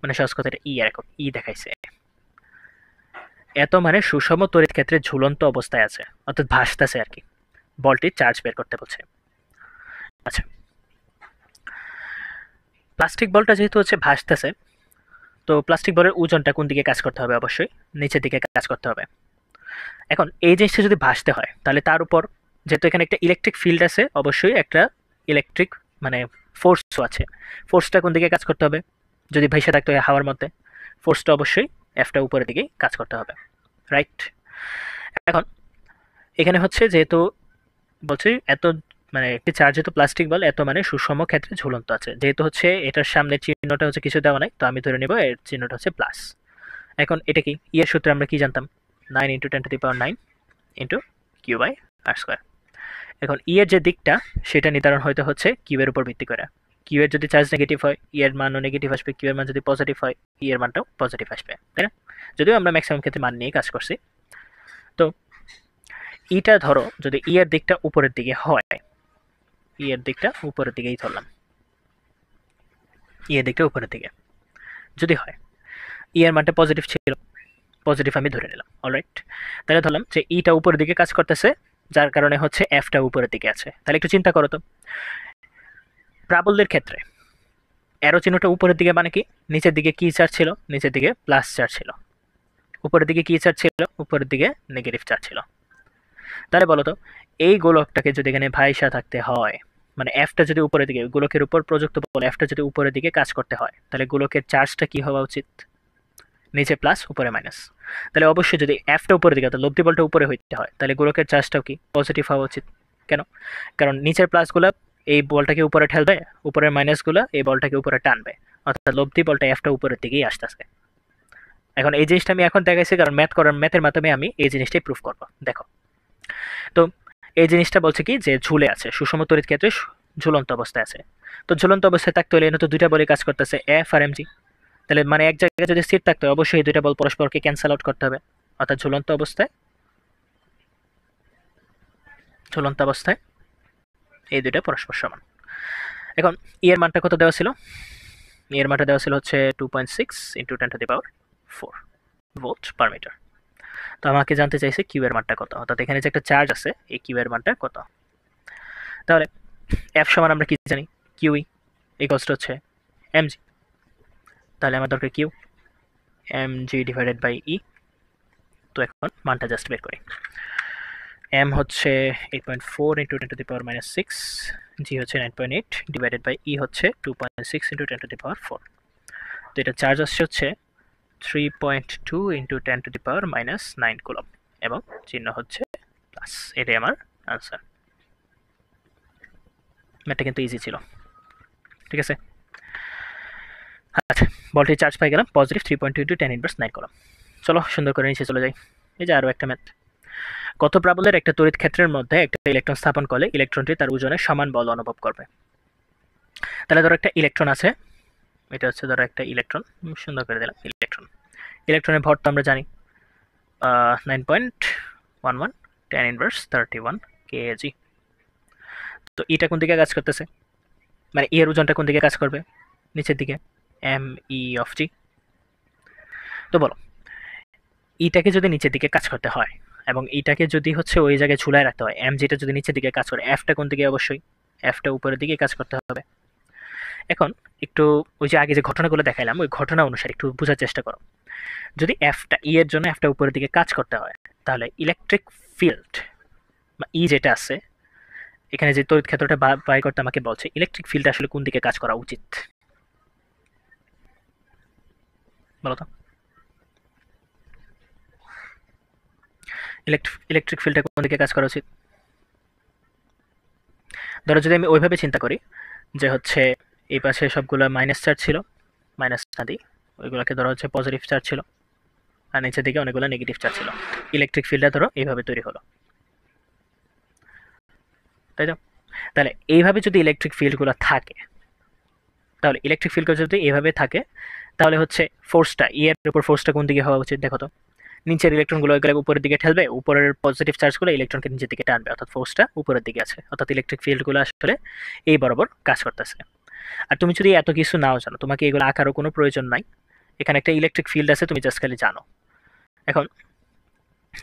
মানে সহজ কথা এটা ই এর একক, ই দেখাইছে। এত মানে সুষম তড়িৎ ক্ষেত্রে ঝুলন্ত অবস্থায় আছে, অর্থাৎ ভাসতেছে আর কি। বলটির চার্জ বের করতে বলছে। আচ্ছা, প্লাস্টিক বলটা যেহেতু হচ্ছে ভাসতেছে, তো প্লাস্টিক বলের ওজনটা কোন দিকে কাজ করতে হবে? অবশ্যই নিচের দিকে কাজ করতে হবে। এখন এই জিনিসটা যদি ভাসতে হয় তাহলে তার উপর, যেহেতু এখানে একটা ইলেকট্রিক ফিল্ড আছে, অবশ্যই একটা ইলেকট্রিক মানে ফোর্সও আছে। ফোর্সটা কোন দিকে কাজ করতে হবে? যদি ভাইসা থাকতে হয় হাওয়ার মধ্যে, ফোর্সটা অবশ্যই এফটা উপরের দিকেই কাজ করতে হবে, রাইট? এখন এখানে হচ্ছে যেহেতু বলছি এত মানে একটি চার্জিত প্লাস্টিক বল এত মানে সুষম ক্ষেত্রে ঝুলন্ত আছে, যেহেতু হচ্ছে এটার সামনে চিহ্নটা হচ্ছে কিছু দেওয়া নাই, তো আমি ধরে নেব এর চিহ্নটা হচ্ছে প্লাস। এখন এটা কি এর সূত্রে আমরা কি জানতাম? 9 × 10⁹ ইন্টু Q/r²। এখন এর যে দিকটা সেটা নির্ধারণ হইতে হচ্ছে কিউ এর উপর ভিত্তি করে। কিউ এর যদি চার্জ নেগেটিভ হয় এর মানও নেগেটিভ আসবে, কিউ এর মান যদি পজিটিভ হয় এর মানটাও পজিটিভ আসবে, তাই না? যদিও আমরা ম্যাক্সিমাম ক্ষেত্রে মান নিয়ে কাজ করছি। তো ইটা ধরো যদি এর দিকটা উপরের দিকে হয়, এর দিকটা উপরের দিকেই ধরলাম, এর দিকটা উপরের দিকে যদি হয়, এর মানটা পজিটিভ ছিল, পজিটিভ আমি ধরে নিলাম, অলরাইট। তাহলে ধরলাম যে ইটা উপরের দিকে কাজ করতেছে, যার কারণে হচ্ছে এফটা উপরের দিকে আছে। তাহলে একটু চিন্তা করো তো, প্রাবল্যের ক্ষেত্রে অ্যারো চিহ্নটা উপরের দিকে মানে কি? নিচের দিকে কি চার্জ ছিল? নিচের দিকে প্লাস চার্জ ছিল। উপরের দিকে কি চার্জ ছিল? উপরের দিকে নেগেটিভ চার্জ ছিল। তাহলে বলো তো, এই গোলকটাকে যদি এখানে ভাইসা থাকতে হয়, মানে এফটা যদি উপরের দিকে, গোলকের উপর প্রযুক্ত বল এফটা যদি উপরের দিকে কাজ করতে হয়, তাহলে গোলকের চার্জটা কি হওয়া উচিত? নিচে প্লাস উপরে মাইনাস। তাহলে অবশ্যই যদি এফটা উপরের দিকে অর্থাৎ লব্ধি বলটা উপরে হইতে হয়, তাহলে গোলকের চার্জটাও কি পজিটিভ হওয়া উচিত। কেন? কারণ নিচের প্লাসগুলো এই বলটাকে উপরে ঠেলবে, উপরের মাইনাসগুলো এই বলটাকে উপরে টানবে, অর্থাৎ লব্ধি বলটা এফটা উপরের দিকেই আসতেছে। এখন এই জিনিসটা আমি এখন দেখাইছি কারণ ম্যাথের মাধ্যমে আমি এই জিনিসটাই প্রুফ করব। দেখো তো এই জিনিসটা বলছে কি যে ঝুলে আছে, সুষম তড়িৎ ক্ষেত্রে ঝুলন্ত অবস্থায় আছে। তো ঝুলন্ত অবস্থায় থাকতে হলে এনে তো দুইটা বলে কাজ করতেছে, এফ আর এমজি। তাহলে মানে এক জায়গায় যদি স্থির থাকতে হয় অবশ্যই দুইটা বল পরস্পরকে ক্যান্সেল আউট করতে হবে, অর্থাৎ ঝুলন্ত অবস্থায় এই দুইটা পরস্পর সমান। এখন এর মানটা কত দেওয়া ছিল? এর মানটা দেওয়া ছিল হচ্ছে 2.6 × 10⁴ ভোল্ট পার মিটার। তো আমাকে জানতে চাইছে কিউ এর মানটা কত, অর্থাৎ এখানে যে একটা চার্জ আছে এই কিউ এর মানটা কত। তাহলে এফ সমান আমরা কি জানি? কিউই ইকুয়ালস হচ্ছে এমজি। তাহলে আমার দরকার কিউ, এমজি ডিভাইডেড বাই ই। তো এখন মানটা জাস্ট বের করি। এম হচ্ছে 8.4 × 10⁻⁶, জি হচ্ছে 9.8 ডিভাইডেড বাই ই হচ্ছে 2.6 × 10⁴। তো এটা চার্জ আসছে হচ্ছে 3.2 × 10⁻⁹ কুলম এবং চিহ্ন হচ্ছে প্লাস। এটাই আমার আনসার। ম্যাথটা কিন্তু ইজি ছিল, ঠিক আছে? আচ্ছা, বলটির চার্জ পাই গেলাম পজিটিভ 3.2 × 10⁻⁹ কুলম। চলো সুন্দর করে নিচে চলে যাই। এই যে আরও একটা ম্যাথ। কত প্রাবল্যের একটা তড়িৎ ক্ষেত্রের মধ্যে একটা ইলেকট্রন স্থাপন করলে ইলেকট্রনটি তার ওজনের সমান বল অনুভব করবে। তাহলে ধরো একটা ইলেকট্রন আছে, এটা হচ্ছে ধরো একটা ইলেকট্রন, সুন্দর করে দিলাম ইলেকট্রনের ভর তো আমরা জানি 9.11 10⁻31 কেজি। তো এটা কোন দিকে কাজ করতেছে? মানে এর ওজনটা কোন দিকে কাজ করবে? নিচের দিকে, এম ই অফ জি। তো বলো ইটাকে যদি নিচের দিকে কাজ করতে হয় এবং এটাকে যদি হচ্ছে ওই জায়গায় ঝুলায় রাখতে হয়, এম যেটা যদি নিচের দিকে কাজ করে, এফটা কোন দিকে? অবশ্যই এফটা উপরের দিকে কাজ করতে হবে। এখন একটু ওই যে আগে যে ঘটনাগুলো দেখাইলাম ওই ঘটনা অনুসারে একটু বোঝার চেষ্টা করো। যদি এফটা ই এর জন্য এফটা উপরের দিকে কাজ করতে হয়, তাহলে ইলেকট্রিক ফিল্ড বা ই যেটা আছে এখানে যে তড়িৎ ক্ষেত্রটা বাই করতে আমাকে বলছে, ইলেকট্রিক ফিল্ড আসলে কোন দিকে কাজ করা উচিত বলো তো? ইলেকট্রিক ফিল্ডটা কোন দিকে কাজ করা উচিত? ধরো যদি আমি ওইভাবে চিন্তা করি যে হচ্ছে এই পাশে সবগুলো মাইনাস চার্জ ছিল, মাইনাস না দিই ওইগুলোকে ধরো হচ্ছে পজিটিভ চার্জ ছিল, আর নিচের দিকে অনেকগুলো নেগেটিভ চার্জ ছিল, ইলেকট্রিক ফিল্ডটা ধরো এইভাবে তৈরি হলো, তাই তো? তাহলে এইভাবে যদি ইলেকট্রিক ফিল্ডগুলো থাকে, তাহলে ইলেকট্রিক ফিল্ডগুলো যদি এইভাবে থাকে তাহলে হচ্ছে ফোর্সটা ই এর উপর ফোর্সটা কোন দিকে হওয়া উচিত দেখো তো? নিচের ইলেকট্রনগুলো এগুলো উপরের দিকে ঠেলবে, উপরের পজিটিভ চার্জগুলো ইলেকট্রনকে নিচের দিকে টানবে, অর্থাৎ ফোর্সটা উপরের দিকে আছে, অর্থাৎ ইলেকট্রিক ফিল্ডগুলো আসলে এই বরাবর কাজ করতেছে। আর তুমি যদি এত কিছু নাও জানো, তোমাকে এগুলো আঁকারও কোনো প্রয়োজন নাই। এখানে একটা ইলেকট্রিক ফিল্ড আছে, তুমি জাস্ট খালি জানো। এখন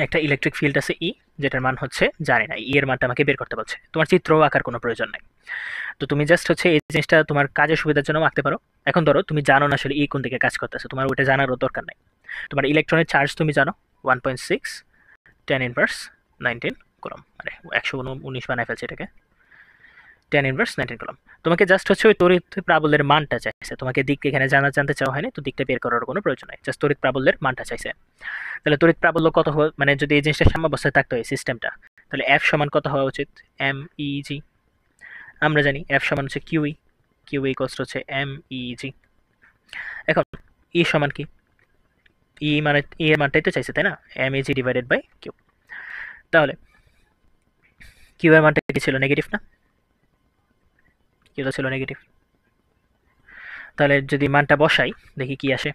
একটা ইলেকট্রিক ফিল্ড আছে ই, যেটার মান হচ্ছে জানি না, ই এর মানটা আমাকে বের করতে বলছে। তোমার চিত্রও আঁকার কোনো প্রয়োজন নাই, তো তুমি জাস্ট হচ্ছে এই জিনিসটা তোমার কাজের সুবিধার জন্য আঁকতে পারো। এখন ধরো তুমি জানো না আসলে ই কোন দিকে কাজ করতেছে, তোমার ওটা জানারও দরকার নাই। তোমার ইলেকট্রনের চার্জ তুমি জানো 1.6 10 ইনভার্স 19 কুলম, মানে 119 বানায় ফেলছে এটাকে, 10 ইনভার্স 19 কুলম। তোমাকে জাস্ট হচ্ছে ওই তড়িৎ প্রাবল্যের মানটা চাইছে, তোমাকে দিক এখানে জানতে চাওয়া হয়নি, তো দিকটা বের করার কোনো প্রয়োজন নাই, জাস্ট তড়িৎ প্রাবল্যের মানটা চাইছে। তাহলে তড়িৎ প্রাবল্য কত মানে যদি এই জিনিসটা সাম্যাবস্থায় থাকতো এই সিস্টেমটা, তাহলে এফ সমান কত হওয়া উচিত? এম ই জি। আমরা জানি এফ সমান হচ্ছে কিউই, কিউই ইকুয়ালস হচ্ছে এম ই জি। এখন ই সমান কি? ই মানে ই এর মানটাই তো চাইছে, তাই না? M E G divided by Q. তাহলে কিউ এর মানটা কি ছিল? নেগেটিভ না? কিউ তো ছিল নেগেটিভ। তাহলে যদি মানটা বসাই দেখি কি আসে।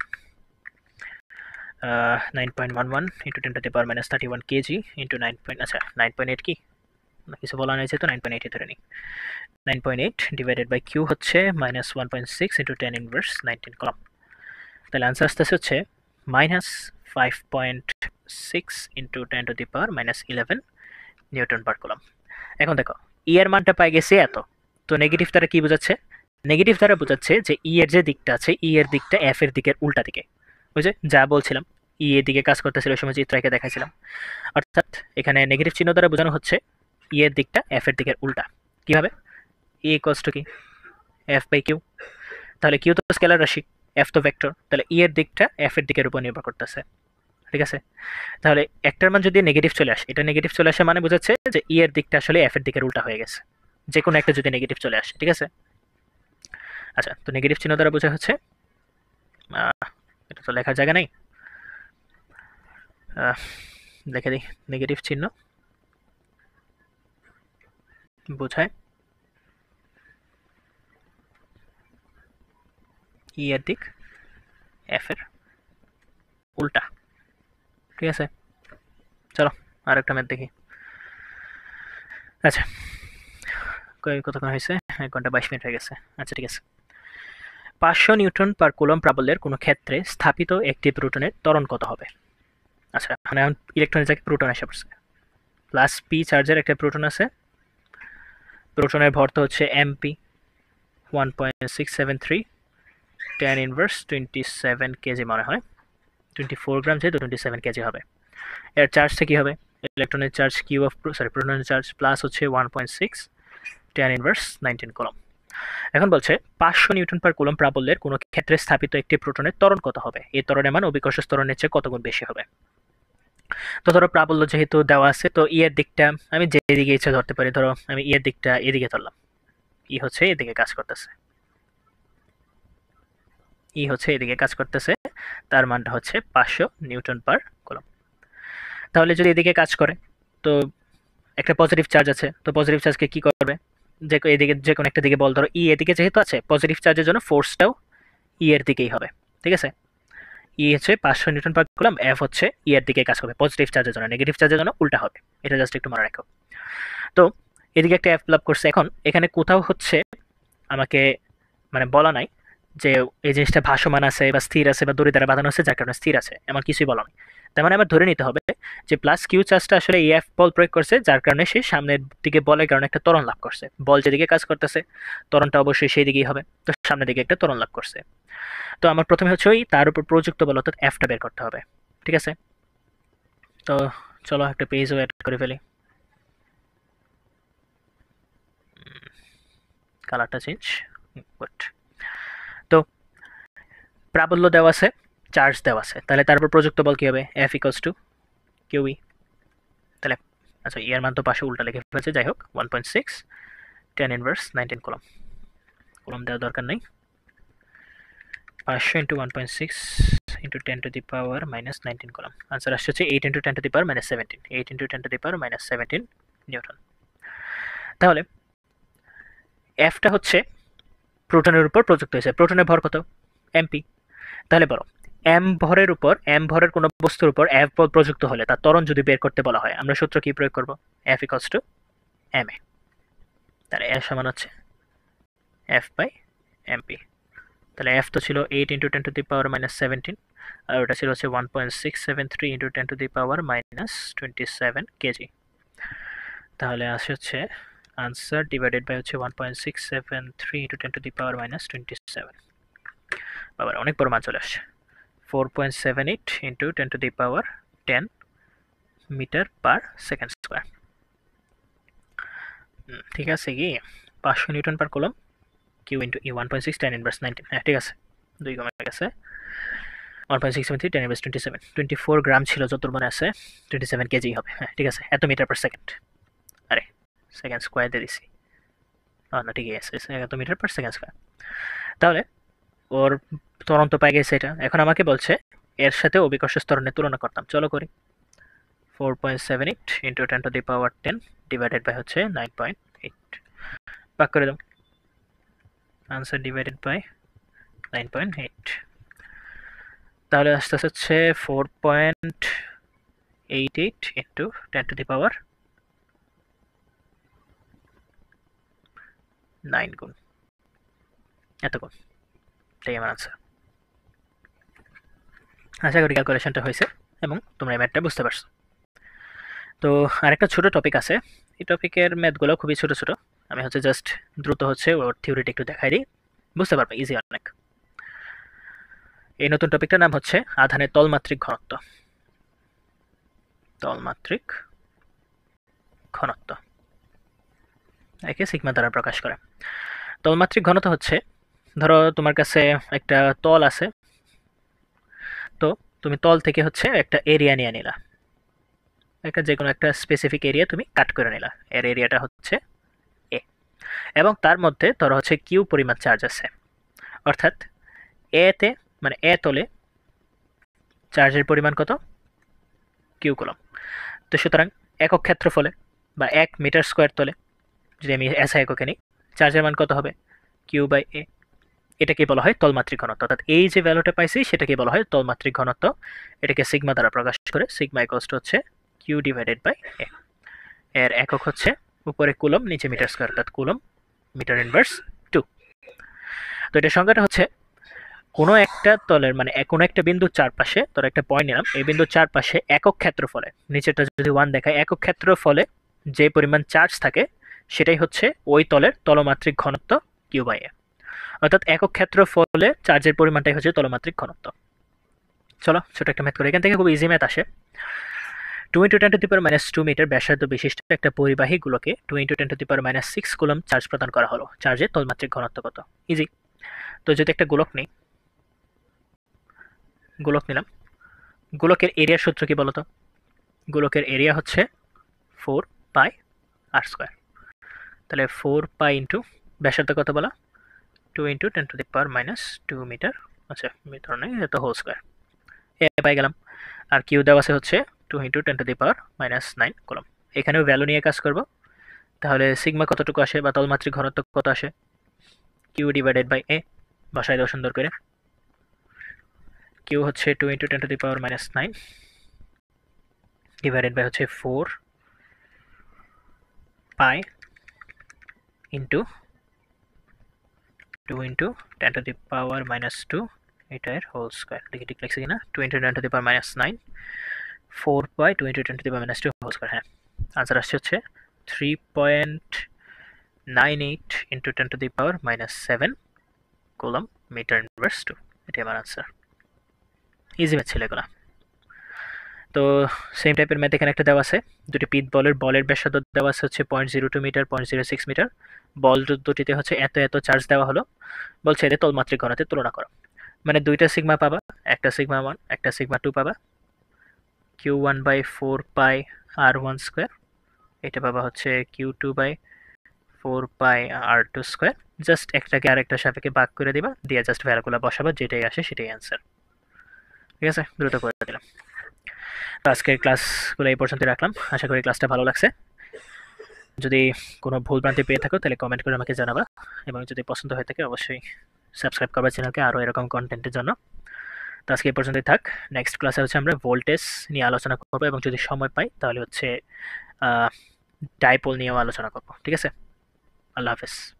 9.11 into 10 to the power minus 31 KG into 9. আচ্ছা 9.8 কি কিছু বলা হয়েছে, তো 9.8 ধরে নিই। 9.8 ডিভাইডেড বাই কিউ হচ্ছে মাইনাস 1.6 ইন্টু 10 ইনভার্স 19 কলম। তাহলে আনসার আসতেছে হচ্ছে minus 5.6 into 10 to the power minus 11 Newton পার কলম। এখন দেখো ই এর মানটা পাই গেছে এত, তো নেগেটিভ দ্বারা কি বোঝাচ্ছে? নেগেটিভ দ্বারা বোঝাচ্ছে যে ই এর যে দিকটা আছে, ই এর দিকটা এফ এর দিকের উল্টা দিকে। বুঝে যা বলছিলাম, ই এর দিকে কাজ করতেছিল ওই সময় চিত্রকে দেখাইছিলাম। অর্থাৎ এখানে নেগেটিভ চিহ্ন দ্বারা বোঝানো হচ্ছে ই এর দিকটা এফ এর দিকের উল্টা। কিভাবে? ই ইকুয়ালস টু কি? F by Q. তাহলে কিউ তো স্কেলার রাশি, এফ তো ভেক্টর, তাহলে ই এর দিকটা এফ এর দিকের উপর নির্ভর করতেছে। ঠিক আছে, তাহলে একটার মান যদি নেগেটিভ চলে আসে, এটা নেগেটিভ চলে আসে মানে বোঝাচ্ছে যে ই এর দিকটা আসলে এফ এর দিকের উল্টা হয়ে গেছে, যে কোনো একটা যদি নেগেটিভ চলে আসে। ঠিক আছে, আচ্ছা তো নেগেটিভ চিহ্ন দ্বারা বোঝা হচ্ছে এটা তো লেখার জায়গা নেই, লিখে দিই। নেগেটিভ চিহ্ন বোঝায় ই এর দিক এফ এর উল্টা। ঠিক আছে, চলো আরেকটা ম্যাথ দেখি। আচ্ছা কতক্ষণ হয়েছে? 1 ঘন্টা 22 মিনিট হয়ে গেছে। আচ্ছা ঠিক আছে, 500 নিউটন পার কুলম প্রাবল্যের কোনো ক্ষেত্রে স্থাপিত একটি প্রোটনের ত্বরণ কত হবে? আচ্ছা মানে এখন ইলেকট্রনের জায়গায় প্রোটন এসে পড়ছে, প্লাস পি চার্জের একটা প্রোটন আছে, প্রোটনের ভর তো হচ্ছে এমপি 1.673 10 ইনভার্স 27 কেজি মনে হয়, 24 গ্রাম যেহেতু 27 কেজি হবে। এর চার্জটা কি হবে? ইলেকট্রনের চার্জ কিউ অফ প্রোটনের চার্জ প্লাস হচ্ছে 1.6 10 ইনভার্স 19 কুলম। এখন বলছে 500 নিউটন পার কুলম প্রাবল্যের কোনো ক্ষেত্রে স্থাপিত একটি প্রোটনের ত্বরণ কত হবে? এই ত্বরণের মান অভিকর্ষ ত্বরণের চেয়ে কত গুণ বেশি হবে? তো ধরো প্রাবল্য যেহেতু দেওয়া আছে, তো ই এর দিকটা আমি যেদিকে ইচ্ছা ধরতে পারি। ধরো আমি ই এর দিকটা এদিকে ধরলাম, ই হচ্ছে এদিকে কাজ করতেছে, ই হচ্ছে এদিকে কাজ করতেছে, তার মানটা হচ্ছে 500 নিউটন পার কুলম। তাহলে যদি এদিকে কাজ করে, তো একটা পজিটিভ চার্জ আছে, তো পজিটিভ চার্জকে কি করবে? যে এদিকে যে কোনো একটা দিকে বল, ধরো ই এদিকে যেহেতু আছে, পজিটিভ চার্জের জন্য ফোর্সটাও ই এর দিকেই হবে। ঠিক আছে, ই হচ্ছে 500 নিউটন পার কুলম, এফ হচ্ছে ই এর দিকে কাজ করবে পজিটিভ চার্জের জন্য, নেগেটিভ চার্জের জন্য উল্টা হবে। এটা জাস্ট একটু মনে রাখো। তো এদিকে একটা এফ লাভ করছে। এখন এখানে কোথাও হচ্ছে আমাকে মানে বলা নাই যে এই জিনিসটা ভাসমান আছে বা স্থির আছে বা দড়ি দ্বারা বাঁধানো আছে যার কারণে স্থির আছে, এমন কিছুই বলা নেই। তার মানে আমার ধরে নিতে হবে যে প্লাস কিউ চার্জটা আসলে এফ বল প্রয়োগ করছে, যার কারণে সে সামনের দিকে বলের কারণে একটা ত্বরণ লাভ করছে। বল যেদিকে কাজ করতেছে ত্বরণটা অবশ্যই সেই দিকেই হবে, তো সামনের দিকে একটা ত্বরণ লাভ করছে। তো আমার প্রথমে হচ্ছে ওই তার উপর প্রযুক্ত বল অর্থাৎ এফটা বের করতে হবে। ঠিক আছে, তো চলো একটা পেজও অ্যাড করে ফেলি, কালারটা চেঞ্জ। গুড। তো প্রাবল্য দেওয়া আছে, চার্জ দেওয়া আছে, তাহলে তার উপর প্রযুক্ত বল কি হবে? F equals two kiwi. তাহলে আচ্ছা এর মান তো পাশে উল্টা লিখে ফেলছে, যাই হোক 1.6 10 ইনভার্স 19 কুলম। কুলম দেওয়ার দরকার নেই, 500 into 1.6 into 10 to the power minus 19 coulomb. Answer আসছে হচ্ছে 8 into 10 to the power minus 17, 8 into 10 to the power minus 17 Newton. তাহলে এফটা হচ্ছে প্রোটনের উপর প্রযুক্ত হয়েছে, প্রোটনের ভর কত? এমপি। তাহলে বলো এম ভরের কোনো বস্তুর উপর এফ বল প্রযুক্ত হলে তার ত্বরণ যদি বের করতে বলা হয়, আমরা সূত্র কি প্রয়োগ করব? F equals to M A. তাহলে এ সমান হচ্ছে এফ বাই এমপি। তাহলে এফ তো ছিল 8 into 10 to the power minus 17, আর ওটা ছিল হচ্ছে 1.673 into 10 to the power minus 27 KG. তাহলে আসে হচ্ছে আনসার ডিভাইডেড বাই হচ্ছে 1.673 into 10 to the power minus 27। বাবার অনেক বড় মান চলে আসছে। 4.78 into 10 to the power 10 metre per second square. ঠিক আছে, কি 500 newton per coulomb, Q into E 1.6 10 inverse 19। হ্যাঁ ঠিক আছে, 2 কমে গেছে। 1.673 10 ইনভার্স 27, 24 গ্রাম ছিল যতদূর মনে আছে, 27 কেজি হবে। হ্যাঁ ঠিক আছে, এত মিটার পার সেকেন্ড। আরে সেকেন্ড স্কোয়ার দিয়ে দিছি, না ঠিকই আছে, এত মিটার পার সেকেন্ড স্কোয়ার। তাহলে ওর ত্বরণ তো পাই গেছে এটা, এখন আমাকে বলছে এর সাথে অভিকর্ষ ত্বরণের তুলনা করতাম। চলো করি। 4.78 into 10 to the power 10 divided by হচ্ছে 9.8, ভাগ করে দাও। আনসার ডিভাইডেড বাই 9.8, তাহলে আস্তে আস্তে হচ্ছে 4.88 ইন্টু 10 টু দি পাওয়ার 9 গুণ এত গুণ, এটাই আমার আনসার। আশা করি ক্যালকুলেশনটা হয়েছে এবং তোমরা এই ম্যাথটা বুঝতে পারছো। তো আরেকটা ছোট টপিক আছে, এই টপিকের ম্যাথগুলো খুবই ছোট ছোট, আমি হচ্ছে জাস্ট দ্রুত হচ্ছে ওর থিওরিটা একটু দেখাই দিই, বুঝতে পারবে ইজি অনেক। এই নতুন টপিকটার নাম হচ্ছে আধানের তলমাত্রিক ঘনত্ব। তলমাত্রিক ঘনত্ব একে সিগমা দ্বারা প্রকাশ করে। তলমাত্রিক ঘনত্ব হচ্ছে, ধরো তোমার কাছে একটা তল আছে, তো তুমি তল থেকে হচ্ছে একটা এরিয়া নিয়ে নিলা, একটা যে কোনো একটা স্পেসিফিক এরিয়া তুমি কাট করে নিলা, এর এরিয়াটা হচ্ছে এ, এবং তার মধ্যে ধরো হচ্ছে কিউ পরিমাণ চার্জ আছে, অর্থাৎ এতে মানে এ তলে চার্জের পরিমাণ কত? Q coulomb. তো সুতরাং একক ক্ষেত্রফলে বা 1 মিটার স্কোয়ার তলে যদি আমি এসআই এককে নিই, চার্জের মান কত হবে? কিউ বাই এ। এটাকে বলা হয় তলমাত্রিক ঘনত্ব, অর্থাৎ এই যে ভ্যালুটা পাইছি সেটাকে বলা হয় তলমাত্রিক ঘনত্ব। এটাকে সিগমা দ্বারা প্রকাশ করে, সিগমা ইকুয়ালস টু হচ্ছে কিউ ডিভাইডেড বাই এ। এর একক হচ্ছে উপরে কুলম, নিচে মিটার স্কোয়ার, অর্থাৎ কুলম মিটার ইনভার্স 2। তো এটা সংখ্যাটা হচ্ছে কোনো একটা তলের মানে কোনো একটা বিন্দুর চারপাশে, ধর একটা পয়েন্ট নিলাম, এই বিন্দুর চারপাশে একক ক্ষেত্রফলে, নিচেরটা যদি 1 দেখায়, একক ক্ষেত্রফলে যে পরিমাণ চার্জ থাকে সেটাই হচ্ছে ওই তলের তলমাত্রিক ঘনত্ব কিউ বাই এ, অর্থাৎ একক ক্ষেত্রফলে চার্জের পরিমাণটাই হচ্ছে তলমাত্রিক ঘনত্ব। চলো ছোট একটা ম্যাথ করি, এখান থেকে খুব ইজি ম্যাথ আসে। 2 into 10 to the power minus 2 metre ব্যাসার্ধ বিশিষ্ট একটা পরিবাহী গোলকে 2 into 10 to the power minus 6 coulomb charge প্রদান করা হলো, চার্জের তলমাত্রিক ঘনত্ব কত? ইজি। তো যদি একটা গোলক নিই, গোলক নিলাম, গোলকের এরিয়ার সূত্র কি বলতো? গোলকের এরিয়া হচ্ছে 4 পাই আর স্কোয়ার। তাহলে 4 পাই ইন্টু ব্যাসার্ধ কত বলা? 2 into 10 to the power minus 2 metre, আচ্ছা মিটার নয়, এটা হোল স্কোয়ার, এ পাই গেলাম। আর কিউ দেওয়া আছে হচ্ছে 2 into 10 to the power minus 9 coulomb. এখানেও ভ্যালু নিয়ে কাজ করব, তাহলে সিগমা কতটুকু আসে বা তলমাত্রিক ঘনত্ব কত আসে? কিউ ডিভাইডেড বাই এ, বসাই দাও সুন্দর করে। কিউ হচ্ছে 2 into 10 to the power minus 9 divided by হচ্ছে 4 pi into 2 into 10 to the power minus 2 এটার হোল স্কোয়ার। দেখি ঠিক লাগছে কিনা? 2 into 10 to the power minus 9 4 pi 2 into 10 to the power minus 2 whole square. হ্যাঁ, আনসার আসছে হচ্ছে 3.98 into 10 to the power minus 7 coulomb metre inverse 2। এটাই আমার আনসার। ইজি ম্যাথ ছিল এগুলো। তো সেম টাইপের ম্যাথ এখানে একটা দেওয়া আছে, দুটি পিট বলের ব্যাসার্ধ দেওয়া আছে হচ্ছে 0.02 মিটার 0.06 মিটার, বল দুটিতে হচ্ছে এত এত চার্জ দেওয়া হলো, বলছে এদের তলমাত্রিক ঘনত্বের তুলনা করো। মানে দুইটা সিগমা পাবা, একটা সিগমা 1 একটা সিগমা 2 পাবা, Q 1 by 4 pi R 1 square, এটা পাবা হচ্ছে Q 2 by 4 pi R 2 square. Just একটাকে আরেকটা সাপেক্ষে ভাগ করে দিবা, দিয়ে জাস্ট ভ্যালুগুলো বসাবা, যেটাই আসে সেটাই অ্যান্সার। ঠিক আছে, দ্রুত করে দিলাম। তো আজকের ক্লাসগুলো এই পর্যন্ত রাখলাম, আশা করি ক্লাসটা ভালো লাগছে। যদি কোনো ভুলভ্রান্তি পেয়ে থাকো তাহলে কমেন্ট করে আমাকে জানাবা, এবং যদি পছন্দ হয়ে থাকে অবশ্যই সাবস্ক্রাইব করবা চ্যানেলকে আরও এরকম কন্টেন্টের জন্য। তো আজকে এই পর্যন্তই থাক। নেক্সট ক্লাসে হচ্ছে আমরা ভোল্টেজ নিয়ে আলোচনা করবো এবং যদি সময় পাই তাহলে হচ্ছে ডাইপোল নিয়েও আলোচনা করবো। ঠিক আছে? আল্লাহ হাফেজ।